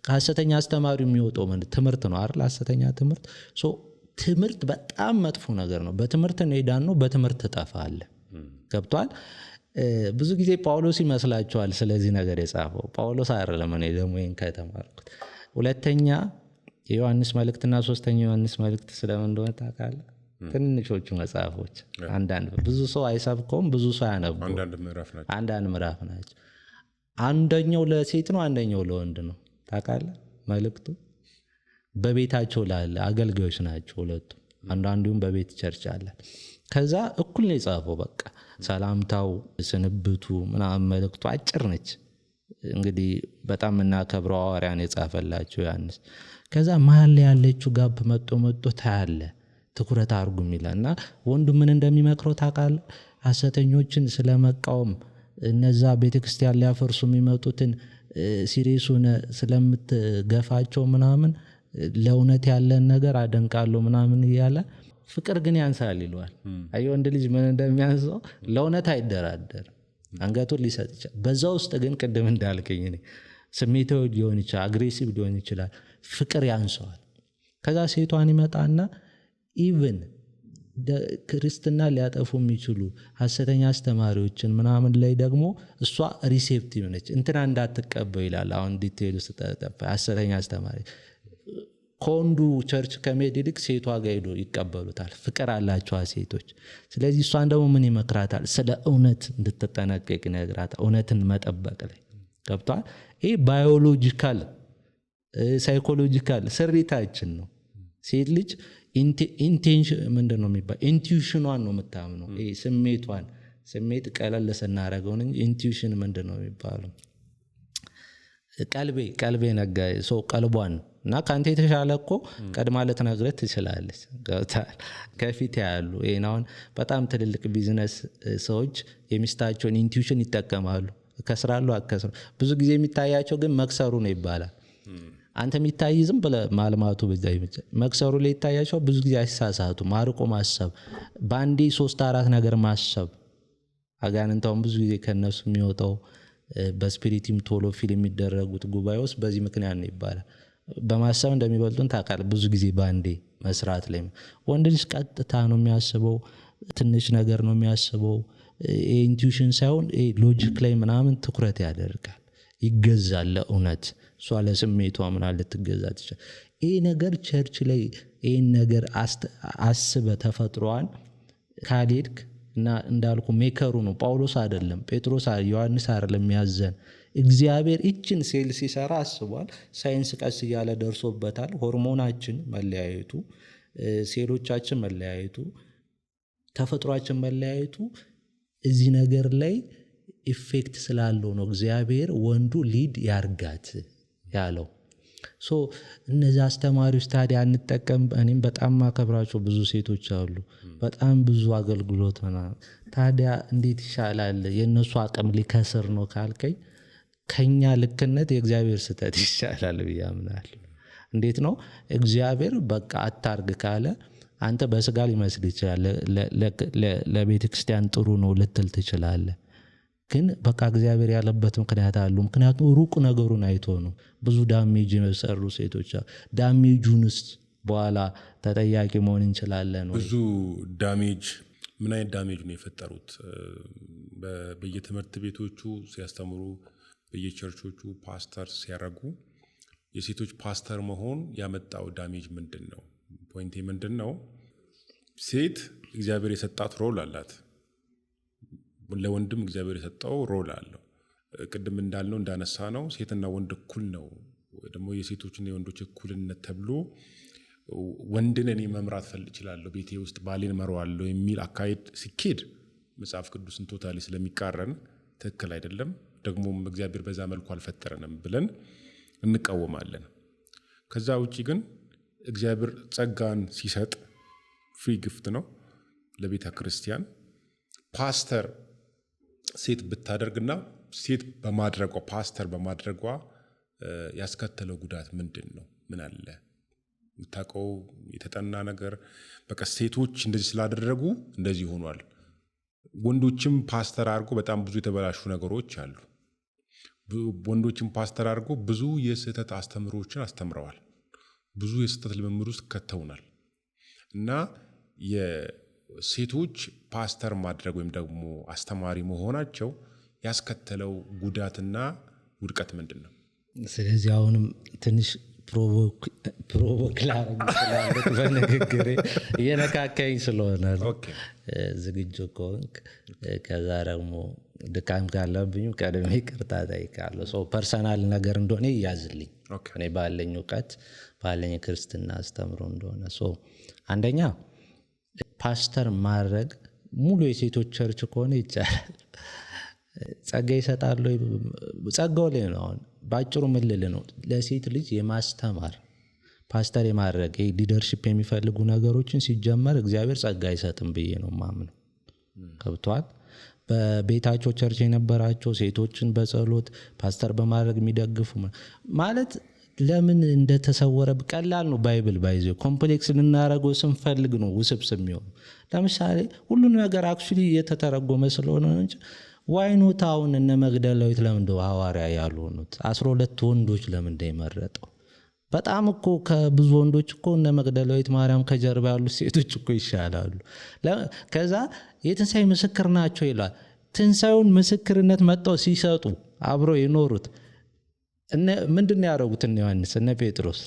Speaker 1: ከሐሰተኛ አስተማሪ የሚወጣው ምን ትምህርት ነው አይደል ሐሰተኛ ትምህርት ትምህርት በጣም መጥፎ ነገር ነው በትምህርት ነው ሄዳን ነው በትምህርት ተጣፋለ ገብቷል ብዙ ጊዜ ጳውሎስ ይመስላችኋል ስለዚህ ነገር የጻፈው ጳውሎስ አይደለም እኔ ደግሞ ይሄን ከተማርኩት ሁለተኛ የዮሐንስ መልእክትና ሶስተኛ ዮሐንስ መልእክት ስለምን እንደሆነ ታውቃለህ ትንንሾቹ መጽሐፎች አንዳንድ ብዙ ሰው አይሰብከውም ብዙ ሰው ያነቡ አንዳንድ ምዕራፍ ናቸው አንደኛው ለሴት ነው አንደኛው ለወንድ ነው ታውቃለህ መልእክቱ በቤታቸው ላለ አገልጋዮች ናቸው ሁለቱ አንዳንዱም በቤት ቸርች አለ ከዛ እኩል ነው የጻፈው በቃ ሰላምታው ስንብቱ ምናምን መልእክቱ አጭር ነች እንግዲህ በጣም እናከብረው ሐዋርያን የጻፈላቸው ዮሐንስ ከዛ መሀል ላይ ያለችው ጋብ መጥቶ ታያለ ትኩረት አድርጉም ይላልና ወንዱ ምን እንደሚመክረው ታውቃለህ ሐሰተኞችን ስለመቃወም እነዛ ቤተክርስቲያን ሊያፈርሱ የሚመጡትን ሲሪየሱን ስለምትገፋቸው ምናምን ለእውነት ያለን ነገር አደንቃለሁ ምናምን እያለ ፍቅር ግን ያንሳል ይለዋል። አይ ወንድ ልጅ ምን እንደሚያንሰው ለእውነት አይደራደር አንገቱን ሊሰጥ ይችላል። በዛ ውስጥ ግን ቅድም እንዳልከኝ እኔ ስሜታዊ ሊሆን ይችላል፣ አግሬሲቭ ሊሆን ይችላል፣ ፍቅር ያንሰዋል። ከዛ ሴቷን ይመጣና ኢቭን ክርስትና ሊያጠፉ የሚችሉ ሐሰተኛ አስተማሪዎችን ምናምን ላይ ደግሞ እሷ ሪሴፕቲቭ ነች። እንትና እንዳትቀበው ይላል። አሁን ዲቴይል ውስጥ ተጠፋ ሐሰተኛ አስተማሪ ከወንዱ ቸርች ከመሄድ ይልቅ ሴቷ ጋር ሄዶ ይቀበሉታል። ፍቅር አላቸው ሴቶች። ስለዚህ እሷን ደግሞ ምን ይመክራታል? ስለ እውነት እንድትጠነቀቅ ይነግራታል። እውነትን መጠበቅ ላይ ገብቷል። ይሄ ባዮሎጂካል ሳይኮሎጂካል ስሪታችን ነው። ሴት ልጅ ኢንቴንሽን ምንድን ነው የሚባል ኢንቱዊሽኗን ነው የምታምነው። ይሄ ስሜቷን ስሜት ቀለል ስናደርገው እንጂ ኢንቱዊሽን ምንድን ነው የሚባለው? ቀልቤ ነጋ ሰው ቀልቧን እና ካንተ የተሻለ እኮ ቀድማ ልትነግርህ ትችላለች። ገብቶሃል? ከፊት ያሉ ይሄን አሁን በጣም ትልልቅ ቢዝነስ ሰዎች የሚስታቸውን ኢንቱዊሽን ይጠቀማሉ። ከስራሉ አከስሩ ብዙ ጊዜ የሚታያቸው ግን መክሰሩ ነው ይባላል። አንተ የሚታይ ዝም ብለህ ማልማቱ በዛ ይመጣ መክሰሩ ላይ ይታያቸው። ብዙ ጊዜ አይሳሳቱ። ማርቆ ማሰብ ባንዴ 3-4 ነገር ማሰብ አጋንንታውን ብዙ ጊዜ ከነሱ የሚወጣው በስፒሪቲም ቶሎ ፊልም የሚደረጉት ጉባኤውስ በዚህ ምክንያት ነው ይባላል። በማሰብ እንደሚበልጡን ታውቃለህ። ብዙ ጊዜ ባንዴ መስራት ላይ ወንድ ልጅ ቀጥታ ነው የሚያስበው፣ ትንሽ ነገር ነው የሚያስበው። ኢንቱዊሽን ሳይሆን ሎጂክ ላይ ምናምን ትኩረት ያደርጋል፣ ይገዛል ለእውነት። እሷ ለስሜቷ ምናምን ልትገዛ ትችላል። ይሄ ነገር ቸርች ላይ ይሄን ነገር አስበ ተፈጥሯን ካልሄድክ እና እንዳልኩ ሜከሩ ነው ጳውሎስ አይደለም ጴጥሮስ ዮሐንስ አይደለም ያዘን። እግዚአብሔር እችን ሴል ሲሰራ አስቧል። ሳይንስ ቀስ እያለ ደርሶበታል። ሆርሞናችን መለያየቱ፣ ሴሎቻችን መለያየቱ፣ ተፈጥሯችን መለያየቱ እዚህ ነገር ላይ ኢፌክት ስላለው ነው እግዚአብሔር ወንዱ ሊድ ያርጋት ያለው። ሶ እነዚህ አስተማሪዎች ታዲያ አንጠቀም። እኔም በጣም ማከብራቸው ብዙ ሴቶች አሉ፣ በጣም ብዙ አገልግሎት ምናምን። ታዲያ እንዴት ይሻላል? የእነሱ አቅም ሊከስር ነው ካልከኝ ከኛ ልክነት የእግዚአብሔር ስህተት ይሻላል ብዬ አምናለሁ። እንዴት ነው? እግዚአብሔር በቃ አታርግ ካለ አንተ በስጋ ሊመስል ይችላል፣ ለቤተ ክርስቲያን ጥሩ ነው ልትል ትችላለህ። ግን በቃ እግዚአብሔር ያለበት ምክንያት አሉ። ምክንያቱም ሩቅ ነገሩን አይቶ ነው። ብዙ ዳሜጅ የሰሩ ሴቶች ዳሜጁንስ በኋላ ተጠያቂ መሆን እንችላለን።
Speaker 2: ብዙ ዳሜጅ ምን አይነት ዳሜጅ ነው የፈጠሩት? በየትምህርት ቤቶቹ ሲያስተምሩ፣ በየቸርቾቹ ፓስተር ሲያረጉ የሴቶች ፓስተር መሆን ያመጣው ዳሜጅ ምንድን ነው? ፖይንቴ ምንድን ነው? ሴት እግዚአብሔር የሰጣት ሮል አላት። ለወንድም እግዚአብሔር የሰጠው ሮል አለው። ቅድም እንዳልነው እንዳነሳ ነው ሴትና ወንድ እኩል ነው፣ ደግሞ የሴቶችና የወንዶች እኩልነት ተብሎ ወንድን እኔ መምራት እችላለሁ፣ ቤቴ ውስጥ ባሌን እመራዋለሁ የሚል አካሄድ ሲኬድ መጽሐፍ ቅዱስን ቶታሊ ስለሚቃረን ትክክል አይደለም። ደግሞም እግዚአብሔር በዛ መልኩ አልፈጠረንም ብለን እንቃወማለን። ከዛ ውጪ ግን እግዚአብሔር ጸጋን ሲሰጥ ፍሪ ግፍት ነው ለቤተ ክርስቲያን። ፓስተር ሴት ብታደርግና ሴት በማድረጓ ፓስተር በማድረጓ ያስከተለው ጉዳት ምንድን ነው? ምን አለ የምታውቀው የተጠና ነገር? በቃ ሴቶች እንደዚህ ስላደረጉ እንደዚህ ሆኗል። ወንዶችም ፓስተር አድርጎ በጣም ብዙ የተበላሹ ነገሮች አሉ። ወንዶችም ፓስተር አድርጎ ብዙ የስህተት አስተምሮችን አስተምረዋል። ብዙ የስህተት ልምምድ ውስጥ ከተውናል። እና የሴቶች ፓስተር ማድረግ ወይም ደግሞ አስተማሪ መሆናቸው ያስከተለው ጉዳትና ውድቀት ምንድን ነው?
Speaker 1: ስለዚህ አሁንም ትንሽ ፕሮቮክ ላረግ ስላለች በንግግሬ እየነካካኝ ስለሆነ ዝግጁ ከሆንክ ከዛ ደግሞ ድካም ካለብኝ ቀድሜ ይቅርታ እጠይቃለሁ። ሰው ፐርሰናል ነገር እንደሆነ ይያዝልኝ። እኔ ባለኝ እውቀት ባለኝ ክርስትና አስተምሮ እንደሆነ አንደኛ ፓስተር ማድረግ ሙሉ የሴቶች ቸርች ከሆነ ይቻላል። ጸጋ ይሰጣሉ። ጸጋው ላይ ነው። አሁን ባጭሩ ምን ልል ነው? ለሴት ልጅ የማስተማር ፓስተር የማድረግ ሊደርሺፕ የሚፈልጉ ነገሮችን ሲጀመር እግዚአብሔር ጸጋ አይሰጥም ብዬ ነው ማምነው። ከብቷል። በቤታቸው ቸርች የነበራቸው ሴቶችን በጸሎት ፓስተር በማድረግ የሚደግፉ ማለት ለምን እንደተሰወረ ቀላል ነው። ባይብል ባይዘ ኮምፕሌክስ ልናረገው ስንፈልግ ነው ውስብስብ የሚሆነው። ለምሳሌ ሁሉን ነገር አክቹሊ የተተረጎመ ስለሆነ እንጂ ዋይኖት አሁን እነ መግደላዊት ለምን ሐዋርያ ያልሆኑት 12 ወንዶች ለምን እንደመረጠው? በጣም እኮ ከብዙ ወንዶች እኮ እነ መግደላዊት ማርያም ከጀርባ ያሉ ሴቶች እኮ ይሻላሉ። ከዛ የትንሣኤ ምስክር ናቸው ይላል። ትንሣኤውን ምስክርነት መጣው ሲሰጡ አብረው የኖሩት ምንድነው ያደረጉት? እነ ዮሐንስ እነ ጴጥሮስ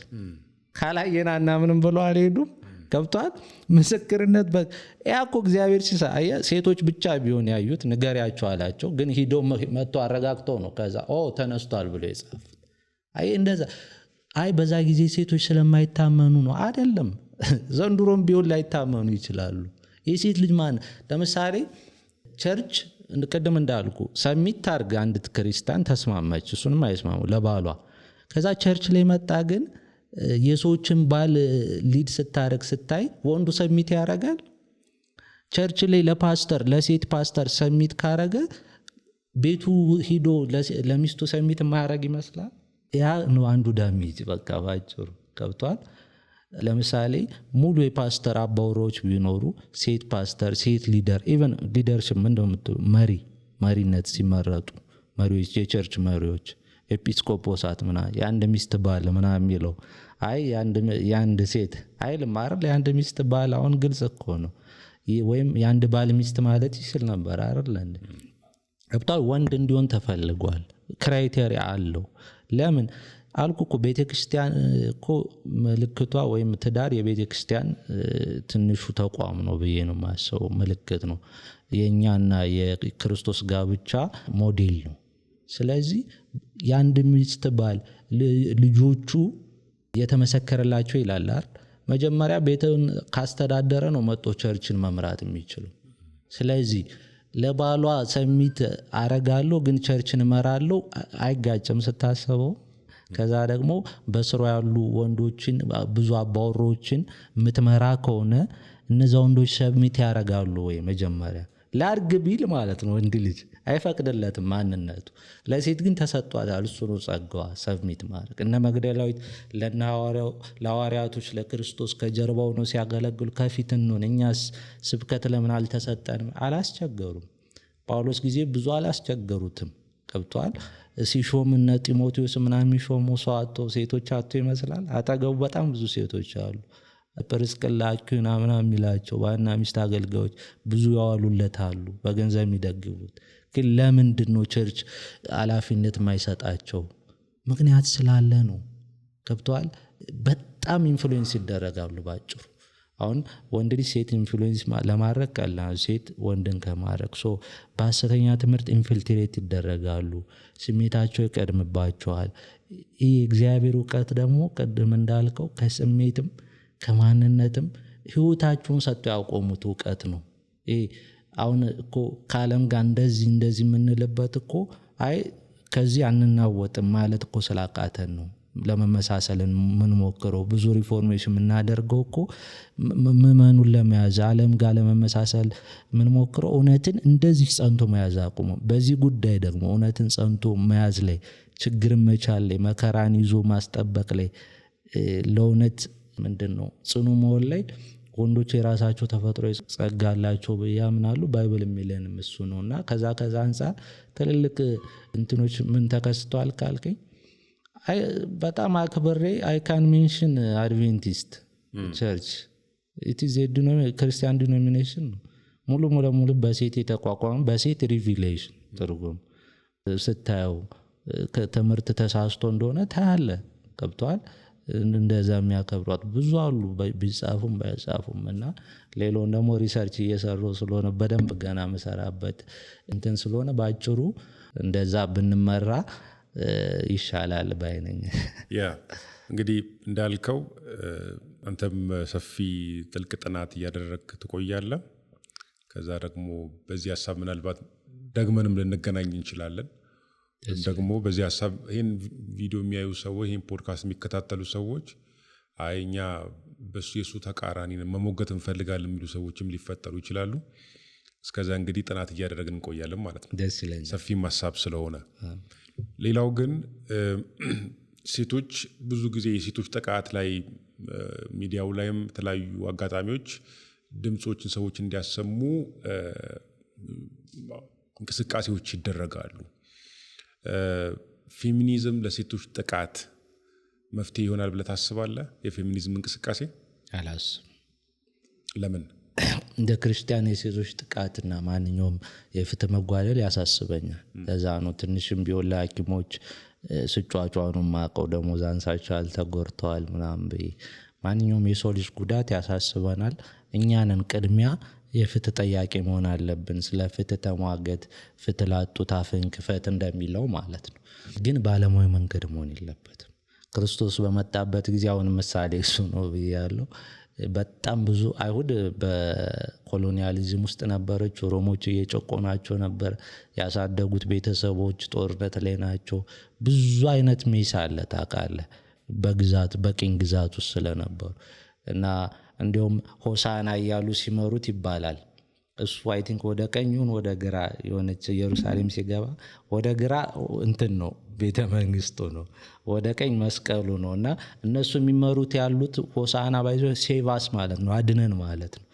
Speaker 1: ካላየናና ምንም ብለው አልሄዱም። ገብቷል? ምስክርነት ያኮ እግዚአብሔር ሲሳየ ሴቶች ብቻ ቢሆን ያዩት ንገሪያቸው አላቸው። ግን ሂዶ መጥቶ አረጋግተው ነው ከዛ ተነስቷል ብሎ የጻፉት። እንደዛ በዛ ጊዜ ሴቶች ስለማይታመኑ ነው አይደለም። ዘንድሮም ቢሆን ላይታመኑ ይችላሉ። የሴት ልጅ ማን ለምሳሌ ቸርች ቅድም እንዳልኩ ሰሚት ታርግ አንድ ክርስቲያን ተስማማች፣ እሱንም አይስማሙ ለባሏ። ከዛ ቸርች ላይ መጣ ግን የሰዎችን ባል ሊድ ስታረግ ስታይ ወንዱ ሰሚት ያረጋል። ቸርች ላይ ለፓስተር ለሴት ፓስተር ሰሚት ካረገ ቤቱ ሂዶ ለሚስቱ ሰሚት ማያረግ ይመስላል። ያ ነው አንዱ ዳሜጅ። በቃ ባጭሩ ገብቷል። ለምሳሌ ሙሉ የፓስተር አባወራዎች ቢኖሩ ሴት ፓስተር ሴት ሊደር ኢቨን ሊደርሽፕ መሪነት ሲመረጡ መሪዎች የቸርች መሪዎች ኤጲስቆጶሳት የአንድ ሚስት ባል የሚለው የአንድ ሴት አይልም አይደል? የአንድ ሚስት ባል አሁን ግልጽ እኮ ነው። ወይም የአንድ ባል ሚስት ማለት ይችል ነበር አይደል? ገብቷል። ወንድ እንዲሆን ተፈልጓል። ክራይቴሪያ አለው። ለምን አልኩ እኮ ቤተክርስቲያን እኮ ምልክቷ ወይም ትዳር የቤተክርስቲያን ትንሹ ተቋም ነው ብዬ ነው የማስበው። ምልክት ነው። የኛና የክርስቶስ ጋብቻ ሞዴል ነው። ስለዚህ የአንድ ሚስት ባል ልጆቹ የተመሰከረላቸው ይላል አይደል? መጀመሪያ ቤቱን ካስተዳደረ ነው መጥቶ ቸርችን መምራት የሚችለው። ስለዚህ ለባሏ ሰሚት አረጋለሁ ግን ቸርችን እመራለሁ አይጋጭም ስታስበው። ከዛ ደግሞ በስሩ ያሉ ወንዶችን ብዙ አባወሮችን ምትመራ ከሆነ እነዛ ወንዶች ሰሚት ያረጋሉ ወይ? መጀመሪያ ላርግ ቢል ማለት ነው ወንድ ልጅ አይፈቅድለትም ማንነቱ። ለሴት ግን ተሰጥቷታል። እሱ ነው ጸጋዋ ሰሚት ማድረግ። እነ መግደላዊት ለሐዋርያቶች ለክርስቶስ ከጀርባው ነው ሲያገለግሉ ከፊት ነው። እኛስ ስብከት ለምን አልተሰጠንም? አላስቸገሩም። ጳውሎስ ጊዜ ብዙ አላስቸገሩትም። ገብቷል። ሲሾም እነ ጢሞቴዎስ የሚሾሙ ሰው አቶ ሴቶች አቶ ይመስላል። አጠገቡ በጣም ብዙ ሴቶች አሉ። ጵርስቅላ አኪላ የሚላቸው ባልና ሚስት አገልጋዮች ብዙ ያዋሉለት አሉ፣ በገንዘብ የሚደግፉት። ግን ለምንድን ነው ቸርች ኃላፊነት የማይሰጣቸው? ምክንያት ስላለ ነው። ገብቷል። በጣም ኢንፍሉዌንስ ይደረጋሉ ባጭሩ። አሁን ወንድ ልጅ ሴት ኢንፍሉዌንስ ለማድረግ ቀላል፣ ሴት ወንድን ከማድረግ በሐሰተኛ ትምህርት ኢንፊልትሬት ይደረጋሉ። ስሜታቸው ይቀድምባቸዋል። ይህ እግዚአብሔር እውቀት ደግሞ ቅድም እንዳልከው ከስሜትም ከማንነትም ህይወታቸውን ሰጥቶ ያቆሙት እውቀት ነው። አሁን እኮ ከዓለም ጋር እንደዚህ የምንልበት እኮ ከዚህ አንናወጥም ማለት እኮ ስላቃተን ነው ለመመሳሰልን የምንሞክረው። ብዙ ሪፎርሜሽን የምናደርገው እኮ ምዕመኑን ለመያዝ ዓለም ጋር ለመመሳሰል የምንሞክረው እውነትን እንደዚህ ጸንቶ መያዝ አቁሞ፣ በዚህ ጉዳይ ደግሞ እውነትን ጸንቶ መያዝ ላይ፣ ችግርን መቻል ላይ፣ መከራን ይዞ ማስጠበቅ ላይ፣ ለእውነት ምንድነው ጽኑ መሆን ላይ ወንዶች የራሳቸው ተፈጥሮ ጸጋ አላቸው ያምናሉ። ባይብል የሚለንም እሱ ነውና ከዛ አንፃር ትልልቅ እንትኖች ምን ተከስተዋል ካልከኝ በጣም አክብሬ አይ ካን ሜንሽን አድቬንቲስት ቸርች ኢት ኢዝ ክርስቲያን ዲኖሚኔሽን ነው። ሙሉ በሴት የተቋቋመ በሴት ሪቪሌሽን ትርጉም ስታየው ትምህርት ተሳስቶ እንደሆነ ታያለ። ገብቷል። እንደዛ የሚያከብሯት ብዙ አሉ ቢጻፉም ባይጻፉም። እና ሌላውን ደግሞ ሪሰርች እየሰሩ ስለሆነ በደንብ ገና መሰራበት እንትን ስለሆነ ባጭሩ እንደዛ ብንመራ ይሻላል ባይነኝ።
Speaker 2: እንግዲህ እንዳልከው አንተም ሰፊ ጥልቅ ጥናት እያደረግክ ትቆያለህ። ከዛ ደግሞ በዚህ ሀሳብ ምናልባት ደግመንም ልንገናኝ እንችላለን። ደግሞ በዚህ ሀሳብ ይህን ቪዲዮ የሚያዩ ሰዎች ይህን ፖድካስት የሚከታተሉ ሰዎች እኛ በሱ የሱ ተቃራኒ መሞገት እንፈልጋለን የሚሉ ሰዎችም ሊፈጠሩ ይችላሉ። እስከዛ እንግዲህ ጥናት እያደረግን እንቆያለን ማለት ነው፣ ሰፊም ሀሳብ ስለሆነ። ሌላው ግን ሴቶች ብዙ ጊዜ የሴቶች ጥቃት ላይ ሚዲያው ላይም የተለያዩ አጋጣሚዎች ድምጾችን ሰዎች እንዲያሰሙ እንቅስቃሴዎች ይደረጋሉ። ፌሚኒዝም ለሴቶች ጥቃት መፍትሄ ይሆናል ብለህ ታስባለህ? የፌሚኒዝም እንቅስቃሴ
Speaker 1: አላስብም።
Speaker 2: ለምን?
Speaker 1: እንደ ክርስቲያን የሴቶች ጥቃትና ማንኛውም የፍትህ መጓደል ያሳስበኛል። ለዛ ነው ትንሽም ቢሆን ለሐኪሞች ስጫጫኑ ማቀው ደሞዝ አንሳቻል ተጎርተዋል ምናምን ማንኛውም የሰው ልጅ ጉዳት ያሳስበናል። እኛንን ቅድሚያ የፍትህ ጠያቂ መሆን አለብን። ስለ ፍትህ ተሟገት፣ ፍትህ ላጡት አፍን ክፈት እንደሚለው ማለት ነው። ግን ባለሙያ መንገድ መሆን የለበትም። ክርስቶስ በመጣበት ጊዜ አሁን ምሳሌ እሱ ነው ብያለሁ። በጣም ብዙ አይሁድ በኮሎኒያሊዝም ውስጥ ነበረች። ሮሞች እየጨቆናቸው ነበር። ያሳደጉት ቤተሰቦች ጦርነት ላይ ናቸው። ብዙ አይነት ሜስ አለ ታውቃለህ፣ በግዛት በቅኝ ግዛት ውስጥ ስለነበሩ እና እንዲሁም ሆሳና እያሉ ሲመሩት ይባላል። እሱ አይ ቲንክ ወደ ቀኙን ወደ ግራ የሆነች ኢየሩሳሌም ሲገባ ወደ ግራ እንትን ነው ቤተ መንግስቱ ነው፣ ወደ ቀኝ መስቀሉ ነው። እና እነሱ የሚመሩት ያሉት ሆሳና ባይዞ ሴቫስ ማለት ነው፣ አድነን ማለት ነው።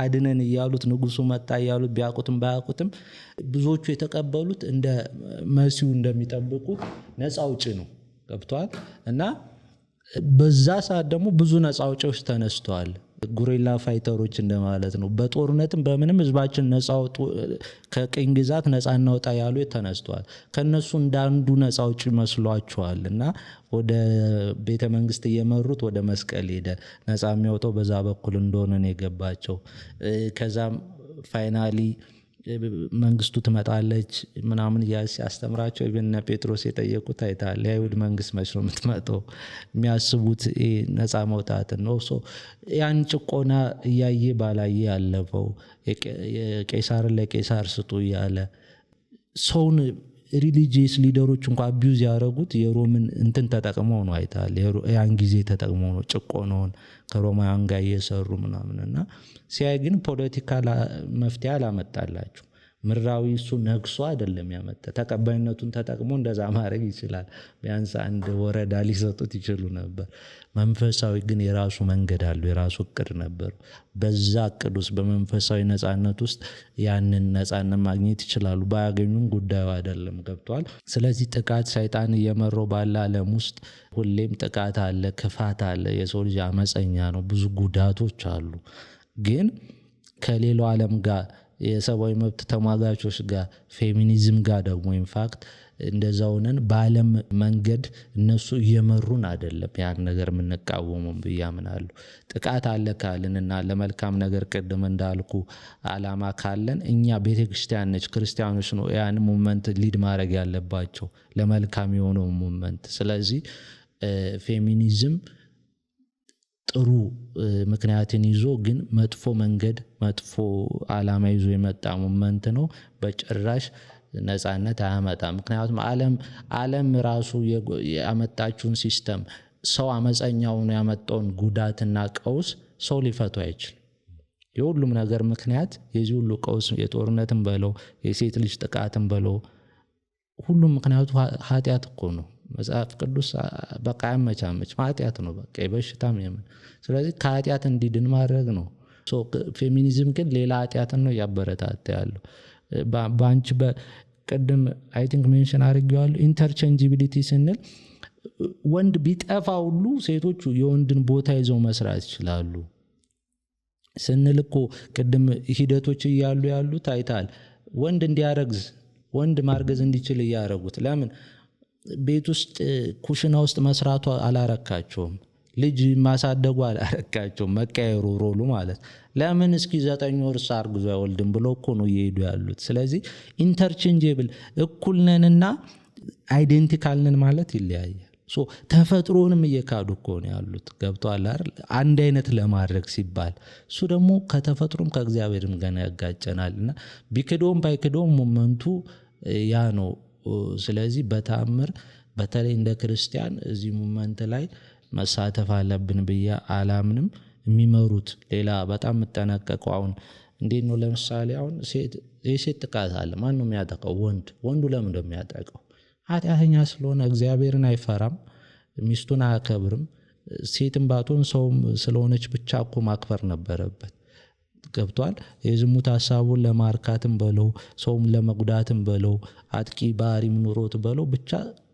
Speaker 1: አድነን እያሉት ንጉሱ መጣ እያሉት ቢያውቁትም ባያውቁትም ብዙዎቹ የተቀበሉት እንደ መሲሁ እንደሚጠብቁት ነፃ አውጪ ነው። ገብቷል። እና በዛ ሰዓት ደግሞ ብዙ ነፃ አውጪዎች ተነስተዋል። ጉሪላ ፋይተሮች እንደማለት ነው። በጦርነትም በምንም ህዝባችን ነፃ አውጡ፣ ከቅኝ ግዛት ነፃ እናውጣ ያሉ ተነስተዋል። ከነሱ እንዳንዱ ነፃ አውጪ መስሏቸዋል። እና ወደ ቤተ መንግስት እየመሩት ወደ መስቀል ሄደ። ነፃ የሚያወጣው በዛ በኩል እንደሆነ ነው የገባቸው። ከዛም ፋይናሊ መንግስቱ ትመጣለች ምናምን ሲያስተምራቸው እነ ጴጥሮስ የጠየቁት አይታል። የአይሁድ መንግስት መች ነው የምትመጣው? የሚያስቡት ነፃ መውጣትን ነው። ያን ጭቆና እያየ ባላየ ያለፈው የቄሳርን ለቄሳር ስጡ እያለ ሰውን ሪሊጂየስ ሊደሮች እንኳ አቢዩዝ ያደረጉት የሮምን እንትን ተጠቅመው ነው አይታል። ያን ጊዜ ተጠቅመው ነው ጭቆናውን ከሮማውያን ጋር እየሰሩ ምናምንና ሲያይ ግን ፖለቲካ መፍትሄ አላመጣላቸው። ምድራዊ እሱ ነግሶ አይደለም ያመጣ። ተቀባይነቱን ተጠቅሞ እንደዛ ማድረግ ይችላል። ቢያንስ አንድ ወረዳ ሊሰጡት ይችሉ ነበር። መንፈሳዊ ግን የራሱ መንገድ አለው፣ የራሱ እቅድ ነበር። በዛ እቅድ ውስጥ በመንፈሳዊ ነፃነት ውስጥ ያንን ነፃነት ማግኘት ይችላሉ። ባያገኙም ጉዳዩ አይደለም። ገብቷል። ስለዚህ ጥቃት ሰይጣን እየመረው ባለ ዓለም ውስጥ ሁሌም ጥቃት አለ፣ ክፋት አለ። የሰው ልጅ አመፀኛ ነው፣ ብዙ ጉዳቶች አሉ። ግን ከሌላው ዓለም ጋር የሰብአዊ መብት ተሟጋቾች ጋር ፌሚኒዝም ጋር ደግሞ ኢንፋክት እንደዛውነን በዓለም መንገድ እነሱ እየመሩን አይደለም ያን ነገር የምንቃወመው ብያምናለሁ። ጥቃት አለ ካለንና ለመልካም ነገር ቅድም እንዳልኩ አላማ ካለን እኛ ቤተክርስቲያን ነች፣ ክርስቲያኖች ነው ያን ሙቭመንት ሊድ ማድረግ ያለባቸው ለመልካም የሆነው ሙቭመንት። ስለዚህ ፌሚኒዝም ጥሩ ምክንያትን ይዞ ግን መጥፎ መንገድ መጥፎ አላማ ይዞ የመጣ ሙቭመንት ነው። በጭራሽ ነፃነት አያመጣም። ምክንያቱም ዓለም ራሱ ያመጣችውን ሲስተም ሰው አመፀኛውን ያመጣውን ጉዳትና ቀውስ ሰው ሊፈቱ አይችልም። የሁሉም ነገር ምክንያት የዚህ ሁሉ ቀውስ የጦርነትም በለው የሴት ልጅ ጥቃትም በለው ሁሉም ምክንያቱ ኃጢአት እኮ ነው። መጽሐፍ ቅዱስ በቃ ያመቻመች ኃጢአት ነው። በቃ የበሽታም የምን ስለዚህ ከኃጢአት እንዲድን ማድረግ ነው። ፌሚኒዝም ግን ሌላ ኃጢአትን ነው ያበረታታ ያለው። በአንቺ በቅድም አይ ቲንክ ሜንሽን አድርጌዋለሁ። ኢንተርቼንጂቢሊቲ ስንል ወንድ ቢጠፋ ሁሉ ሴቶቹ የወንድን ቦታ ይዘው መስራት ይችላሉ ስንል እኮ ቅድም ሂደቶች እያሉ ያሉት አይታል። ወንድ እንዲያረግዝ ወንድ ማርገዝ እንዲችል እያረጉት ለምን ቤት ውስጥ ኩሽና ውስጥ መስራቱ አላረካቸውም? ልጅ ማሳደጉ አላረካቸውም? መቀየሩ ሮሉ ማለት ለምን እስኪ 9 ወር አርግዞ አይወልድም ብሎ እኮ ነው እየሄዱ ያሉት። ስለዚህ ኢንተርቼንጀብል እኩል ነንና አይዴንቲካል ነን ማለት ይለያያል። ተፈጥሮንም እየካዱ እኮ ነው ያሉት። ገብቷል አይደል? አንድ አይነት ለማድረግ ሲባል እሱ ደግሞ ከተፈጥሮም ከእግዚአብሔርም ጋር ያጋጨናልና ቢክዶም ባይክዶም ሞመንቱ ያ ነው። ስለዚህ በታምር በተለይ እንደ ክርስቲያን እዚህ ሙቭመንት ላይ መሳተፍ አለብን ብዬ አላምንም። የሚመሩት ሌላ በጣም የምጠነቀቀው አሁን እንዴት ነው? ለምሳሌ አሁን የሴት ጥቃት አለ። ማን ነው የሚያጠቃው? ወንዱ ለምን እንደሚያጠቃው ኃጢአተኛ ስለሆነ እግዚአብሔርን አይፈራም፣ ሚስቱን አያከብርም። ሴትም ባትሆን ሰውም ስለሆነች ብቻ እኮ ማክበር ነበረበት። ገብቷል። የዝሙት ሐሳቡን ለማርካትም በለው ሰውም ለመጉዳትም በለው አጥቂ ባህሪም ኑሮት በለው ብቻ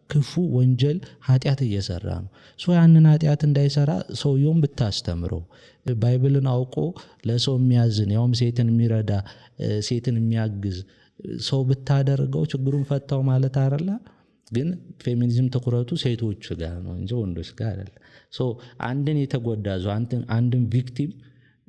Speaker 1: ክፉ ወንጀል ኃጢአት እየሰራ ነው። ያንን ኃጢአት እንዳይሰራ ሰውየውን ብታስተምረው ባይብልን አውቆ ለሰው የሚያዝን ያውም ሴትን የሚረዳ ሴትን የሚያግዝ ሰው ብታደርገው ችግሩን ፈታው ማለት አይደለ። ግን ፌሚኒዝም ትኩረቱ ሴቶች ጋር ነው እንጂ ወንዶች ጋር አይደለም። አንድን የተጎዳ ሰው አንድን ቪክቲም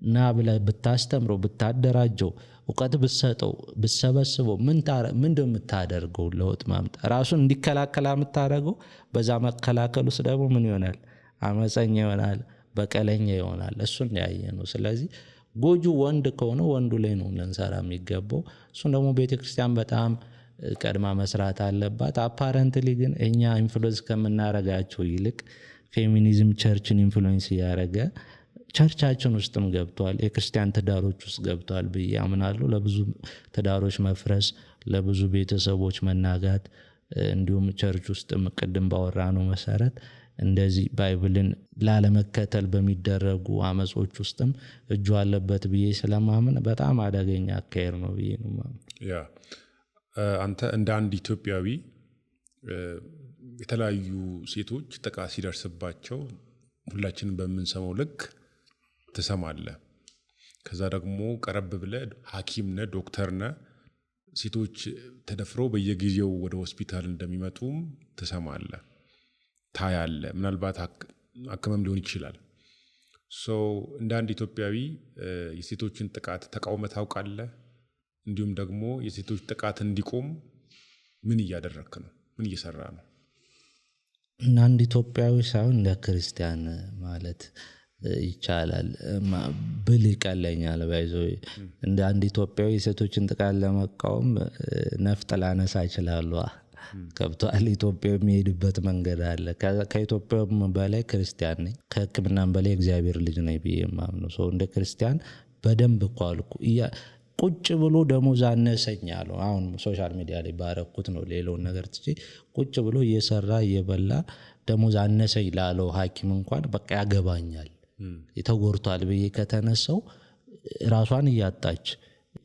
Speaker 1: ና ብለህ ብታስተምረው ብታደራጀው እውቀት ብትሰጠው ብትሰበስበው ምን እንደምታደርገው ለውጥ ማምጣት ራሱን እንዲከላከል የምታደርገው በዛ መከላከል ውስጥ ደግሞ ምን ይሆናል? አመፀኛ ይሆናል፣ በቀለኛ ይሆናል። እሱን ያየ ነው። ስለዚህ ጎጁ ወንድ ከሆነ ወንዱ ላይ ነው ልንሰራ የሚገባው። እሱን ደግሞ ቤተክርስቲያን በጣም ቀድማ መስራት አለባት። አፓረንትሊ ግን እኛ ኢንፍሉዌንስ ከምናረጋቸው ይልቅ ፌሚኒዝም ቸርችን ኢንፍሉዌንስ እያደረገ ቸርቻችን ውስጥም ገብቷል፣ የክርስቲያን ትዳሮች ውስጥ ገብቷል ብዬ አምናለሁ። ለብዙ ትዳሮች መፍረስ፣ ለብዙ ቤተሰቦች መናጋት እንዲሁም ቸርች ውስጥም ቅድም ባወራነው መሰረት እንደዚህ ባይብልን ላለመከተል በሚደረጉ አመጾች ውስጥም እጁ አለበት ብዬ ስለማምን በጣም አደገኛ አካሄድ ነው ብዬ ነው ማምን።
Speaker 2: አንተ እንደ አንድ ኢትዮጵያዊ የተለያዩ ሴቶች ጥቃት ሲደርስባቸው ሁላችንም በምንሰማው ልክ ትሰማለህ። ከዛ ደግሞ ቀረብ ብለህ ሐኪም ነህ፣ ዶክተር ነህ። ሴቶች ተደፍረው በየጊዜው ወደ ሆስፒታል እንደሚመጡም ትሰማለህ፣ ታያለህ። ምናልባት አክመም ሊሆን ይችላል። እንደ አንድ ኢትዮጵያዊ የሴቶችን ጥቃት ተቃውመህ ታውቃለህ? እንዲሁም ደግሞ የሴቶች ጥቃት እንዲቆም ምን እያደረክ ነው? ምን እየሰራ ነው?
Speaker 1: እና አንድ ኢትዮጵያዊ ሳይሆን እንደ ክርስቲያን ማለት ይቻላል ብል ይቀለኛል። ባይዘው እንደ አንድ ኢትዮጵያዊ የሴቶችን ጥቃት ለመቃወም ነፍጥ ላነሳ ይችላል። ከብቷል። ኢትዮጵያ የሚሄድበት መንገድ አለ። ከኢትዮጵያም በላይ ክርስቲያን ነኝ፣ ከሕክምናም በላይ እግዚአብሔር ልጅ ነኝ ብዬ የማምነው ሰው እንደ ክርስቲያን በደንብ ቋልኩ ቁጭ ብሎ ደሞዝ አነሰኝ አለው። አሁን ሶሻል ሚዲያ ላይ ባረኩት ነው ሌላውን ነገር ትቼ ቁጭ ብሎ እየሰራ እየበላ ደሞዝ አነሰኝ ላለው ሐኪም እንኳን በቃ ያገባኛል የተጎርቷል ብዬ ከተነሳው ራሷን እያጣች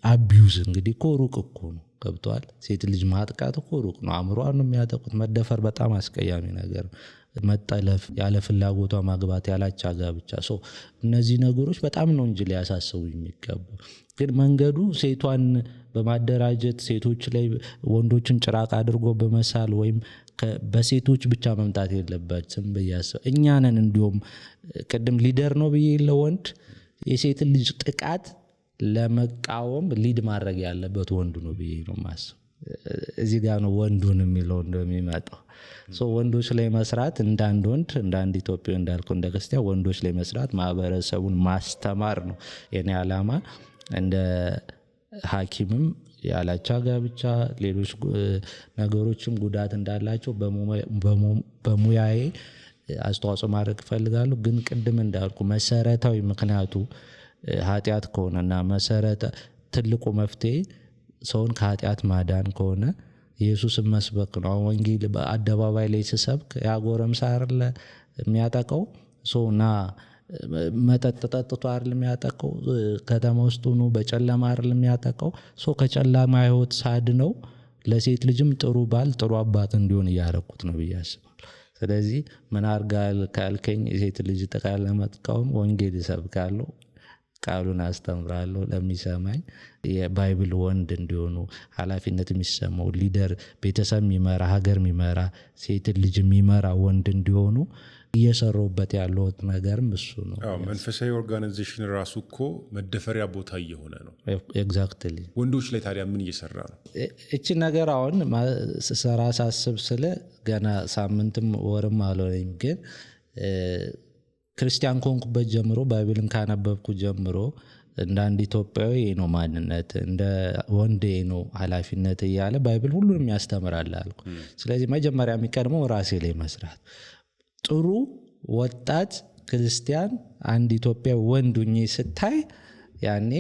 Speaker 1: አቢዩዝ እንግዲህ እኮ ሩቅ እኮ ነው። ገብቷል። ሴት ልጅ ማጥቃት እኮ ሩቅ ነው። አእምሮዋን ነው የሚያጠቁት። መደፈር በጣም አስቀያሚ ነገር፣ መጠለፍ፣ ያለ ፍላጎቷ ማግባት፣ ያላቻ ጋብቻ። እነዚህ ነገሮች በጣም ነው እንጂ ሊያሳስቡ የሚገባው። ግን መንገዱ ሴቷን በማደራጀት ሴቶች ላይ ወንዶችን ጭራቅ አድርጎ በመሳል ወይም በሴቶች ብቻ መምጣት የለበትም ብያስብ እኛ ነን። እንዲሁም ቅድም ሊደር ነው ብዬ ለወንድ የሴት ልጅ ጥቃት ለመቃወም ሊድ ማድረግ ያለበት ወንዱ ነው ብዬ ነው ማስብ። እዚህ ጋር ነው ወንዱን የሚለው እንደሚመጣው። ወንዶች ላይ መስራት እንደ አንድ ወንድ እንደ አንድ ኢትዮጵያዊ እንዳልኩ እንደ ክርስቲያን ወንዶች ላይ መስራት ማህበረሰቡን ማስተማር ነው የኔ ዓላማ። እንደ ሐኪምም ያላቻ ጋብቻ ሌሎች ነገሮችም ጉዳት እንዳላቸው በሙያዬ አስተዋጽኦ ማድረግ እፈልጋለሁ። ግን ቅድም እንዳልኩ መሰረታዊ ምክንያቱ ኃጢአት ከሆነና መሰረተ ትልቁ መፍትሄ ሰውን ከኃጢአት ማዳን ከሆነ ኢየሱስን መስበክ ነው። ወንጌል በአደባባይ ላይ ሲሰብክ ያጎረምሳ አይደል የሚያጠቀው ሰውና መጠጥ ጠጥቶ አይደል የሚያጠቀው፣ ከተማ ውስጥ ሆኖ በጨለማ አይደል የሚያጠቀው ሰው። ከጨለማ ህይወት ሳድነው ለሴት ልጅም ጥሩ ባል ጥሩ አባት እንዲሆን እያረኩት ነው ብዬ አስባለሁ። ስለዚህ ምን አርጋል ካልከኝ የሴት ልጅ ጥቃት ለመቃወም ወንጌል ይሰብካለሁ፣ ቃሉን አስተምራለሁ። ለሚሰማኝ የባይብል ወንድ እንዲሆኑ ኃላፊነት የሚሰማው ሊደር፣ ቤተሰብ የሚመራ ሀገር የሚመራ ሴት ልጅ የሚመራ ወንድ እንዲሆኑ እየሰሩበት ያለው ነገርም እሱ ነው።
Speaker 2: መንፈሳዊ ኦርጋናይዜሽን ራሱ እኮ መደፈሪያ ቦታ እየሆነ ነው።
Speaker 1: ኤግዛክትሊ።
Speaker 2: ወንዶች ላይ ታዲያ ምን እየሰራ ነው?
Speaker 1: እቺ ነገር አሁን ስሰራ ሳስብ ስለ ገና ሳምንትም ወርም አልሆነኝም። ግን ክርስቲያን ኮንኩበት ጀምሮ ባይብልን ካነበብኩ ጀምሮ እንደ አንድ ኢትዮጵያዊ ነው ማንነት፣ እንደ ወንድ ነው ኃላፊነት እያለ ባይብል ሁሉንም ያስተምራል አልኩ። ስለዚህ መጀመሪያ የሚቀድመው ራሴ ላይ መስራት። ጥሩ ወጣት ክርስቲያን አንድ ኢትዮጵያዊ ወንዱኝ ስታይ ያኔ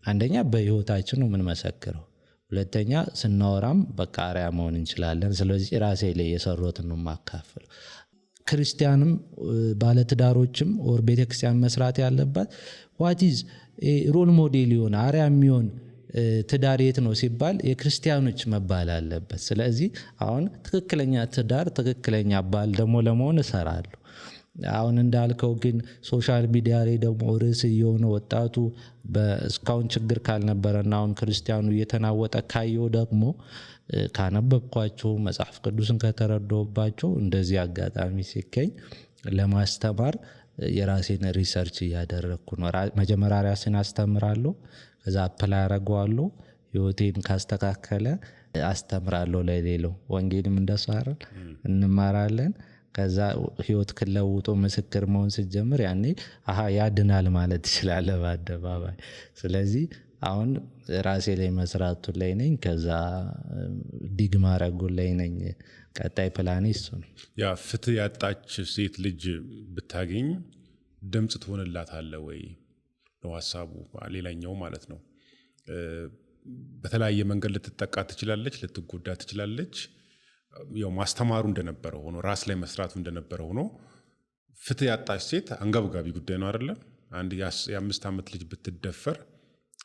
Speaker 1: አንደኛ በህይወታችን ነው ምን መሰክረው፣ ሁለተኛ ስናወራም በቃ አርአያ መሆን እንችላለን። ስለዚህ ራሴ ላይ የሰሩትን ነው ማካፈለው። ክርስቲያንም ባለትዳሮችም ኦር ቤተክርስቲያን መስራት ያለባት what is ሮል ሞዴል ይሆን አርአያ የሚሆን ትዳር የት ነው ሲባል የክርስቲያኖች መባል አለበት። ስለዚህ አሁን ትክክለኛ ትዳር ትክክለኛ ባል ደግሞ ለመሆን እሰራለሁ። አሁን እንዳልከው ግን ሶሻል ሚዲያ ላይ ደግሞ ርዕስ የሆነ ወጣቱ በስካውን ችግር ካልነበረና አሁን ክርስቲያኑ እየተናወጠ ካየው ደግሞ ካነበብኳቸው መጽሐፍ ቅዱስን ከተረዳሁባቸው እንደዚህ አጋጣሚ ሲገኝ ለማስተማር የራሴን ሪሰርች እያደረግኩ ነው። መጀመሪያ ራሴን አስተምራለሁ፣ ከዛ አፕላይ አደርገዋለሁ። ህይወቴን ካስተካከለ አስተምራለሁ ለሌላው። ወንጌልም እንደሱ አይደል እንማራለን። ከዛ ህይወት ከለውጦ ምስክር መሆን ሲጀምር ያኔ ያድናል ማለት ይችላል በአደባባይ። ስለዚህ አሁን ራሴ ላይ መስራቱ ላይ ነኝ። ከዛ ዲግ ማረጉ ላይ ነኝ። ቀጣይ ፕላኔ እሱ ነው።
Speaker 2: ያ ፍትህ ያጣች ሴት ልጅ ብታገኝ ድምጽ ትሆንላታለህ ወይ ነው ሐሳቡ። ሌላኛው ማለት ነው በተለያየ መንገድ ልትጠቃ ትችላለች፣ ልትጎዳ ትችላለች። ያው ማስተማሩ እንደነበረ ሆኖ ራስ ላይ መስራቱ እንደነበረ ሆኖ ፍትህ ያጣች ሴት አንገብጋቢ ጉዳይ ነው አይደለ? አንድ የ5 ዓመት ልጅ ብትደፈር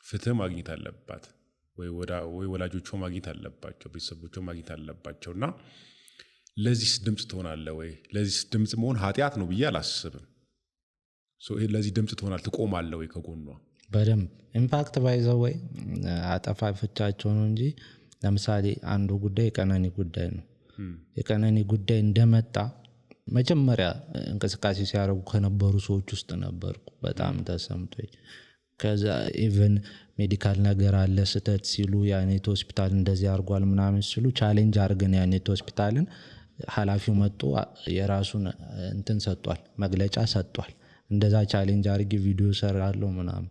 Speaker 2: ፍትህ ማግኘት አለባት ወይ ወላጆቿ ማግኘት አለባቸው፣ ቤተሰቦቿ ማግኘት አለባቸውና ለዚህ ድምጽ ትሆናለህ ወይ? ለዚህ ድምጽ መሆን ኃጢአት ነው ብዬ አላስብም። ለዚህ ድምጽ ትሆናለህ፣ ትቆማለህ ወይ ከጎኗ?
Speaker 1: በደንብ ኢምፓክት ባይዘው ወይ አጠፋፍቻቸው ነው እንጂ ለምሳሌ አንዱ ጉዳይ የቀነኒ ጉዳይ ነው። የቀነኒ ጉዳይ እንደመጣ መጀመሪያ እንቅስቃሴ ሲያደርጉ ከነበሩ ሰዎች ውስጥ ነበርኩ። በጣም ተሰምቶኝ ከዛ ኢቭን ሜዲካል ነገር አለ ስተት ሲሉ ያኔት ሆስፒታል እንደዚህ አድርጓል ምናምን ሲሉ ቻሌንጅ አድርገን ያኔት ሆስፒታልን ኃላፊው መጥቶ የራሱን እንትን ሰጥቷል፣ መግለጫ ሰጥቷል። እንደዛ ቻሌንጅ አድርጌ ቪዲዮ ሰራለሁ ምናምን።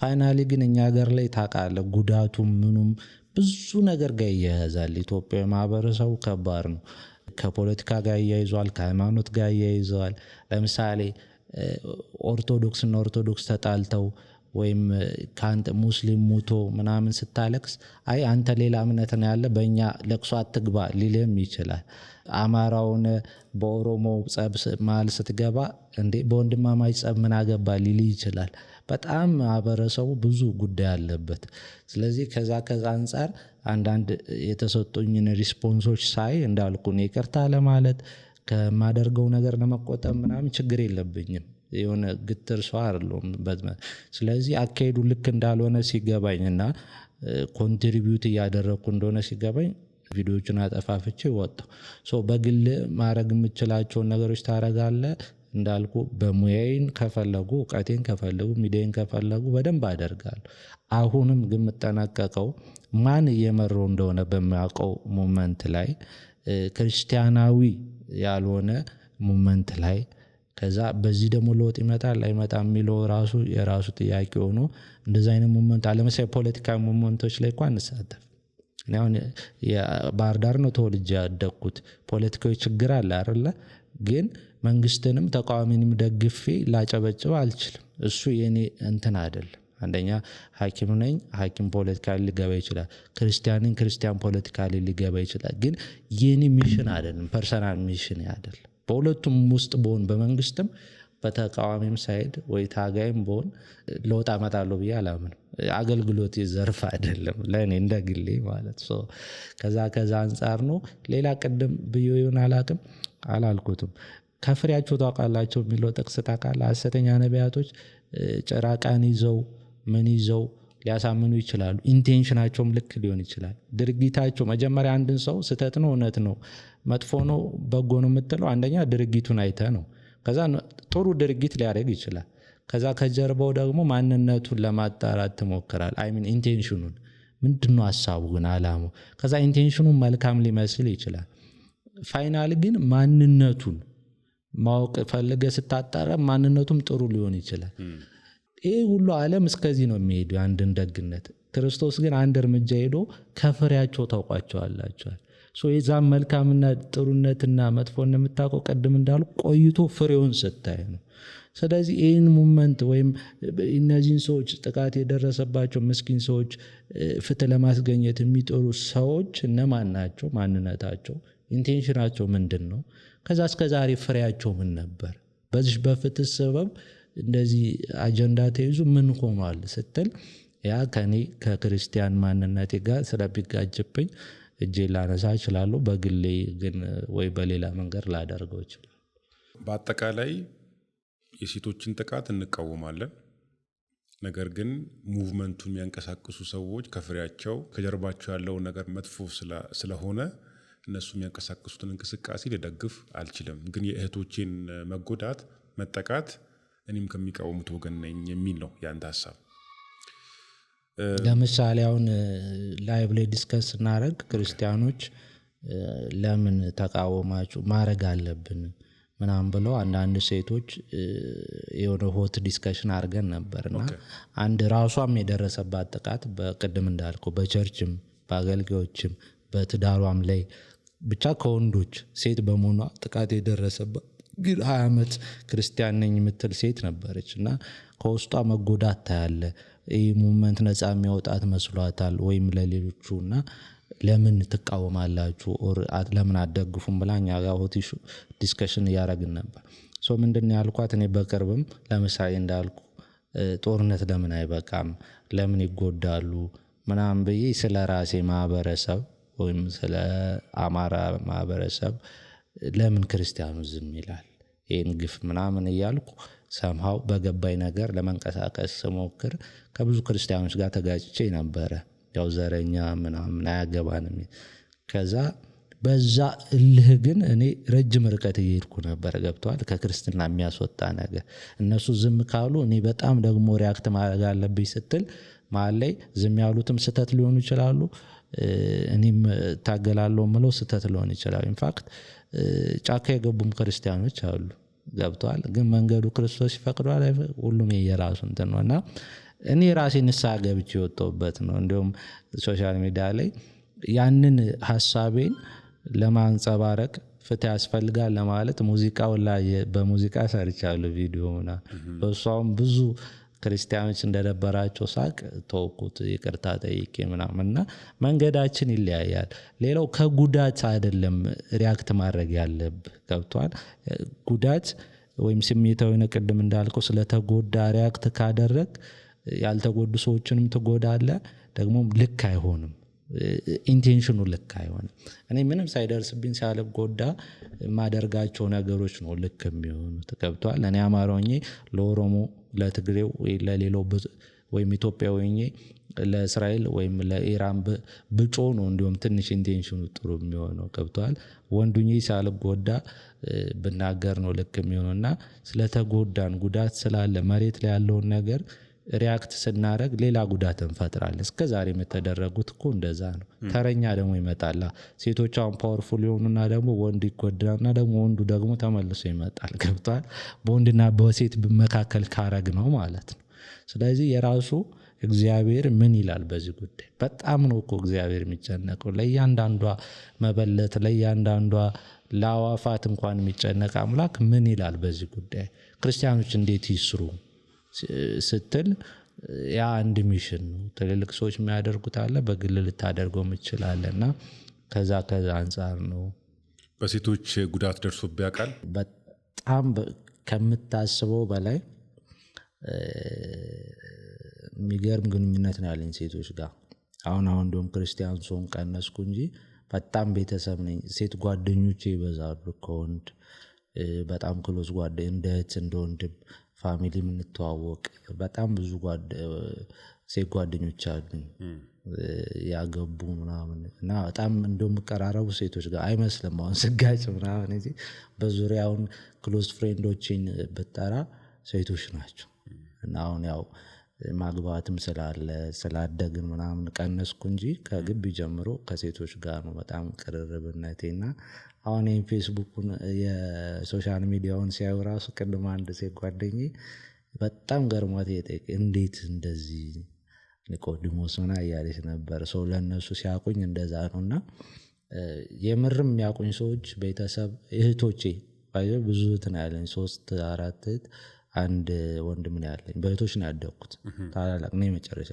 Speaker 1: ፋይናሊ ግን እኛ ሀገር ላይ ታውቃለህ ጉዳቱም ምኑም ብዙ ነገር ጋር ይያያዛል። ኢትዮጵያ ማህበረሰቡ ከባድ ነው። ከፖለቲካ ጋር ይያይዟል፣ ከሃይማኖት ጋር ይያይዟል። ለምሳሌ ኦርቶዶክስና ኦርቶዶክስ ተጣልተው ወይም ካንተ ሙስሊም ሙቶ ምናምን ስታለቅስ አይ አንተ ሌላ እምነት ነው ያለ በእኛ ለቅሶ አትግባ ሊልም ይችላል። አማራውን በኦሮሞ ጸብ መሀል ስትገባ እንዴ በወንድማማች ጸብ ምን አገባ ሊል ይችላል። በጣም ማህበረሰቡ ብዙ ጉዳይ አለበት። ስለዚህ ከዛ አንፃር አንዳንድ የተሰጡኝን ሪስፖንሶች ሳይ እንዳልኩ ነው ይቅርታ ለማለት ከማደርገው ነገር ለመቆጠብ ምናምን ችግር የለብኝም። የሆነ ግትር ሰው አይደለም። ስለዚህ አካሄዱ ልክ እንዳልሆነ ሲገባኝና ኮንትሪቢዩት እያደረኩ እንደሆነ ሲገባኝ ቪዲዮዎችን አጠፋፍቼ ወጣሁ። በግል ማድረግ የምችላቸውን ነገሮች ታደርጋለህ እንዳልኩ በሙያዬን ከፈለጉ እውቀቴን ከፈለጉ ሚዲያን ከፈለጉ በደንብ አደርጋለሁ። አሁንም ግን የምጠነቀቀው ማን እየመራው እንደሆነ በሚያውቀው ሞመንት ላይ ክርስቲያናዊ ያልሆነ ሞመንት ላይ ከዛ በዚህ ደግሞ ለውጥ ይመጣል አይመጣም የሚለው ራሱ የራሱ ጥያቄ ሆኖ እንደዛ አይነት ሞመንት አለመሳይ ፖለቲካ ሞመንቶች ላይ እንኳን እንሳተፍ። እኔ አሁን የባህር ዳር ነው ተወልጄ ያደግኩት። ፖለቲካዊ ችግር አለ አይደለ? ግን መንግስትንም ተቃዋሚንም ደግፌ ላጨበጭብ አልችልም። እሱ የኔ እንትን አይደለም። አንደኛ ሐኪም ነኝ፣ ሐኪም ፖለቲካ ሊገባ ይችላል። ክርስቲያን ፖለቲካ ሊገባ ይችላል። ግን የኔ ሚሽን አይደለም፣ ፐርሰናል ሚሽን አይደለም። በሁለቱም ውስጥ በሆን በመንግስትም በተቃዋሚም ሳይድ ወይ ታጋይም በሆን ለውጥ አመጣለሁ ብዬ አላምንም። አገልግሎት ዘርፍ አይደለም ለእኔ እንደግሌ ማለት ነው። ከዛ አንፃር ነው። ሌላ ቅድም ብዬ ይሆን አላልኩትም። ከፍሬያቸው ታውቃላቸው የሚለው ጥቅስ ታውቃለህ። ሐሰተኛ ነቢያቶች ጭራቃን ይዘው ምን ይዘው ሊያሳምኑ ይችላሉ። ኢንቴንሽናቸውም ልክ ሊሆን ይችላል። ድርጊታቸው መጀመሪያ አንድን ሰው ስህተት ነው እውነት ነው መጥፎ ነው በጎ ነው የምትለው አንደኛ ድርጊቱን አይተህ ነው። ከዛ ጥሩ ድርጊት ሊያደርግ ይችላል። ከዛ ከጀርባው ደግሞ ማንነቱን ለማጣራት ትሞክራል። አይሚን ኢንቴንሽኑን ምንድነው ሐሳቡ ግን አላማው። ከዛ ኢንቴንሽኑን መልካም ሊመስል ይችላል። ፋይናል ግን ማንነቱን ማወቅ ፈልገህ ስታጣራ ማንነቱም ጥሩ ሊሆን ይችላል። ይሄ ሁሉ ዓለም እስከዚህ ነው የሚሄደው አንድን ደግነት። ክርስቶስ ግን አንድ እርምጃ ሄዶ ከፍሬያቸው ታውቋቸዋላቸዋል። የዛም መልካምና ጥሩነትና መጥፎን የምታውቀው ቅድም እንዳሉ ቆይቶ ፍሬውን ስታይ ነው። ስለዚህ ይህን ሙመንት ወይም እነዚህን ሰዎች ጥቃት የደረሰባቸው ምስኪን ሰዎች ፍትህ ለማስገኘት የሚጥሩ ሰዎች እነማን ናቸው? ማንነታቸው፣ ኢንቴንሽናቸው ምንድን ነው? ከዛ እስከ ዛሬ ፍሬያቸው ምን ነበር? በዚህ በፍትህ ሰበብ እንደዚህ አጀንዳ ተይዞ ምን ሆኗል ስትል ያ ከኔ ከክርስቲያን ማንነቴ ጋር ስለሚጋጭብኝ እጄ ላነሳ እችላለሁ። በግሌ ግን ወይ በሌላ መንገድ ላደርገው ይችላል።
Speaker 2: በአጠቃላይ የሴቶችን ጥቃት እንቃወማለን። ነገር ግን ሙቭመንቱን የሚያንቀሳቅሱ ሰዎች ከፍሬያቸው ከጀርባቸው ያለው ነገር መጥፎ ስለሆነ እነሱ የሚያንቀሳቅሱትን እንቅስቃሴ ልደግፍ አልችልም። ግን የእህቶቼን መጎዳት፣ መጠቃት እኔም ከሚቃወሙት ወገን ነኝ የሚል ነው ያንተ ሐሳብ።
Speaker 1: ለምሳሌ አሁን ላይቭ ላይ ዲስከስ እናደርግ ክርስቲያኖች ለምን ተቃወማችሁ ማድረግ አለብን ምናምን ብለው አንዳንድ ሴቶች የሆነ ሆት ዲስከሽን አድርገን ነበርና አንድ ራሷም የደረሰባት ጥቃት በቅድም እንዳልከው በቸርችም በአገልጋዮችም በትዳሯም ላይ ብቻ ከወንዶች ሴት በመሆኗ ጥቃት የደረሰባት ግን 20 ዓመት ክርስቲያን ነኝ የምትል ሴት ነበረች እና ከውስጧ መጎዳት ታያለ። ይህ ሙቭመንት ነፃ የሚያወጣት መስሏታል ወይም ለሌሎቹና ለምን ትቃወማላችሁ ኦር ለምን አትደግፉም ብላኛ ጋር ሆት ኢሹ ዲስከሽን ያደረግን ነበር። ሶ ምንድነው ያልኳት እኔ በቅርብም ለምሳሌ እንዳልኩ ጦርነት ለምን አይበቃም ለምን ይጎዳሉ ምናምን ብዬ ስለ ራሴ ማህበረሰብ ወይም ስለ አማራ ማህበረሰብ ለምን ክርስቲያኑ ዝም ይላል ይሄን ግፍ ምናምን እያልኩ ሰምሃው በገባይ ነገር ለመንቀሳቀስ ስሞክር ከብዙ ክርስቲያኖች ጋር ተጋጭቼ ነበር። ያው ዘረኛ ምናምን አያገባንም። ከዛ በዛ እልህ ግን እኔ ረጅም ርቀት እየሄድኩ ነበር። ገብቷል? ከክርስትና የሚያስወጣ ነገር እነሱ ዝም ካሉ እኔ በጣም ደግሞ ሪአክት ማድረግ አለብኝ ስትል መሀል ላይ ዝም ያሉትም ስተት ሊሆኑ ይችላሉ፣ እኔም ታገላለሁ ምለው ስተት ሊሆን ይችላል። ኢንፋክት ጫካ የገቡም ክርስቲያኖች አሉ። ገብቷል? ግን መንገዱ ክርስቶስ ይፈቅዷል ሁሉም የራሱ እንትን ነውና እኔ ራሴ ንስሐ ገብቼ የወጣሁበት ነው። እንዲሁም ሶሻል ሚዲያ ላይ ያንን ሐሳቤን ለማንጸባረቅ ፍትህ ያስፈልጋል ለማለት ሙዚቃው ላይ በሙዚቃ ሰርቻለሁ ቪዲዮና በሷም ብዙ ክርስቲያኖች እንደደበራቸው ሳቅ ተወኩት ይቅርታ ጠይቄ ምናምንና መንገዳችን ይለያያል። ሌላው ከጉዳት አይደለም ሪአክት ማድረግ ያለብህ። ገብቷል? ጉዳት ወይም ስሜታዊ ቅድም እንዳልከው ስለተጎዳ ሪአክት ካደረግ ያልተጎዱ ሰዎችንም ትጎዳለህ። ደግሞ ልክ አይሆንም፣ ኢንቴንሽኑ ልክ አይሆንም። እኔ ምንም ሳይደርስብኝ ሳልጎዳ ማደርጋቸው ነገሮች ነው ልክ የሚሆኑት። ገብቷል? እኔ አማራውኝ ለኦሮሞ ለትግሬው ወይ ለሌላው ወይም ኢትዮጵያዊ ሆኜ ለእስራኤል ወይም ለኢራን ብጮ ነው እንዲሁም ትንሽ ኢንቴንሽኑ ጥሩ የሚሆነው። ገብቷል? ወንዱኝ ሳልጎዳ ብናገር ነው ልክ የሚሆነውና ስለተጎዳን ጉዳት ስላለ መሬት ላይ ያለውን ነገር ሪአክት ስናደርግ ሌላ ጉዳት እንፈጥራለን። እስከዛሬ የተደረጉት እኮ እንደዛ ነው። ተረኛ ደግሞ ይመጣል። ሴቶች አሁን ፓወርፉል ይሆኑና ደግሞ ወንድ ይጎዳና ደግሞ ወንዱ ደግሞ ተመልሶ ይመጣል። ገብቷል? በወንድና በሴት መካከል ካረግ ነው ማለት ነው። ስለዚህ የራሱ እግዚአብሔር ምን ይላል በዚህ ጉዳይ? በጣም ነው እኮ እግዚአብሔር የሚጨነቀው ለእያንዳንዷ መበለት፣ ለእያንዳንዷ ለአዋፋት እንኳን የሚጨነቅ አምላክ ምን ይላል በዚህ ጉዳይ? ክርስቲያኖች እንዴት ይስሩ ስትል ያ አንድ ሚሽን ነው። ትልልቅ ሰዎች የሚያደርጉት አለ፣ በግል ልታደርገው ይችላልና ከዛ አንፃር ነው።
Speaker 2: በሴቶች ጉዳት ደርሶብህ ያውቃል?
Speaker 1: በጣም ከምታስበው በላይ የሚገርም ግንኙነት ነው ያለኝ ሴቶች ጋር። አሁን እንደውም ክርስቲያን ሶን ቀነስኩ እንጂ በጣም ቤተሰብ ነኝ። ሴት ጓደኞቼ ይበዛሉ ከወንድ በጣም ክሎዝ ጓደኞች፣ እንደ እህት እንደ ወንድም ፋሚሊ የምንተዋወቅ በጣም ብዙ ሴት ጓደኞች አሉኝ ያገቡ ምናምን እና በጣም እንደምቀራረቡ ሴቶች ጋር አይመስልም። አሁን ስጋጭ ምናምን እንጂ በዙሪያውን ክሎዝ ፍሬንዶችን ብጠራ ሴቶች ናቸው። እና አሁን ያው ማግባትም ስላደግን ምናምን ቀነስኩ እንጂ ከግቢ ጀምሮ ከሴቶች ጋር ነው በጣም ቅርርብነቴና አሁን ፌስቡክን የሶሻል ሚዲያውን ሲያዩ ራሱ ቅድም አንድ ሴት ጓደኛዬ በጣም ገርሟት የጠየቀ እንዴት እንደዚህ ኒቆዲሞስ ሆና እያለች ነበር። ሰው ለእነሱ ሲያቁኝ እንደዛ ነውና የምርም የሚያቁኝ ሰዎች ቤተሰብ እህቶቼ ብዙ እህት ነው ያለኝ 3-4 እህት አንድ ወንድም ነው ያለኝ በእህቶች ነው ያደግኩት ታላላቅ ነው መጨረሻ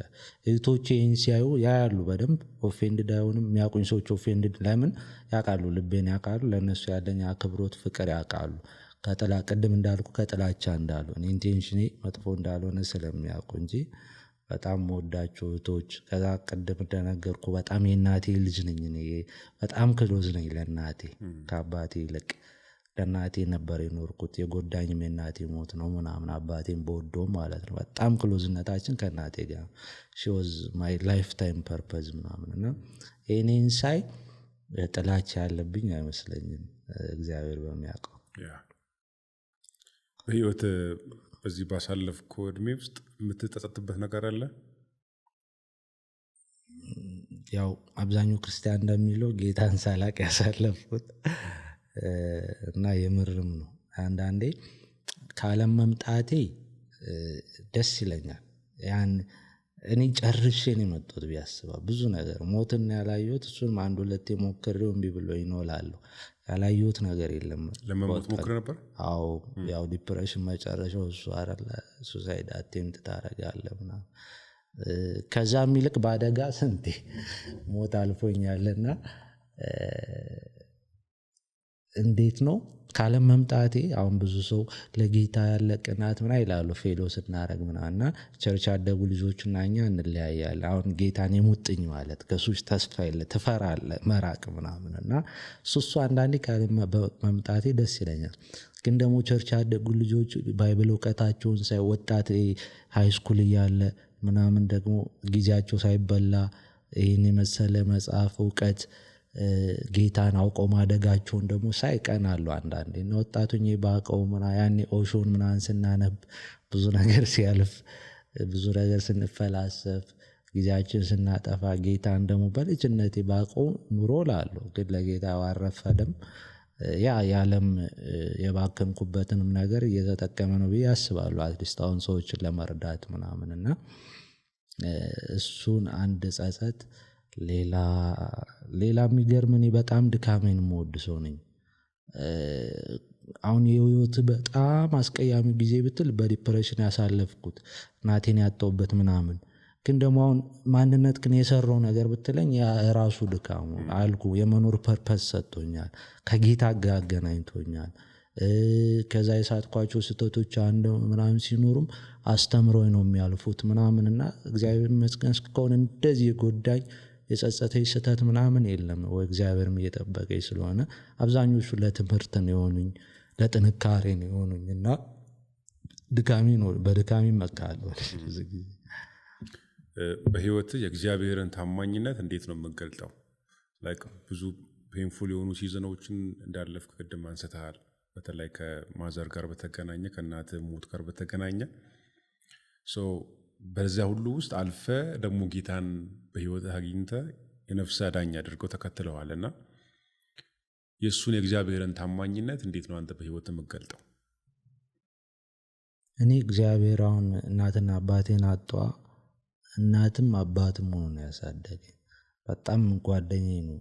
Speaker 1: እህቶቼ ሲያዩ ያያሉ በደንብ ኦፌንድድ አይሆንም የሚያውቁኝ ሰዎች ኦፌንድድ ለምን ያውቃሉ ልቤን ያውቃሉ ለነሱ ያለኝ አክብሮት ፍቅር ያውቃሉ ከጥላ ቅድም እንዳልኩ ከጥላቻ እንዳልሆነ ኢንቴንሽኔ መጥፎ እንዳልሆነ ስለሚያውቁ እንጂ በጣም ወዳቸው እህቶች ከዛ ቅድም እንደነገርኩ በጣም የእናቴ ልጅ ነኝ እኔ በጣም ክሎዝ ነኝ ለእናቴ ከአባቴ ይልቅ ለእናቴ ነበር የኖርኩት የጎዳኝም የእናቴ ሞት ነው ምናምን አባቴን በወደው ማለት ነው በጣም ክሎዝነታችን ከእናቴ ጋር she was my lifetime purpose ምናምን እና እኔን ሳይ ጥላቻ ያለብኝ አይመስለኝም እግዚአብሔር በሚያውቀው
Speaker 2: በህይወት በዚህ ባሳለፍከው እድሜ ውስጥ የምትጸጸትበት ነገር አለ?
Speaker 1: ያው አብዛኛው ክርስቲያን እንደሚለው ጌታን ሳላቅ ያሳለፍኩት እና የምርም ነው አንዳንዴ ካለም መምጣቴ ደስ ይለኛል ያን እኔ ጨርሼ ነው የመጣሁት ቢያስባ ብዙ ነገር ሞትን ያላየሁት እሱን አንድ ሁለቴ ሞክሬው እምቢ ብሎኝ ነው እላለሁ ያላየሁት ነገር የለም
Speaker 2: ለመሞት ሞክሬ ነበር
Speaker 1: አዎ ያው ዲፕሬሽን መጨረሻው እሱ አይደለ ሱሳይድ አቴምፕት ታደርጋለህ ምናምን ከዛም ይልቅ ባደጋ ስንቴ ሞት አልፎኛልና እንዴት ነው ካለም መምጣቴ አሁን ብዙ ሰው ለጌታ ያለ ቅናት ምና ይላሉ ፌሎ ስናረግ ምናና ቸርች አደጉ ልጆችና እኛ እንለያያለን አሁን ጌታን የሙጥኝ ማለት ከሱስ ተስፋ የለ ትፈራለህ መራቅ ምናምንና እሱ አንዳንዴ ካለም መምጣቴ ደስ ይለኛል ግን ደግሞ ቸርች አደጉ ልጆች ባይብል ዕውቀታቸውን ሳይ ወጣት ሃይ ስኩል እያለ ምናምን ደግሞ ጊዜያቸው ሳይበላ ይሄን የመሰለ መጽሐፍ ዕውቀት ጌታን አውቀው ማደጋቸውን ደግሞ ሳይቀናሉ አንዳንዴ ነው ወጣቱኝ ባቀው ምና ያኔ ኦሾን ምናን ስናነብ ብዙ ነገር ሲያልፍ ብዙ ነገር ስንፈላሰፍ ጊዜያችን ስናጠፋ ጌታን ደግሞ በልጅነቴ ባቀው ኑሮ ላለው ግን ለጌታ ዋረፈደም ያ ያለም የባከንኩበትንም ነገር እየተጠቀመ ነው ብዬ አስባለሁ አትሊስት አሁን ሰዎችን ለመርዳት ምናምንና እሱን አንድ ጸጸት ሌላ የሚገርም እኔ በጣም ድካሜን የምወድ ሰው ነኝ አሁን የህይወት በጣም አስቀያሚ ጊዜ ብትል በዲፕሬሽን ያሳለፍኩት እናቴን ያጣሁበት ምናምን ግን ደግሞ አሁን ማንነት ግን የሰራው ነገር ብትለኝ ያ ራሱ ድካሙ አልኩ የመኖር ፐርፐስ ሰጥቶኛል ከጌታ ጋር አገናኝቶኛል ከዛ የሳትኳቸው ስተቶች አንድ ምናምን ሲኖሩም አስተምሮኝ ነው የሚያልፉት ምናምንና እግዚአብሔር ይመስገን እስካሁን እንደዚህ ጎዳኝ የጸጸተኝ ስተት ምናምን የለም ወይ እግዚአብሔርም እየጠበቀኝ ስለሆነ አብዛኞቹ ለትምህርት ነው የሆኑኝ ለጥንካሬ ነው የሆኑኝና ድካሚ ነው በድካሚ መካለሁ
Speaker 2: በህይወት የእግዚአብሔርን ታማኝነት እንዴት ነው የምንገልጠው ላይክ ብዙ ፔንፉል የሆኑ ሲዝኖችን እንዳለፍክ ቅድም አንስተሃል በተለይ ከማዘር ጋር በተገናኘ ከእናት ሞት ጋር በተገናኘ ሶ በዛ ሁሉ ውስጥ አልፈ ደግሞ ጌታን በህይወት አግኝተ የነፍስ አዳኝ አድርገው ተከትለዋልና የሱን የእግዚአብሔርን ታማኝነት እንዴት ነው አንተ በህይወት የምትገልጠው
Speaker 1: እኔ እግዚአብሔር አሁን እናትና አባቴን አጣ እናትም አባትም ሆኖ ነው ያሳደገኝ በጣም ጓደኛዬ ነው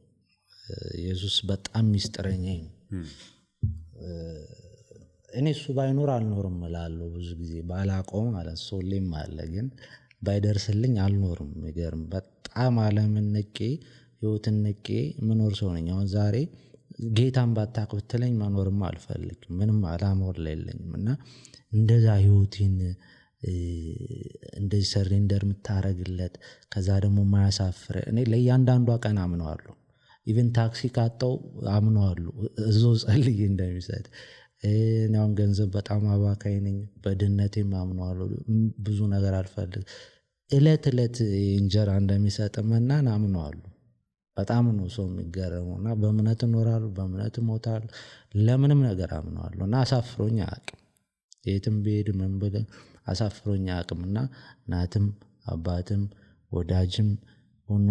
Speaker 1: ኢየሱስ በጣም ሚስጥረኛዬ ነው እኔ እሱ ባይኖር አልኖርም እላለሁ ብዙ ጊዜ ባላቆም ማለት ሶሌም አለ ግን ባይደርስልኝ አልኖርም ይገርም በጣም ዓለምን ንቄ ህይወትን ንቄ ምኖር ሰው ነኝ አሁን ዛሬ ጌታን ባታውቅ ብትለኝ መኖርም አልፈልግም ምንም አላማው የለኝም እና እንደዛ ህይወቴን እንደዚህ ሰሬንደር የምታረግለት ከዛ ደግሞ ማያሳፍረ እኔ ለእያንዳንዷ ቀን አምነዋለሁ ኢቨን ታክሲ ካጣው አምነዋለሁ እዛው ጸልዬ እንደሚሰጥ አሁን ገንዘብ በጣም አባካይ ነኝ በድነቴም አምነዋለሁ ብዙ ነገር አልፈልግ እለት እንጀራ እንደሚሰጥምና አምነዋለሁ በጣም ነው ሰው የሚገረመውና በእምነት እኖራለሁ በእምነት እሞታለሁ ለምንም ነገር አምነዋለሁና አሳፍሮኝ አያውቅም የትም ብሄድ ምን ብለ አሳፍሮኝ አያውቅምና እናትም አባትም ወዳጅም ሆኖ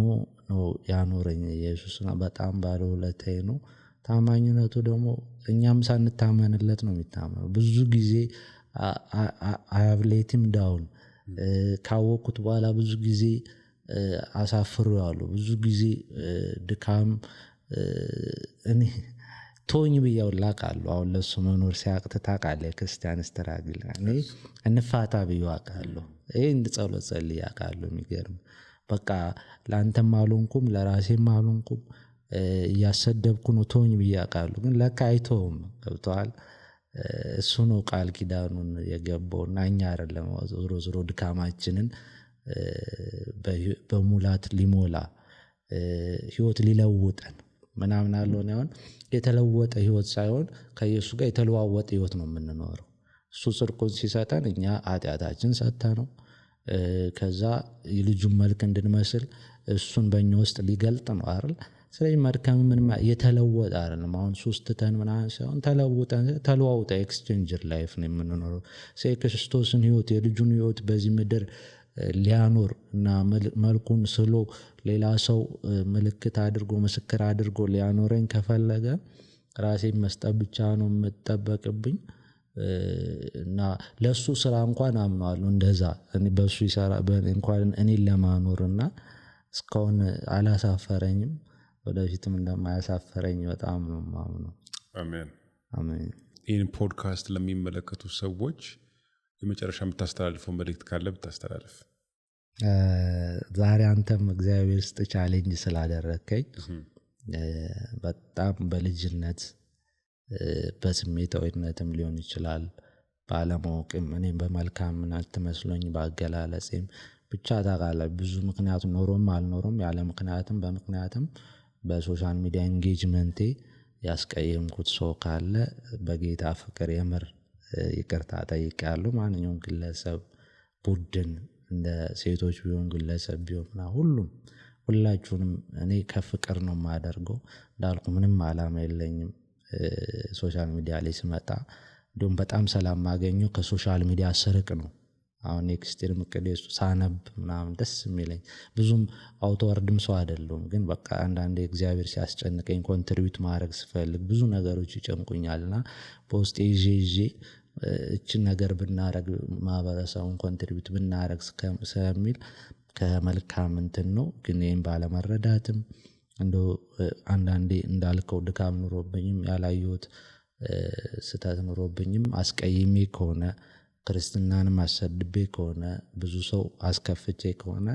Speaker 1: ነው ያኖረኝ ኢየሱስና በጣም ባለውለታዬ ነው ታማኝነቱ ደግሞ እኛም ሳንታመንለት ነው የሚታመነው ብዙ ጊዜ I have let him down ካወኩት በኋላ ብዙ ጊዜ አሳፍሬዋለሁ ብዙ ጊዜ ድካም እኔ ቶኝ ብያው ላቃሉ አሁን ለሱ መኖር ሲያቅት ታውቃለህ ክርስቲያን ስትራግል እኔ እንፋታ ብያው አውቃለሁ ይሄ እንድጸሎት ጸልይ አውቃለሁ የሚገርም በቃ ላንተም አልሆንኩም ለራሴም አልሆንኩም ያሰደብኩ ነው ቶኝ ብያው አውቃለሁ ግን ለካ አይተውም ገብቷል እሱ ነው ቃል ኪዳኑን የገባውና እኛ አይደለም ዞሮ ድካማችንን በሙላት ሊሞላ ህይወት ሊለውጠን ምናምን አለው ነው የተለወጠ ህይወት ሳይሆን ከኢየሱስ ጋር የተለዋወጠ ህይወት ነው የምንኖረው እሱ ጽድቁን ሲሰጠን እኛ ኃጢአታችን ሰጥተነው ከዛ የልጁን መልክ እንድንመስል እሱን በእኛ ውስጥ ሊገልጥ ነው አይደል ስለዚህ መድከም ምን የተለወጠ አይደለም አሁን 3 ተን ምናምን ሳይሆን ተለዋውጠ ኤክስቼንጀር ላይፍ ነው የምንኖረው ክርስቶስን ህይወት የልጁን ህይወት በዚህ ምድር ሊያኖር እና መልኩን ስሎ ሌላ ሰው ምልክት አድርጎ ምስክር አድርጎ ሊያኖረኝ ከፈለገ ራሴን መስጠት ብቻ ነው የምጠበቅብኝ እና ለሱ ስራ እንኳን አምነዋለሁ እንደዛ እኔ በሱ ይሰራ እንኳን እኔ ለማኖርና እስካሁን አላሳፈረኝም ወደፊትም እንደማያሳፈረኝ በጣም ነው ማምነው
Speaker 2: አሜን
Speaker 1: አሜን
Speaker 2: ይህን ፖድካስት ለሚመለከቱ ሰዎች የመጨረሻ የምታስተላልፈው መልእክት ካለ ብታስተላልፍ
Speaker 1: ዛሬ አንተም እግዚአብሔር ውስጥ ቻሌንጅ ስላደረከኝ በጣም በልጅነት በስሜታዊነትም ሊሆን ይችላል ባለማወቅም እኔም በመልካምነት መስሎኝ ባገላለጼም ብቻ ታውቃለህ ብዙ ምክንያት ኖሮም አልኖሮም ያለ ምክንያትም በምክንያትም በሶሻል ሚዲያ ኤንጌጅመንቴ ያስቀየምኩት ሰው ካለ በጌታ ፍቅር የምር ይቅርታ ጠይቃለሁ ማንኛውም ግለሰብ ቡድን እንደ ሴቶች ቢሆን ግለሰብ ቢሆን ሁላችሁንም እኔ ከፍቅር ነው ማደርገው እንዳልኩ ምንም አላማ የለኝም ሶሻል ሚዲያ ላይ ስመጣ እንደውም በጣም ሰላም ማገኘው ከሶሻል ሚዲያ ስርቅ ነው አሁን ኤክስትሪም ቅዴስ ሳነብ ምናምን ደስ የሚለኝ ብዙም አውትወርድም ሰው አይደለም ግን በቃ አንዳንዴ እግዚአብሔር ሲያስጨንቀኝ ኮንትሪቢዩት ማድረግ ስፈልግ ብዙ ነገሮች ይጨንቁኛልና በውስጤ ይዤ እቺን ነገር ብናረግ ማህበረሰቡን ኮንትሪቢዩት ብናረግ ስለሚል ከመልካም እንትን ነው ግን ይሄን ባለመረዳትም እንደው አንዳንዴ እንዳልከው ድካም ኑሮብኝም ያላየሁት ስተት ኑሮብኝም አስቀይሜ ከሆነ ክርስትናንም አሰድቤ ከሆነ ብዙ ሰው አስከፍቼ ከሆነ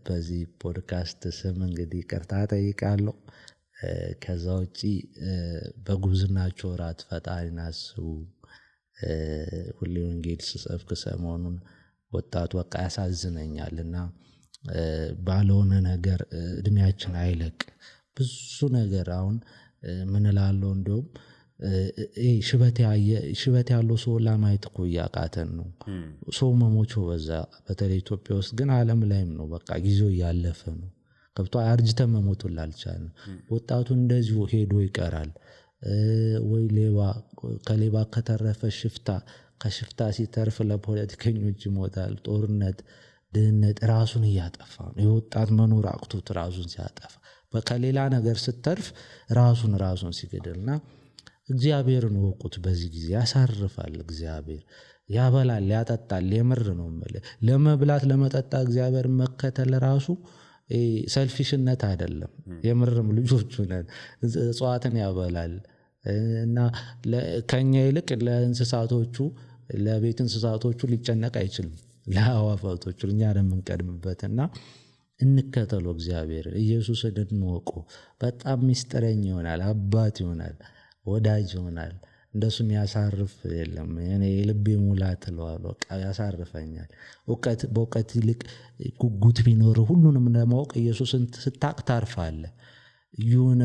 Speaker 1: በዚህ ፖድካስት ስም እንግዲህ ይቅርታ ጠይቃለሁ ከዛ ውጪ በጉብዝናችሁ ራት ፈጣሪን አስቡ ሁሌ ወንጌል ስሰብክ ሰሞኑን ወጣቱ በቃ ያሳዝነኛልና ባልሆነ ነገር እድሜያችን አይለቅ ብዙ ነገር አሁን ምን እላለሁ እንደውም ሽበት ያለው ሰው ለማየት እኮ ያቃተን ነው ሰው መሞቾ በዛ በተለይ ኢትዮጵያ ውስጥ ግን ዓለም ላይም ነው በቃ ጊዜው ያለፈ ነው ከብቶ አርጅተን መሞት ላልቻልን ወጣቱ እንደዚሁ ሄዶ ይቀራል ወይ ከሌባ ከተረፈ ከሽፍታ ሲተርፍ ለፖለቲከኞች ይሞታል ጦርነት ድህነት ራሱን እያጠፋ ነው የወጣት መኖር አቅቶት ራሱን ሲያጠፋ በከሌላ ነገር ስተርፍ ራሱን ሲገደልና እግዚአብሔርን ወቁት በዚህ ጊዜ ያሳርፋል እግዚአብሔር ያበላል ያጠጣል የምር ነው ማለት ለመብላት ለመጠጣ እግዚአብሔር መከተል ራሱ ሰልፊሽነት አይደለም የምርም ልጆቹ ነን እጽዋትን ያበላል እና ከኛ ይልቅ ለእንስሳቶቹ ለቤት እንስሳቶቹ ሊጨነቅ አይችልም ለአዋፋቶቹ እኛ እንደምንቀድምበትና እንከተሉ እግዚአብሔር ኢየሱስን እንወቁ በጣም ሚስጥረኛ ይሆናል አባት ይሆናል ወዳጅ ይሆናል እንደሱ የሚያሳርፍ የለም እኔ ልቤ ሙላት ለዋለው ያሳርፈኛል በእውቀት ይልቅ ጉጉት ቢኖር ሁሉንም ለማወቅ ኢየሱስን ስታቅ ታርፋለህ የሆነ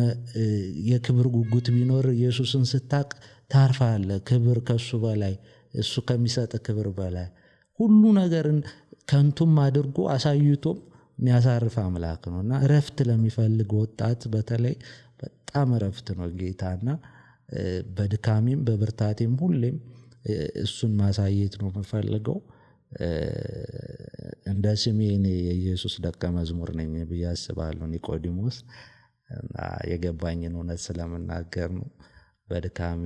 Speaker 1: የክብር ጉጉት ቢኖር ኢየሱስን ስታቅ ታርፋለህ ክብር ከሱ በላይ እሱ ከሚሰጥ ክብር በላይ ሁሉ ነገርን ከንቱም አድርጎ አሳይቶም የሚያሳርፍ አምላክ ነውና ረፍት ለሚፈልግ ወጣት በተለይ በጣም ረፍት ነው ጌታና በድካሜም በብርታቴም ሁሌም እሱን ማሳየት ነው የምፈልገው እንደ ስሜ እኔ የኢየሱስ ደቀ መዝሙር ነኝ ብዬ አስባለሁ ኒቆዲሞስ እና የገባኝን እውነት ስለምናገር ነው በድካሜ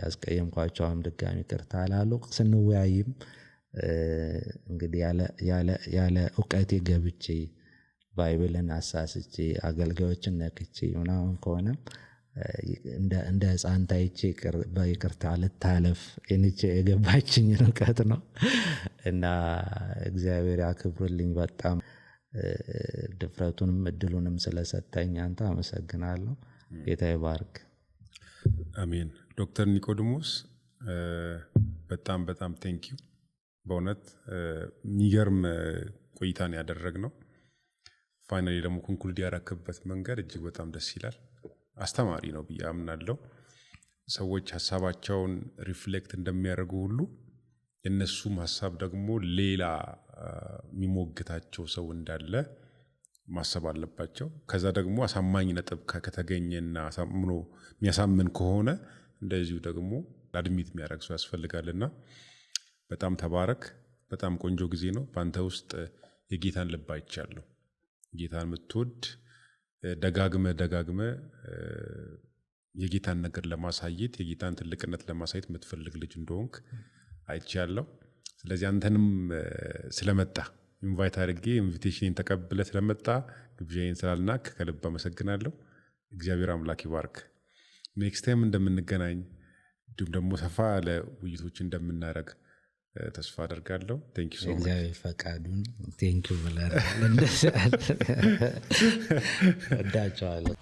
Speaker 1: ያስቀየምኳቸውም ድጋሚ ይቅርታ እላለሁ ስንወያይም እንግዲህ ያለ ዕውቀቴ ገብቼ ባይብልን አሳስቼ አገልጋዮችን ነክቼ ምናምን ከሆነ እንደ ሕፃን ታይቼ በይቅርታ ልታለፍ የገባችኝ እውቀት ነው እና እግዚአብሔር ያክብርልኝ በጣም ድፍረቱንም እድሉንም ስለሰጠኝ አንተ አመሰግናለሁ። ጌታ ይባርክ።
Speaker 2: አሜን። ዶክተር ኒቆዲሞስ በጣም በጣም ቴንኪው። በእውነት የሚገርም ቆይታን ያደረግነው። ፋይናሊ ደግሞ ኮንክሉድ ያረክበት መንገድ እጅግ በጣም ደስ ይላል። አስተማሪ ነው ብዬ አምናለሁ። ሰዎች ሀሳባቸውን ሪፍሌክት እንደሚያደርጉ ሁሉ የነሱም ሀሳብ ደግሞ ሌላ የሚሞግታቸው ሰው እንዳለ ማሰብ አለባቸው። ከዛ ደግሞ አሳማኝ ነጥብ ከተገኘና አሳምኖ የሚያሳምን ከሆነ እንደዚሁ ደግሞ አድሚት የሚያደርግ ሰው ያስፈልጋልና በጣም ተባረክ። በጣም ቆንጆ ጊዜ ነው። በአንተ ውስጥ የጌታን ልብ አይቻለሁ። ጌታን የምትወድ ደጋግመ የጌታን ነገር ለማሳየት የጌታን ትልቅነት ለማሳየት የምትፈልግ ልጅ እንደሆንክ አይቻለሁ። ስለዚህ አንተንም ስለመጣ ኢንቫይት አድርጌ ኢንቪቴሽንን ተቀብለ ስለመጣ ግብዣዬን ስላልናክ ከልብ አመሰግናለሁ። እግዚአብሔር አምላክ ይባርክ። ኔክስት ታይም እንደምንገናኝ እንዲሁም ደግሞ ሰፋ ያለ ውይይቶች እንደምናደርግ ተስፋ አደርጋለሁ። ቴንክ ዩ ሶ ማች።
Speaker 1: እግዚአብሔር ፈቃዱን ቴንክ ዩ ብለናል። እንደዛ ወዳቸዋለሁ።